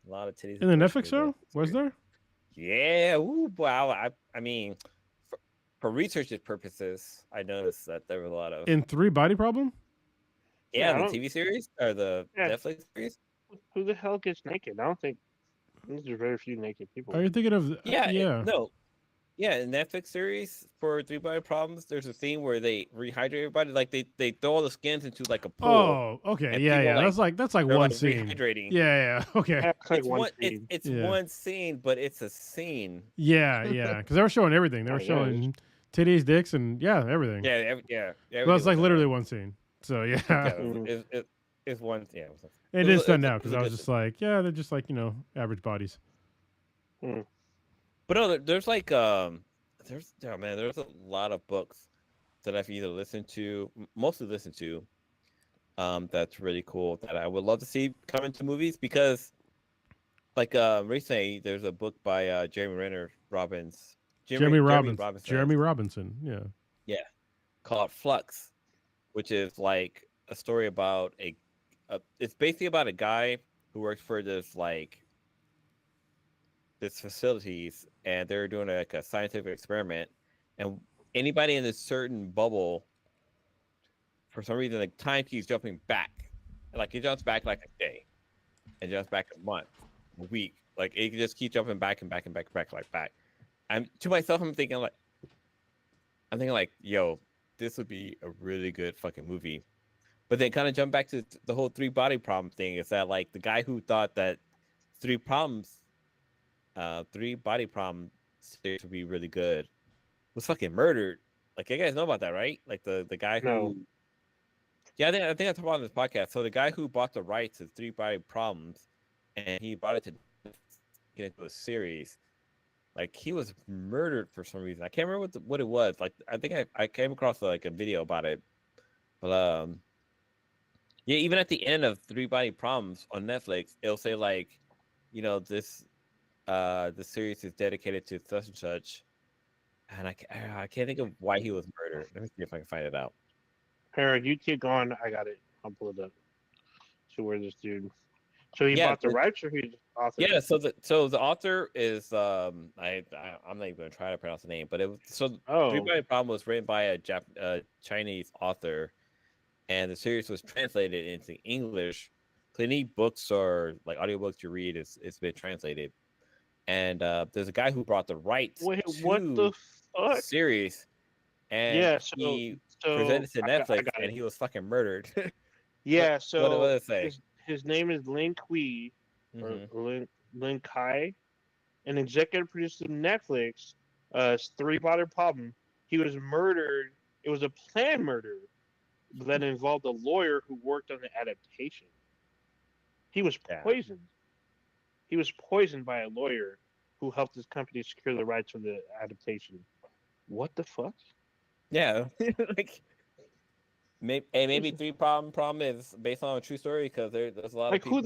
Speaker 1: A lot of titties.
Speaker 2: In the
Speaker 1: and bush
Speaker 2: Netflix show, was there?
Speaker 1: Yeah. Ooh, wow. I mean, for research purposes, I noticed that there were a lot of.
Speaker 2: In Three Body Problem?
Speaker 1: Yeah,
Speaker 3: Yeah,
Speaker 1: the TV series or the Netflix series.
Speaker 3: Who the hell gets naked? I don't think there's very few naked people.
Speaker 2: Are you thinking of?
Speaker 1: Yeah. No. Yeah, in Netflix series for Three Body Problems, there's a scene where they rehydrate everybody. Like they throw all the skins into like a pool.
Speaker 2: Oh, okay.
Speaker 1: and
Speaker 2: Yeah,
Speaker 1: people,
Speaker 2: yeah. That's like
Speaker 1: they're,
Speaker 2: one
Speaker 1: like,
Speaker 2: scene.
Speaker 1: rehydrating.
Speaker 2: Yeah. Okay.
Speaker 3: That's like
Speaker 1: It's
Speaker 3: one
Speaker 1: one.
Speaker 3: scene.
Speaker 1: It's
Speaker 2: Yeah.
Speaker 1: one scene, but it's a scene.
Speaker 2: Yeah. Because they were showing everything. They were
Speaker 3: Oh, yeah.
Speaker 2: showing titties, dicks, and everything.
Speaker 1: Yeah.
Speaker 2: Well, it's like literally one scene. So yeah.
Speaker 1: It's one. Yeah.
Speaker 2: It did stand out because I was just like, yeah, they're just like average bodies.
Speaker 1: But no, there's like there's a lot of books that I've either mostly listened to, that's really cool that I would love to see come into movies because Like recently, there's a book by Jeremy Renner Robbins.
Speaker 2: Jeremy
Speaker 1: Jeremy
Speaker 2: Robbins.
Speaker 1: Robinson.
Speaker 2: Jeremy Robinson. Yeah.
Speaker 1: Yeah, called Flux, which is like a story about it's basically about a guy who works for this facilities, and they're doing like a scientific experiment, and anybody in this certain bubble, for some reason, like time keeps jumping back, like it jumps back like a day, and jumps back a month, a week, like it just keeps jumping back and back and back and back like back. I'm to myself, I'm thinking like, yo, this would be a really good fucking movie. But then kind of jump back to the whole three body problem thing. Is that like the guy who thought that three body problem series would be really good was fucking murdered. Like you guys know about that, right? Like the guy who
Speaker 3: No.
Speaker 1: Yeah, I think I talked about on this podcast. So the guy who bought the rights to three body problems and he bought it to get into a series. Like he was murdered for some reason. I can't remember what it was. Like I think I came across like a video about it. But yeah, even at the end of Three Body Problems on Netflix, it'll say like, this the series is dedicated to such and such. And I can't think of why he was murdered. Let me see if I can find it out.
Speaker 3: Harold, you keep going. I got it. I'll pull it up. So where this dude? So he
Speaker 1: Yeah,
Speaker 3: bought the rights, or he authored?
Speaker 1: Yeah, so the author is I'm not even gonna try to pronounce the name, but Three Body Problem was written by a Chinese author, and the series was translated into English. So any books or like audiobooks you read, it's been translated. And there's a guy who brought the rights
Speaker 3: Wait,
Speaker 1: to
Speaker 3: what the fuck?
Speaker 1: the series, and
Speaker 3: Yeah,
Speaker 1: he
Speaker 3: so
Speaker 1: presented to
Speaker 3: I
Speaker 1: Netflix,
Speaker 3: got
Speaker 1: and
Speaker 3: it.
Speaker 1: he was fucking murdered.
Speaker 3: Yeah,
Speaker 1: what
Speaker 3: so
Speaker 1: did it say?
Speaker 3: his name is Lin Kui or
Speaker 1: Mhm.
Speaker 3: Lin Kai, an executive producer of Netflix. Three Body Problem. He was murdered. It was a planned murder that involved a lawyer who worked on the adaptation. He was
Speaker 1: Yeah.
Speaker 3: poisoned. He was poisoned by a lawyer who helped his company secure the rights for the adaptation. What the fuck?
Speaker 1: Yeah, like maybe Three Problem is based on a true story because there's a lot of
Speaker 3: Like
Speaker 1: people.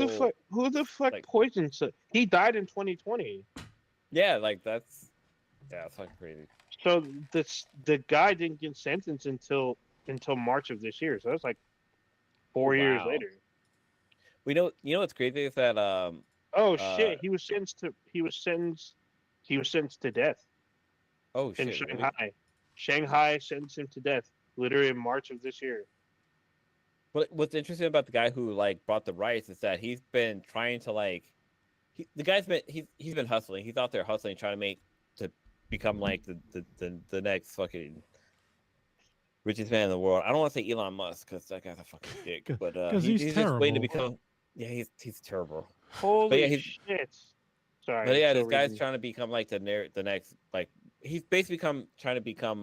Speaker 3: who the fuck
Speaker 1: like-
Speaker 3: poisoned? He died in 2020.
Speaker 1: Yeah, like that's fucking crazy.
Speaker 3: So the guy didn't get sentenced until March of this year. So that's like 4 years
Speaker 1: Wow.
Speaker 3: later.
Speaker 1: We know what's crazy is that
Speaker 3: Oh shit! He was sentenced to death
Speaker 1: oh
Speaker 3: in
Speaker 1: shit.
Speaker 3: Shanghai. Shanghai sentenced him to death literally in March of this year.
Speaker 1: What's interesting about the guy who like bought the rights is that he's been trying to the guy's been he's been hustling. He's out there hustling, trying to become like the next fucking richest man in the world. I don't want to say Elon Musk because that guy's a fucking dick, but
Speaker 2: 'cause he's
Speaker 1: just waiting to
Speaker 2: terrible.
Speaker 1: become. Yeah, he's terrible.
Speaker 3: Holy
Speaker 1: yeah,
Speaker 3: shit! Sorry.
Speaker 1: But yeah,
Speaker 3: I'm
Speaker 1: this
Speaker 3: still
Speaker 1: guy's
Speaker 3: reading.
Speaker 1: trying to become like the next like he's basically trying to become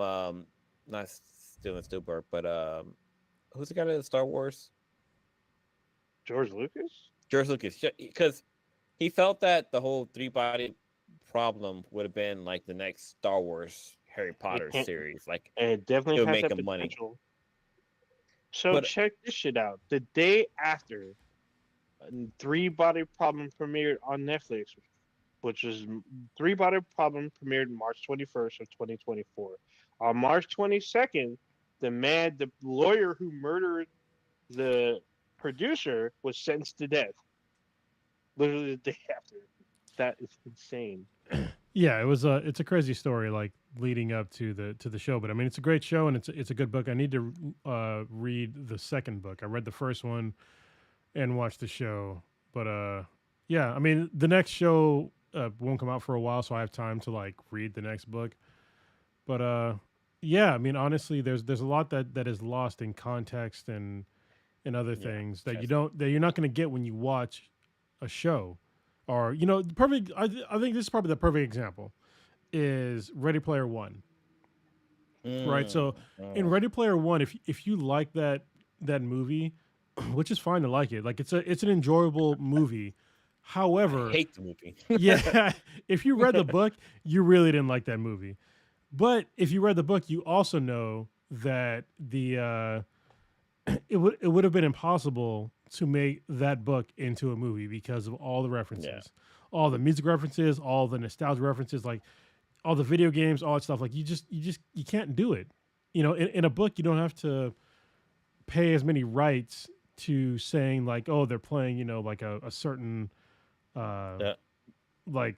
Speaker 1: not Steven Spielberg, but who's the guy in Star Wars?
Speaker 3: George Lucas.
Speaker 1: George Lucas, because he felt that the whole three body problem would have been like the next Star Wars Harry Potter
Speaker 3: can't-
Speaker 1: series. Like
Speaker 3: And it definitely
Speaker 1: It'll
Speaker 3: has
Speaker 1: make
Speaker 3: that
Speaker 1: him money.
Speaker 3: potential. So
Speaker 1: But-
Speaker 3: check this shit out. The day after Three Body Problem premiered on Netflix, which is Three Body Problem premiered March 21st of 2024. On March 22nd, the lawyer who murdered the producer was sentenced to death. Literally the day after. That is insane.
Speaker 2: Yeah, it's a crazy story, like leading up to the show. But I mean, it's a great show and it's a good book. I need to read the second book. I read the first one and watched the show. But yeah, I mean, the next show won't come out for a while, so I have time to like read the next book. But yeah, I mean, honestly, there's a lot that is lost in context and other things that you're not going to get when you watch a show. Or the perfect. I think this is probably the perfect example is Ready Player One. Right. So in Ready Player One, if you like that movie, which is fine to like it, like it's an enjoyable movie. However,
Speaker 1: I hate the movie.
Speaker 2: yeah, if you read the book, you really didn't like that movie. But if you read the book, you also know that it would have been impossible to make that book into a movie because of all the references, all the music references, all the nostalgia references, like all the video games, all that stuff. Like you can't do it. You know, in a book, you don't have to pay as many rights to saying like, oh, they're playing, you know, like a certain
Speaker 1: Yeah.
Speaker 2: like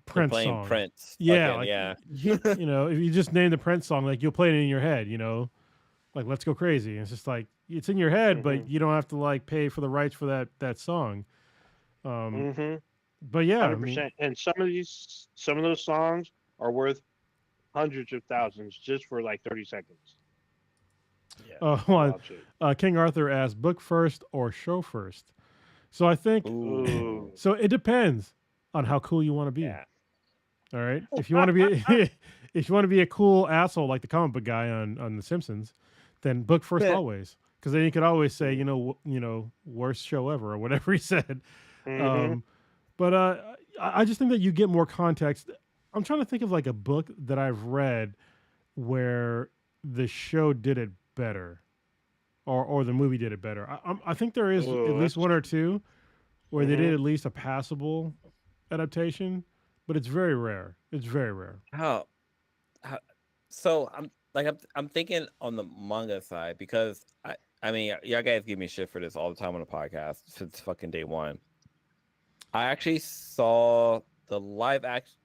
Speaker 1: They're
Speaker 2: Prince
Speaker 1: playing
Speaker 2: song.
Speaker 1: Prince.
Speaker 2: Yeah,
Speaker 1: Fucking,
Speaker 2: like
Speaker 1: yeah.
Speaker 2: you know, if you just name the Prince song, like you'll play it in your head, you know, like Let's Go Crazy. And it's just like it's in your head, but
Speaker 3: Mhm.
Speaker 2: you don't have to like pay for the rights for that song.
Speaker 3: Mhm.
Speaker 2: But yeah, I mean,
Speaker 3: 100%. And some of those songs are worth hundreds of thousands just for like 30 seconds.
Speaker 1: Yeah.
Speaker 2: hold
Speaker 3: Wild shit.
Speaker 2: on. King Arthur asked, book first or show first? So I think
Speaker 1: Ooh.
Speaker 3: Ooh.
Speaker 2: so. It depends on how cool you want to be.
Speaker 1: Yeah.
Speaker 2: All right. If you want to be if you want to be a cool asshole like the comic book guy on The Simpsons, then book first
Speaker 1: Yeah.
Speaker 2: always. Because then you could always say, you know, worst show ever or whatever he said.
Speaker 3: Mhm.
Speaker 2: But I just think that you get more context. I'm trying to think of like a book that I've read where the show did it better, or the movie did it better. I think there is at
Speaker 3: Ooh,
Speaker 2: least
Speaker 3: that's
Speaker 2: one or two where they did
Speaker 3: mhm.
Speaker 2: at least a passable adaptation, but it's very rare. It's very rare.
Speaker 1: How, so I'm thinking on the manga side because I mean y'all guys give me shit for this all the time on the podcast since fucking day one. I actually saw the live action.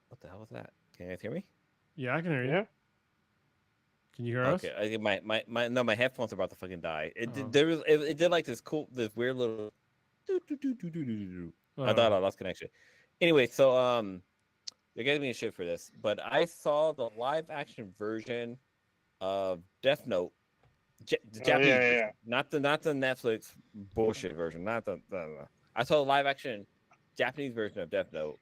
Speaker 1: What the hell was that? Can you guys hear me?
Speaker 2: Yeah, I can hear you.
Speaker 3: Yeah.
Speaker 2: Can you hear us?
Speaker 1: Okay, I think my no, my headphones are about to fucking die.
Speaker 2: Oh.
Speaker 1: It did like this weird little. I thought I lost connection. Anyway, so they're getting me shit for this, but I saw the live action version of Death Note, the
Speaker 3: Oh
Speaker 1: Japanese
Speaker 3: yeah, yeah,
Speaker 1: version,
Speaker 3: yeah.
Speaker 1: not the Netflix bullshit version, not the. I saw the live action Japanese version of Death Note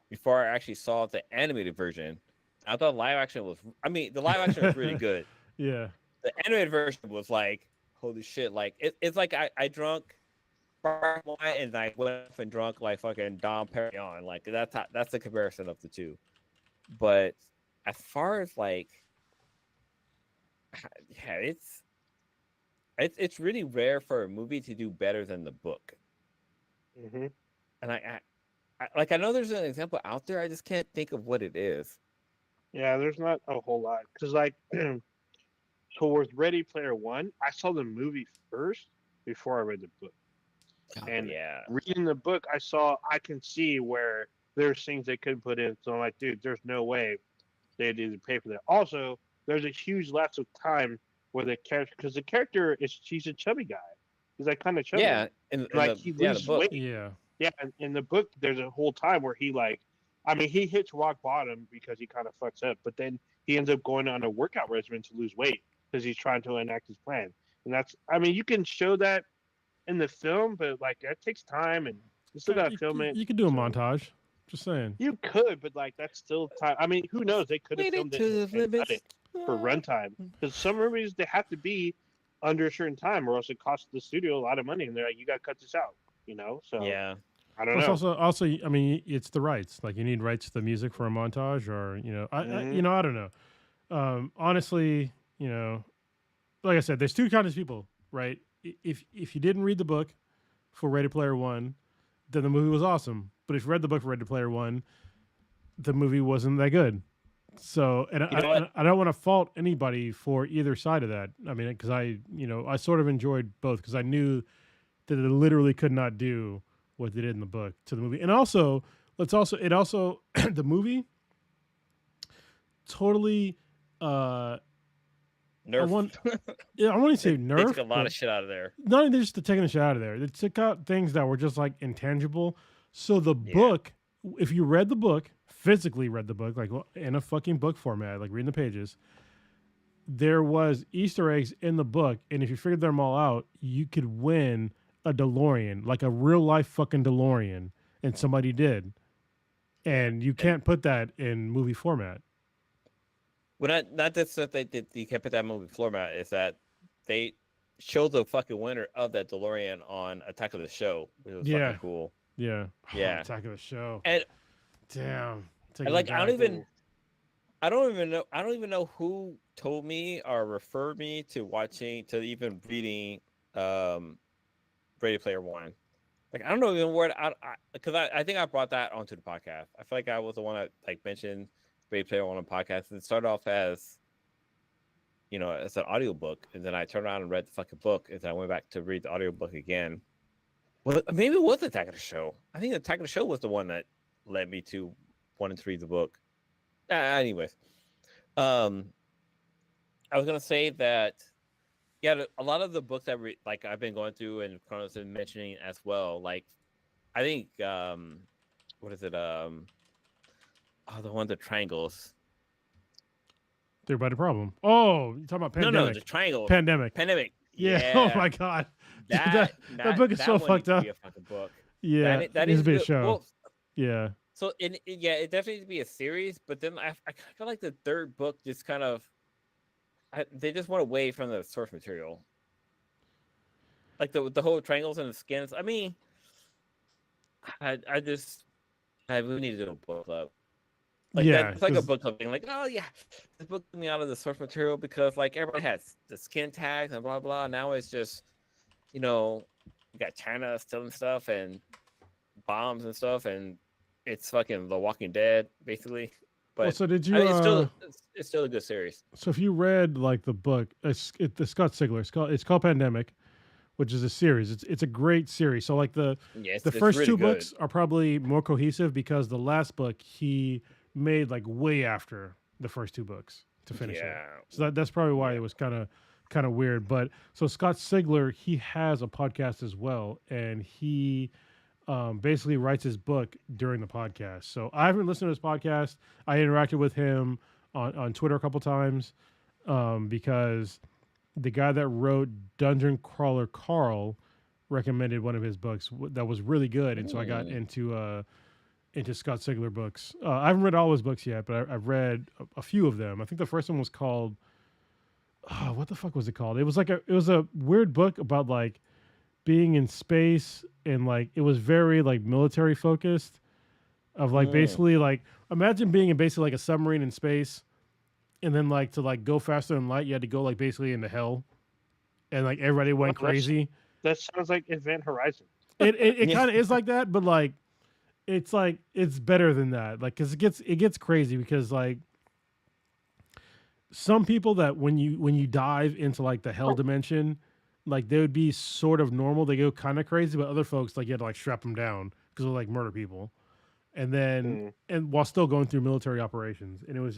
Speaker 1: before I actually saw the animated version. I thought live action was. I mean, the live action was really good.
Speaker 2: Yeah.
Speaker 1: The animated version was like, holy shit! Like it's like I drunk wine and I went off and drunk like fucking Dom Perignon. Like that's the comparison of the two. But as far as like, yeah, it's really rare for a movie to do better than the book.
Speaker 3: Mhm.
Speaker 1: And I know there's an example out there. I just can't think of what it is.
Speaker 3: Yeah, there's not a whole lot because like so with Ready Player One, I saw the movie first before I read the book.
Speaker 1: Oh,
Speaker 3: And
Speaker 1: yeah.
Speaker 3: reading the book, I can see where there's things they could put in. So I'm like, dude, there's no way they'd either pay for that. Also, there's a huge lapse of time where the character, because the character he's a chubby guy. He's like kind of chubby.
Speaker 1: Yeah, in
Speaker 3: Like
Speaker 1: the
Speaker 3: he
Speaker 1: the
Speaker 3: loses
Speaker 1: book.
Speaker 3: weight.
Speaker 2: Yeah.
Speaker 3: Yeah, and in the book, there's a whole time where he like, I mean, he hits rock bottom because he kind of fucks up, but then he ends up going on a workout regimen to lose weight because he's trying to enact his plan. And that's, I mean, you can show that in the film, but like that takes time, and you still gotta film it.
Speaker 2: You could do a
Speaker 3: So
Speaker 2: montage. Just saying.
Speaker 3: you could, but like that's still time. I mean, who knows? They could have
Speaker 1: Made it
Speaker 3: filmed it
Speaker 1: to
Speaker 3: and
Speaker 1: the
Speaker 3: cut
Speaker 1: limits.
Speaker 3: it for runtime because some movies they have to be under a certain time, or else it costs the studio a lot of money, and they're like, you gotta cut this out. You know, so
Speaker 1: Yeah.
Speaker 3: I don't
Speaker 2: Plus,
Speaker 3: know.
Speaker 2: also, I mean, it's the rights. Like, you need rights to the music for a montage, or
Speaker 3: Mhm.
Speaker 2: I don't know. Honestly, like I said, there's two kinds of people, right? If you didn't read the book for Ready Player One, then the movie was awesome. But if you read the book for Ready Player One, the movie wasn't that good. So, and
Speaker 1: You know what?
Speaker 2: I don't want to fault anybody for either side of that. I mean, because I sort of enjoyed both because I knew that it literally could not do what they did in the book to the movie. And also, the movie totally I
Speaker 1: Nerf.
Speaker 2: want to say
Speaker 1: They
Speaker 2: nerf.
Speaker 1: took a lot of shit out of there.
Speaker 2: Not only just taking the shit out of there, they took out things that were just like intangible. So the
Speaker 1: Yeah.
Speaker 2: book, if you read the book, physically read the book, like in a fucking book format, like reading the pages, there was Easter eggs in the book, and if you figured them all out, you could win a DeLorean, like a real life fucking DeLorean, and somebody did. And you can't put that in movie format.
Speaker 1: Well, not just that they kept it that movie format, is that they showed the fucking winner of that DeLorean on Attack of the Show. It was
Speaker 2: Yeah.
Speaker 1: fucking cool.
Speaker 2: Yeah.
Speaker 1: Yeah.
Speaker 2: Attack of the Show.
Speaker 1: And
Speaker 2: Damn.
Speaker 1: like I don't
Speaker 3: Ooh.
Speaker 1: even know who told me or referred me to even reading Ready Player One. like I don't know even where because I think I brought that onto the podcast. I feel like I was the one that like mentioned Ready Player One on the podcast. It started off as as an audiobook, and then I turned around and read the fucking book, and then I went back to read the audiobook again. Well, maybe it was Attack of the Show. I think Attack of the Show was the one that led me to wanting to read the book. Anyways, I was gonna say that a lot of the books like I've been going through and Chronos been mentioning as well. Like, I think what is it? The one the triangles.
Speaker 2: They're by the problem. Oh, you're talking about pandemic?
Speaker 1: No, the triangle.
Speaker 2: Pandemic.
Speaker 1: Yeah.
Speaker 2: Oh my god.
Speaker 1: That
Speaker 2: book is so
Speaker 1: one
Speaker 2: fucked
Speaker 1: needs to
Speaker 2: up.
Speaker 1: be a fucking book.
Speaker 2: Yeah,
Speaker 1: that
Speaker 2: needs
Speaker 1: is
Speaker 2: to be a
Speaker 1: good.
Speaker 2: show.
Speaker 1: Well,
Speaker 2: yeah.
Speaker 1: So it definitely needs to be a series. But then I feel like the third book just kind of they just went away from the source material. Like the whole triangles and the skins. I mean, I really need to do a book club. Like it's like a book club thing. Like, oh yeah, this book took me out of the source material because like everybody has the skin tags and blah blah. Now it's just, you got China stealing stuff and bombs and stuff, and it's fucking The Walking Dead basically. But
Speaker 2: so did you?
Speaker 1: It's still a good series.
Speaker 2: So if you read like the book, the Scott Sigler, it's called Pandemic, which is a series. It's a great series. So like the first
Speaker 1: really
Speaker 2: two
Speaker 1: good.
Speaker 2: books are probably more cohesive because the last book he made like way after the first two books to finish it. So that's probably why it was kind of weird. But so Scott Sigler, he has a podcast as well, and he basically writes his book during the podcast. So I haven't listened to his podcast. I interacted with him on Twitter a couple times because the guy that wrote Dungeon Crawler Carl recommended one of his books that was really good, and so I got into Scott Sigler books. I haven't read all his books yet, but I've read a few of them. I think the first one was called what the fuck was it called? It was a weird book about like being in space, and like it was very like military focused. Of like basically like imagine being in basically like a submarine in space, and then like to like go faster than light, you had to go like basically into hell, and like everybody went crazy.
Speaker 3: That sounds like Event Horizon.
Speaker 2: It kind of is like that, but like it's better than that. Like, cause it gets crazy because like some people that when you dive into like the hell dimension, like they would be sort of normal. They go kind of crazy, but other folks like you had to like strap them down because they like murder people, and then and while still going through military operations. And it was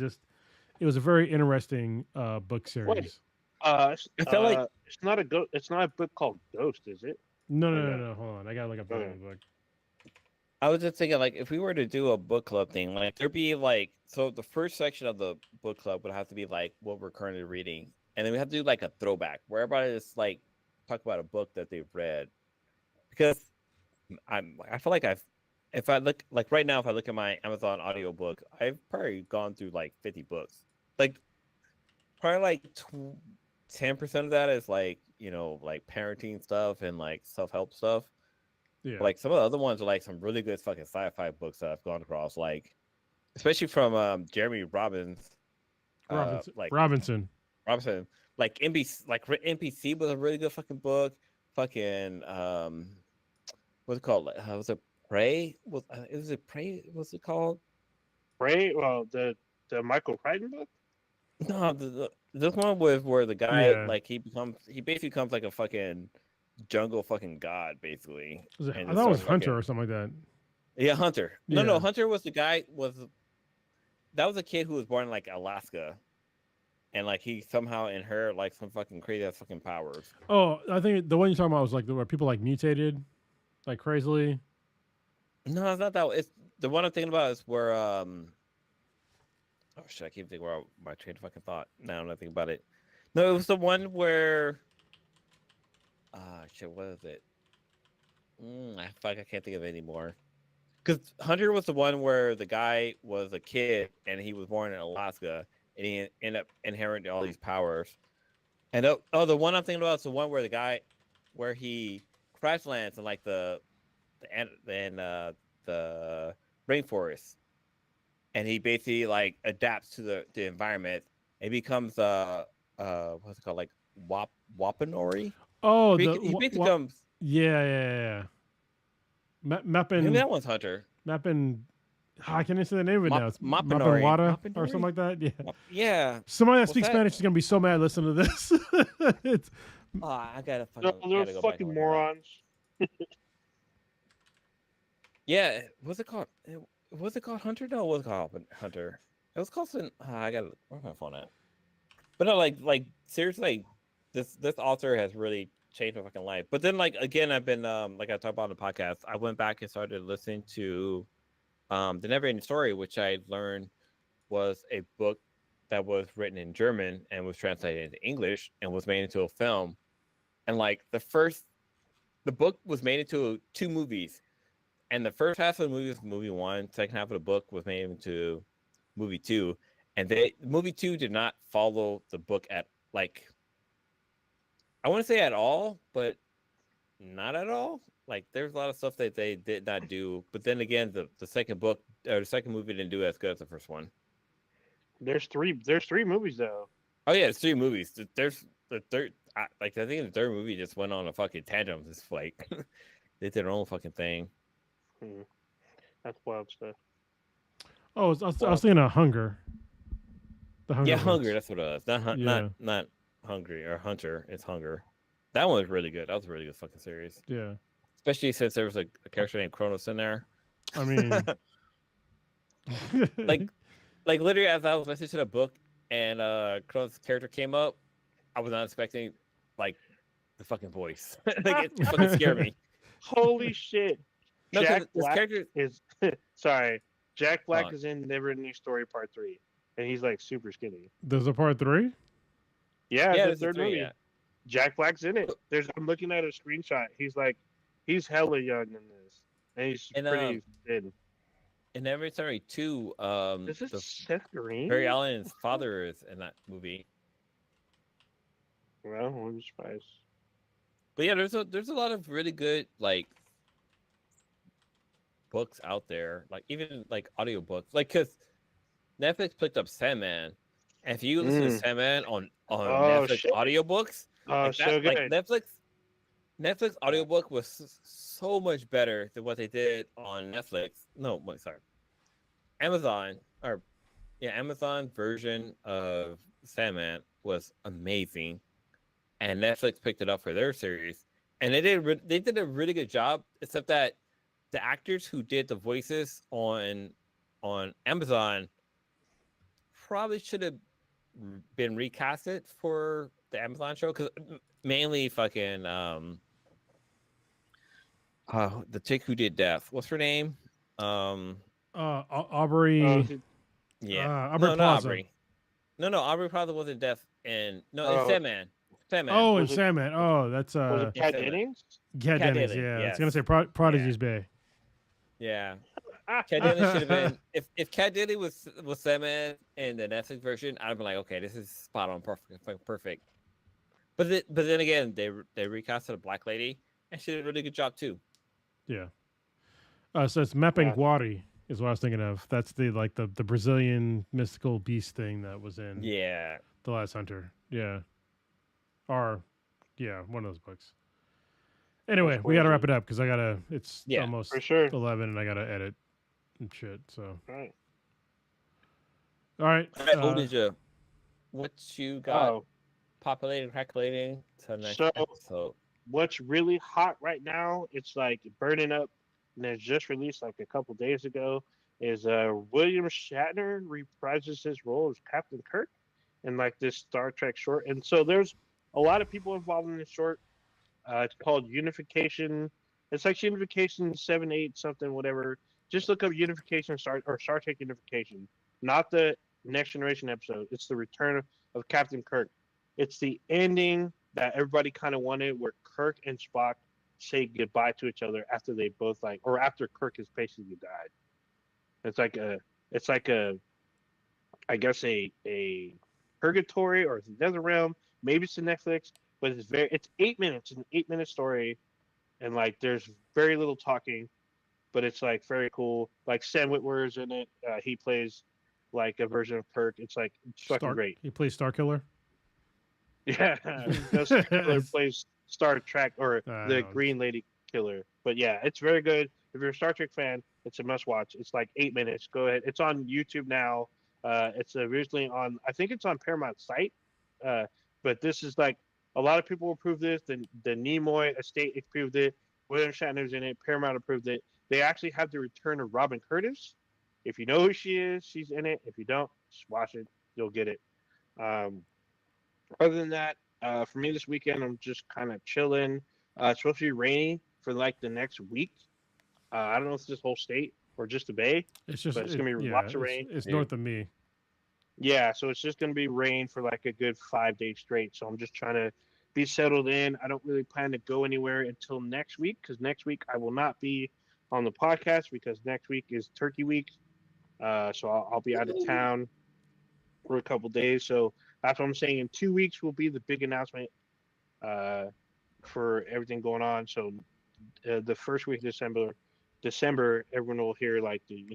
Speaker 2: a very interesting book series.
Speaker 3: Wait, I feel like it's not a book called Ghost, is it?
Speaker 2: No. Hold on, I gotta look up the book.
Speaker 1: I was just thinking, like, if we were to do a book club thing, like, there'd be, like, so the first section of the book club would have to be, like, what we're currently reading. And then we have to do, like, a throwback where everybody just, like, talk about a book that they've read. Because I feel like if I look, like, right now, if I look at my Amazon audiobook, I've probably gone through, like, 50 books. Like, probably, like, 10% of that is, like, like, parenting stuff and, like, self-help stuff. Yeah. Like some of the other ones are like some really good fucking sci-fi books that I've gone across, like especially from Jeremy Robbins.
Speaker 2: Robinson.
Speaker 1: Like NPC was a really good fucking book. Fucking what's it called? Was it Prey? Was it Prey? What's it called?
Speaker 3: Prey? Well, the Michael Crichton book?
Speaker 1: No, this one was where the guy like he basically becomes like a fucking jungle fucking god, basically.
Speaker 2: I thought it was Hunter or something like that.
Speaker 1: Yeah, Hunter. No, Hunter was the guy. That was a kid who was born in like Alaska, and like he somehow inherited like some fucking crazy ass fucking powers.
Speaker 2: Oh, I think the one you're talking about was like where people like mutated, like crazily.
Speaker 1: No, it's not that. It's the one I'm thinking about is where oh shit, I keep thinking where my train of fucking thought. Now I'm not thinking about it. No, it was the one where. Shit, what is it? I can't think of it anymore. Because Hunter was the one where the guy was a kid and he was born in Alaska and he ended up inheriting all these powers. And the one I'm thinking about is the one where where he crash lands in like the rainforest, and he basically like adapts to the environment. It becomes what's it called, like Wapanori.
Speaker 2: Oh,
Speaker 1: he basically becomes
Speaker 2: yeah.
Speaker 1: Maybe
Speaker 2: Mappin
Speaker 1: that one's Hunter.
Speaker 2: Mappin. I can't even say the name of it now. It's
Speaker 1: Mapinori.
Speaker 2: Wada or
Speaker 1: Mapinori?
Speaker 2: something like that. Yeah.
Speaker 1: Yeah.
Speaker 2: Somebody that
Speaker 1: What's
Speaker 2: speaks
Speaker 1: that?
Speaker 2: Spanish is gonna be so mad listening to this. It's
Speaker 1: Oh, I gotta
Speaker 3: No,
Speaker 1: fucking.
Speaker 3: they're
Speaker 1: Gotta go back
Speaker 3: fucking
Speaker 1: and look at that.
Speaker 3: morons.
Speaker 1: Yeah. What's it called? Was it called Hunter? No, it was called Hunter. It was called. I gotta. Where's my phone at? But no, like seriously, this author has really changed my fucking life. But then, like again, I've been like I talked about on the podcast. I went back and started listening to the Never Ending Story, which I learned was a book that was written in German and was translated into English and was made into a film. And like the book was made into 2 movies, and the first half of the movie was movie 1. Second half of the book was made into movie 2, and movie 2 did not follow the book at like I want to say at all, but not at all. Like there's a lot of stuff that they did not do. But then again, the second book or the second movie didn't do as good as the first one.
Speaker 3: There's 3 movies though.
Speaker 1: Oh yeah, it's 3 movies. There's the third. I think the third movie just went on a fucking tangent. It's like they did their own fucking thing.
Speaker 3: That's wild stuff.
Speaker 2: I was thinking of Hunger. The Hunger.
Speaker 1: Yeah,
Speaker 2: Games.
Speaker 1: Hunger. That's what it was.
Speaker 2: Yeah.
Speaker 1: Not Hungry or Hunter. It's Hunger. That one was really good. That was a really good fucking series.
Speaker 2: Yeah.
Speaker 1: Especially since there was a character named Kronos in there.
Speaker 2: I mean,
Speaker 1: like literally as I was listening to the book and Kronos' character came up, I was not expecting like the fucking voice. Like it fucking scared me.
Speaker 3: Holy shit!
Speaker 1: No, 'cause
Speaker 3: Jack
Speaker 1: this
Speaker 3: Black
Speaker 1: character
Speaker 3: is sorry. Jack Black
Speaker 1: on.
Speaker 3: is in Never Ending Story Part 3, and he's like super skinny.
Speaker 2: there's a part 3.
Speaker 3: Yeah,
Speaker 1: yeah,
Speaker 3: the
Speaker 1: there's a
Speaker 3: third
Speaker 1: 3,
Speaker 3: movie.
Speaker 1: yeah.
Speaker 3: Jack Black's in it. I'm looking at a screenshot. He's hella young in this, and he's
Speaker 1: And,
Speaker 3: pretty thin.
Speaker 1: In Every Story 2,
Speaker 3: Is this
Speaker 1: the
Speaker 3: Seth Green?
Speaker 1: Barry Allen's father is in that movie.
Speaker 3: Well, I'm surprised.
Speaker 1: But yeah, there's a lot of really good like books out there, like even like audiobooks. Like cause Netflix picked up Sandman. And if you listen to Sandman on Netflix
Speaker 3: shit.
Speaker 1: audiobooks,
Speaker 3: Oh,
Speaker 1: like,
Speaker 3: so good.
Speaker 1: like Netflix audiobook was so much better than what they did on Netflix. No, wait, sorry. Amazon version of Sandman was amazing, and Netflix picked it up for their series, and they did a really good job. Except that the actors who did the voices on Amazon probably should have been recasted for the Amazon show, because mainly fucking the chick who did Death. What's her name?
Speaker 2: Aubrey.
Speaker 1: Yeah,
Speaker 2: Aubrey
Speaker 1: no,
Speaker 2: Plaza.
Speaker 1: not Aubrey. No, Aubrey Plaza wasn't Death, and no, it's Sandman. Sandman.
Speaker 2: Oh, and
Speaker 3: Was it-
Speaker 2: Sandman. Oh, that's
Speaker 3: Was it Kat
Speaker 1: Sandman.
Speaker 3: Dennings?
Speaker 2: Kat
Speaker 1: Kat
Speaker 2: Dennings.
Speaker 1: Dennings,
Speaker 2: Yeah, I was
Speaker 1: yes.
Speaker 2: gonna say Prodigy's Bay.
Speaker 1: Yeah, Kat Dennings should have been. If Kat Dennings was Sandman in the Netflix version, I'd be like, okay, this is spot on, perfect. But then again, they recasted a black lady, and she did a really good job too.
Speaker 2: Yeah. So it's Mapinguari is what I was thinking of. That's the Brazilian mystical beast thing that was in
Speaker 1: Yeah,
Speaker 2: The Last Hunter. Yeah. Or yeah, one of those books. Anyway, we gotta wrap it up because it's
Speaker 1: Yeah,
Speaker 2: almost
Speaker 3: For sure.
Speaker 2: 11 and I gotta edit and shit. So
Speaker 3: Right.
Speaker 2: all right.
Speaker 1: All right, Odija, what you got
Speaker 3: Oh,
Speaker 1: populating, calculating to next
Speaker 3: So-
Speaker 1: episode?
Speaker 3: what's really hot right now? It's like burning up, and it's just released like a couple days ago. Is William Shatner reprises his role as Captain Kirk in like this Star Trek short, and so there's a lot of people involved in this short. It's called Unification. It's like Unification 7-8 something whatever. Just look up Unification Star Trek Unification, not the Next Generation episode. It's the return of Captain Kirk. It's the ending that everybody kind of wanted, where Kirk and Spock say goodbye to each other after they both after Kirk has basically died. It's like a I guess a purgatory or another realm. Maybe it's a Netflix, but it's 8 minutes. It's an 8-minute story, and like there's very little talking, but it's like very cool. Like Sam Witwer's in it. He plays like a version of Kirk. It's fucking great.
Speaker 2: He plays Star Killer.
Speaker 3: Yeah, Killer plays Star Trek or
Speaker 2: I
Speaker 3: the
Speaker 2: know.
Speaker 3: Green Lady Killer. But yeah, it's very good. if you're a Star Trek fan, it's a must watch. It's like 8 minutes. Go ahead. It's on YouTube now. It's originally on, I think it's on Paramount site. Uh, but this is like a lot of people approved this. The Nimoy estate approved it. William Shatner's in it. Paramount approved it. They actually have the return of Robin Curtis. If you know who she is, she's in it. If you don't, just watch it. You'll get it. Um, Other than that, for me this weekend, I'm just kind of chilling. It's supposed to be rainy for like the next week. I don't know if it's this whole state or just the Bay,
Speaker 2: It's just
Speaker 3: but it's gonna be lots of rain.
Speaker 2: It's north of me.
Speaker 3: Yeah, so it's just gonna be rain for like a good 5 days straight. So I'm just trying to be settled in. I don't really plan to go anywhere until next week because next week I will not be on the podcast because next week is Turkey Week. So I'll be out of town for a couple days. So that's what I'm saying. In 2 weeks will be the big announcement for everything going on. So the first week of December, everyone will hear like the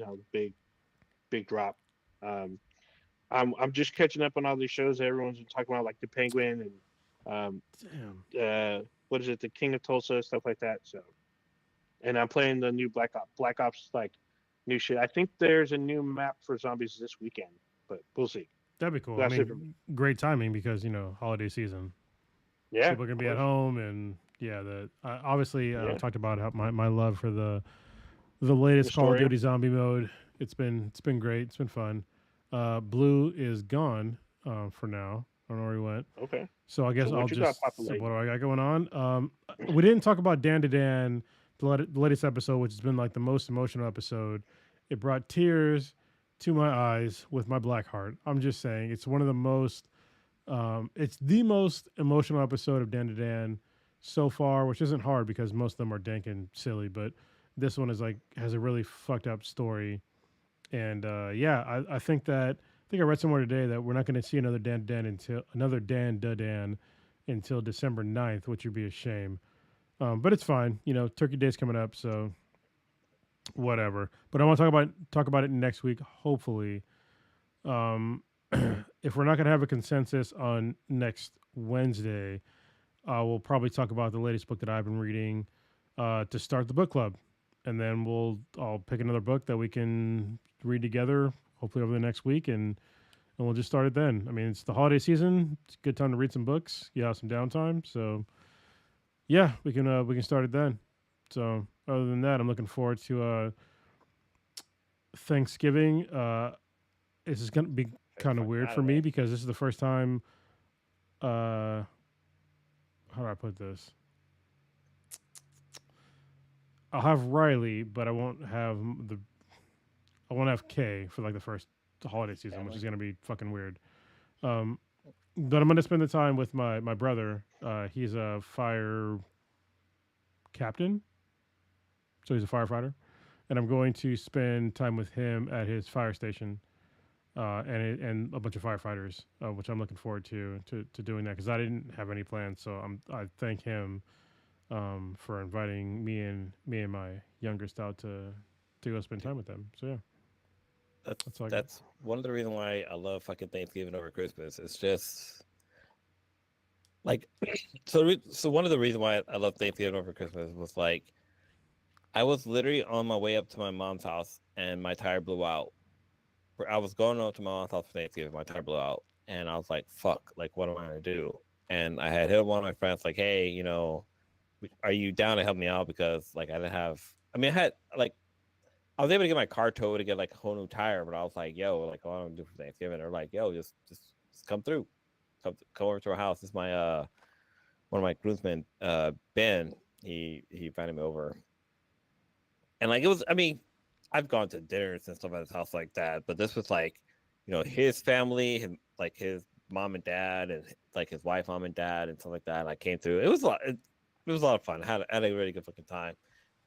Speaker 3: big drop. I'm just catching up on all these shows that everyone's been talking about, like the Penguin and
Speaker 2: Damn.
Speaker 3: what is it, the King of Tulsa, stuff like that. So, and I'm playing the new Black Ops like new shit. I think there's a new map for zombies this weekend, but we'll see.
Speaker 2: That'd be cool.
Speaker 3: That's
Speaker 2: I
Speaker 3: it for me.
Speaker 2: mean, great timing because holiday season.
Speaker 3: Yeah,
Speaker 2: People are gonna be at
Speaker 3: course.
Speaker 2: home, and yeah, obviously
Speaker 3: Yeah.
Speaker 2: I talked about how my love for the latest
Speaker 3: The
Speaker 2: Call of
Speaker 3: story.
Speaker 2: Duty zombie mode. It's been great. It's been fun. Blue is gone for now. I don't know where he went.
Speaker 3: Okay.
Speaker 2: So I guess
Speaker 3: what
Speaker 2: I'll
Speaker 3: you got
Speaker 2: just
Speaker 3: populating?
Speaker 2: what do I got going on? We didn't talk about Dan to Dan, the latest episode, which has been like the most emotional episode. It brought tears to my eyes with my black heart. I'm just saying, it's one of the most, it's the most emotional episode of Dan to Dan so far, which isn't hard because most of them are dank and silly, but this one is like has a really fucked up story. And yeah, I think I read somewhere today that we're not going to see another Dan Da Dan until December 9th, which would be a shame. But it's fine. Turkey Day's coming up, so whatever. But I want to talk about it next week, hopefully. If we're not going to have a consensus on next Wednesday, we'll probably talk about the latest book that I've been reading to start the book club. And then I'll pick another book that we can read together, hopefully over the next week, and we'll just start it then. I mean, it's the holiday season. It's a good time to read some books. You have some downtime, so yeah, we can start it then. So other than that, I'm looking forward to Thanksgiving. This is gonna be kind of weird for me because this is the first time. How do I put this? I'll have Riley, but I won't have Kay for like the first holiday season, which is gonna be fucking weird. But I'm gonna spend the time with my brother. He's a fire captain, so he's a firefighter, and I'm going to spend time with him at his fire station, and a bunch of firefighters, which I'm looking forward to doing that because I didn't have any plans. So I thank him for inviting me and my youngest out to go spend time with them. So yeah,
Speaker 1: That's one of the reasons why I love fucking Thanksgiving over Christmas. It's just like so one of the reasons why I love Thanksgiving over Christmas was like I was literally on my way up to my mom's house and my tire blew out. I was going up to my mom's house for Thanksgiving, my tire blew out, and I was like, "Fuck! Like, what am I gonna do?" And I had hit one of my friends like, "Hey, are you down to help me out?" Because like I didn't have. I mean, I was able to get my car towed to get like a whole new tire, but I was like, "Yo, like, what am I gonna do for Thanksgiving?" They're like, "Yo, just come through, come over to our house." This is my one of my groomsmen, Ben. He invited me over, and like it was. I mean, I've gone to dinners and stuff at his house like that, but this was like, his family, his mom and dad, and like his wife, mom and dad, and stuff like that. And I came through. It was a lot. It was a lot of fun. I had a really good fucking time,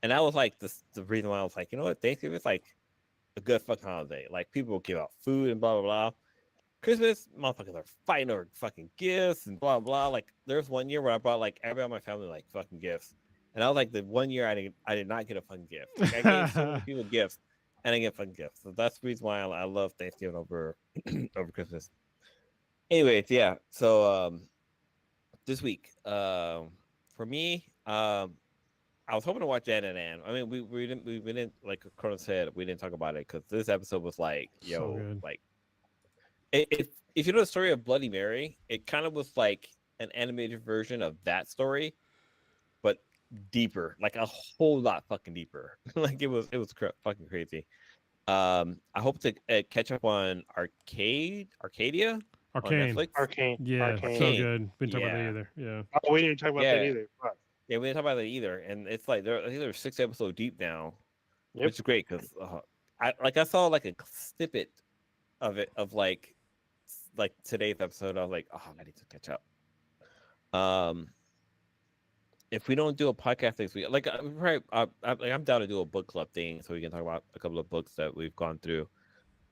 Speaker 1: and that was like the reason why I was like, you know what, Thanksgiving is like a good fucking holiday. Like people will give out food and blah blah blah. Christmas, motherfuckers are fighting over fucking gifts and blah blah. Like there's one year where I brought like everyone in my family like fucking gifts. And I was like the 1 year I did not get a fucking gift. Like, I gave so many people gifts and I get fucking gifts. So that's the reason why I love Thanksgiving over over Christmas. Anyways, yeah. So this week, for me, I was hoping to watch Ed and Ann. I mean, we didn't like Cronin said, we didn't talk about it because this episode was like,
Speaker 2: So
Speaker 1: yo,
Speaker 2: good.
Speaker 1: like if you know the story of Bloody Mary, it kind of was like an animated version of that story, but deeper, like a whole lot fucking deeper. Like it was fucking crazy. I hope to catch up on Arcadia on
Speaker 2: Arcane.
Speaker 1: Netflix.
Speaker 3: Arcane.
Speaker 2: Yeah, so
Speaker 3: Arcane.
Speaker 2: good. We didn't talk about that
Speaker 1: Yeah.
Speaker 2: either. Yeah.
Speaker 3: Oh, we didn't talk about that
Speaker 1: Yeah.
Speaker 3: either. Fuck.
Speaker 1: Yeah, we didn't talk about that either, and it's like I think they're 6 episodes deep now,
Speaker 3: Yep.
Speaker 1: which is great because I saw like a snippet of it of like today's episode. I was like, oh, I need to catch up. If we don't do a podcast next week, like I'm down to do a book club thing so we can talk about a couple of books that we've gone through.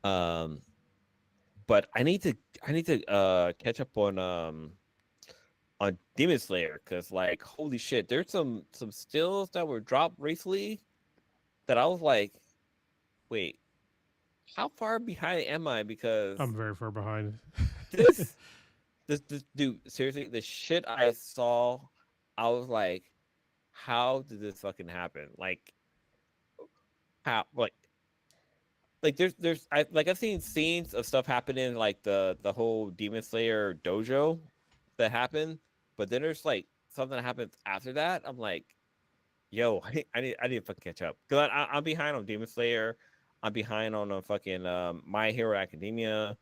Speaker 1: But I need to catch up on Demon Slayer because like holy shit, there's some stills that were dropped recently that I was like, wait, how far behind am I? Because
Speaker 2: I'm very far behind.
Speaker 1: this dude, seriously, the shit I saw, I was like, how did this fucking happen? Like how I've seen scenes of stuff happening like the whole Demon Slayer dojo that happened, but then there's like something that happens after that. I'm like, yo, I need to fucking catch up because I'm behind on Demon Slayer. I'm behind on fucking My Hero Academia.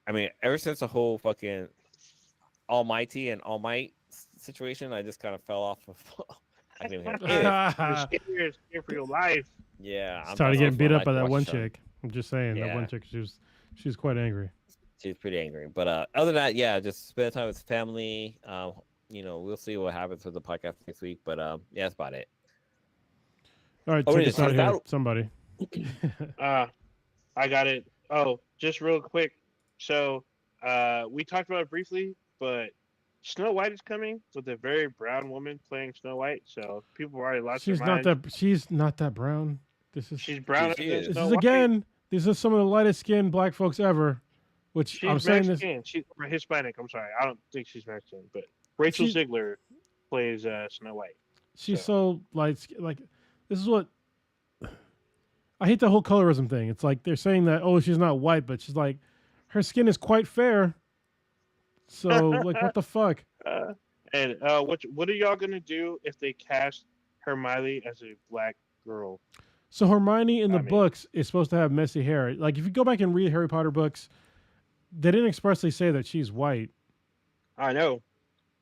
Speaker 1: I mean, ever since the whole fucking Almighty and All Might situation, I just kind of fell off of. I didn't even
Speaker 3: You're scared for your life.
Speaker 1: Yeah, I'm
Speaker 2: Started getting beat up by that
Speaker 1: watch
Speaker 2: one
Speaker 1: the show.
Speaker 2: chick. I'm just saying, that one
Speaker 1: Yeah.
Speaker 2: chick, she's quite angry.
Speaker 1: She's pretty angry, but other than that, yeah, just spend time with family. We'll see what happens with the podcast next week, but yeah, that's about it.
Speaker 2: All right,
Speaker 1: Oh,
Speaker 2: check
Speaker 1: it
Speaker 2: us
Speaker 1: is.
Speaker 2: out here,
Speaker 1: Out.
Speaker 2: somebody.
Speaker 3: I got it. Oh, just real quick. So, we talked about it briefly, but Snow White is coming with a very brown woman playing Snow White. So people already lost
Speaker 2: She's
Speaker 3: their
Speaker 2: not
Speaker 3: minds.
Speaker 2: that. She's not that brown.
Speaker 3: She's browner
Speaker 1: She
Speaker 3: than
Speaker 1: is.
Speaker 2: This
Speaker 3: Snow
Speaker 2: is
Speaker 3: White.
Speaker 2: again. These are some of the lightest skinned black folks ever. Which
Speaker 3: She's
Speaker 2: I'm saying this.
Speaker 3: Mexican. She's Hispanic. I'm sorry. I don't think she's Mexican, but Rachel
Speaker 2: She-
Speaker 3: Ziegler plays Snow White.
Speaker 2: She's so light. Like this is what I hate the whole colorism thing. It's like they're saying that she's not white, but she's like her skin is quite fair. So like what the fuck?
Speaker 3: And what are y'all gonna do if they cast Hermione as a black girl?
Speaker 2: So Hermione in the
Speaker 3: I mean-
Speaker 2: books is supposed to have messy hair. Like if you go back and read Harry Potter books, they didn't expressly say that she's white.
Speaker 3: I know,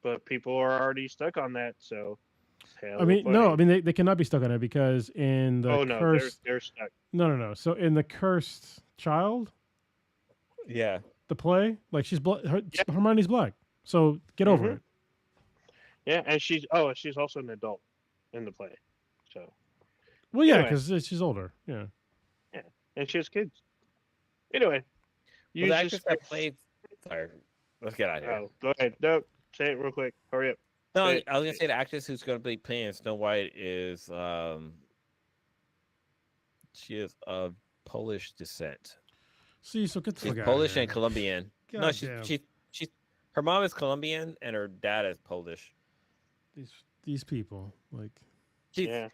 Speaker 3: but people are already stuck on that. So,
Speaker 2: I mean, no, I mean they cannot be stuck on it because in the
Speaker 3: oh no,
Speaker 2: cursed.
Speaker 3: they're stuck.
Speaker 2: No. So in the Cursed Child,
Speaker 1: Yeah,
Speaker 2: the play, like Hermione's black. So get over
Speaker 3: Mhm.
Speaker 2: it.
Speaker 3: Yeah, and she's also an adult in the play. So,
Speaker 2: Well, yeah,
Speaker 3: Anyway.
Speaker 2: because she's older. Yeah.
Speaker 3: and she has kids. Anyway,
Speaker 1: well, the actress that played. Sorry, let's get out of here.
Speaker 3: Oh, go ahead. No, say it real quick. Hurry up.
Speaker 1: No,
Speaker 3: Say it.
Speaker 1: I was gonna say the actress who's gonna be playing Snow White is she is of Polish descent.
Speaker 2: See, so get the
Speaker 1: She's
Speaker 2: fuck out
Speaker 1: Polish
Speaker 2: of here.
Speaker 1: and Colombian. No,
Speaker 2: Goddamn.
Speaker 1: she's her mom is Colombian and her dad is Polish.
Speaker 2: These people, like,
Speaker 1: She's,
Speaker 3: Yeah.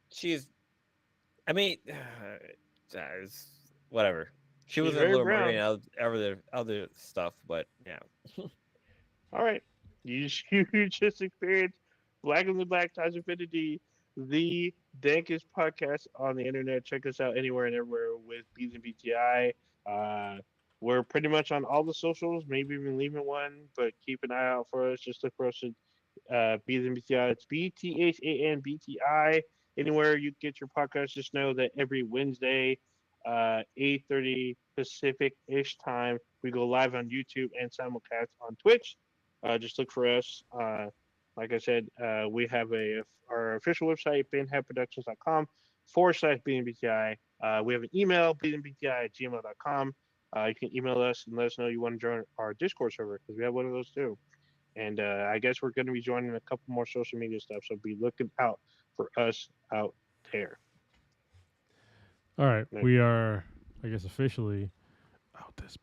Speaker 1: she's. I mean, whatever. She was
Speaker 3: She's
Speaker 1: in
Speaker 3: very
Speaker 1: Little
Speaker 3: brown.
Speaker 1: Mermaid and other stuff, but yeah.
Speaker 3: All right. You just experienced Black and the Black Ties Infinity, the dankest podcast on the internet. Check us out anywhere and everywhere with Bees and BTI. We're pretty much on all the socials, maybe even leaving one, but keep an eye out for us. Just look for us at Bees and BTI. It's BTHANBTI. Anywhere you get your podcast, just know that every Wednesday, 8:30 Pacific-ish time, we go live on YouTube and simulcast on Twitch. Just look for us. Like I said, we have our official website, bandheadproductions.com/BNBTI. We have an email, bnbti@gmail.com. You can email us and let us know you want to join our Discord server because we have one of those too. And I guess we're going to be joining a couple more social media stuff, so be looking out for us out there.
Speaker 2: all right,
Speaker 3: Yeah.
Speaker 2: we are, I guess, officially out this bit.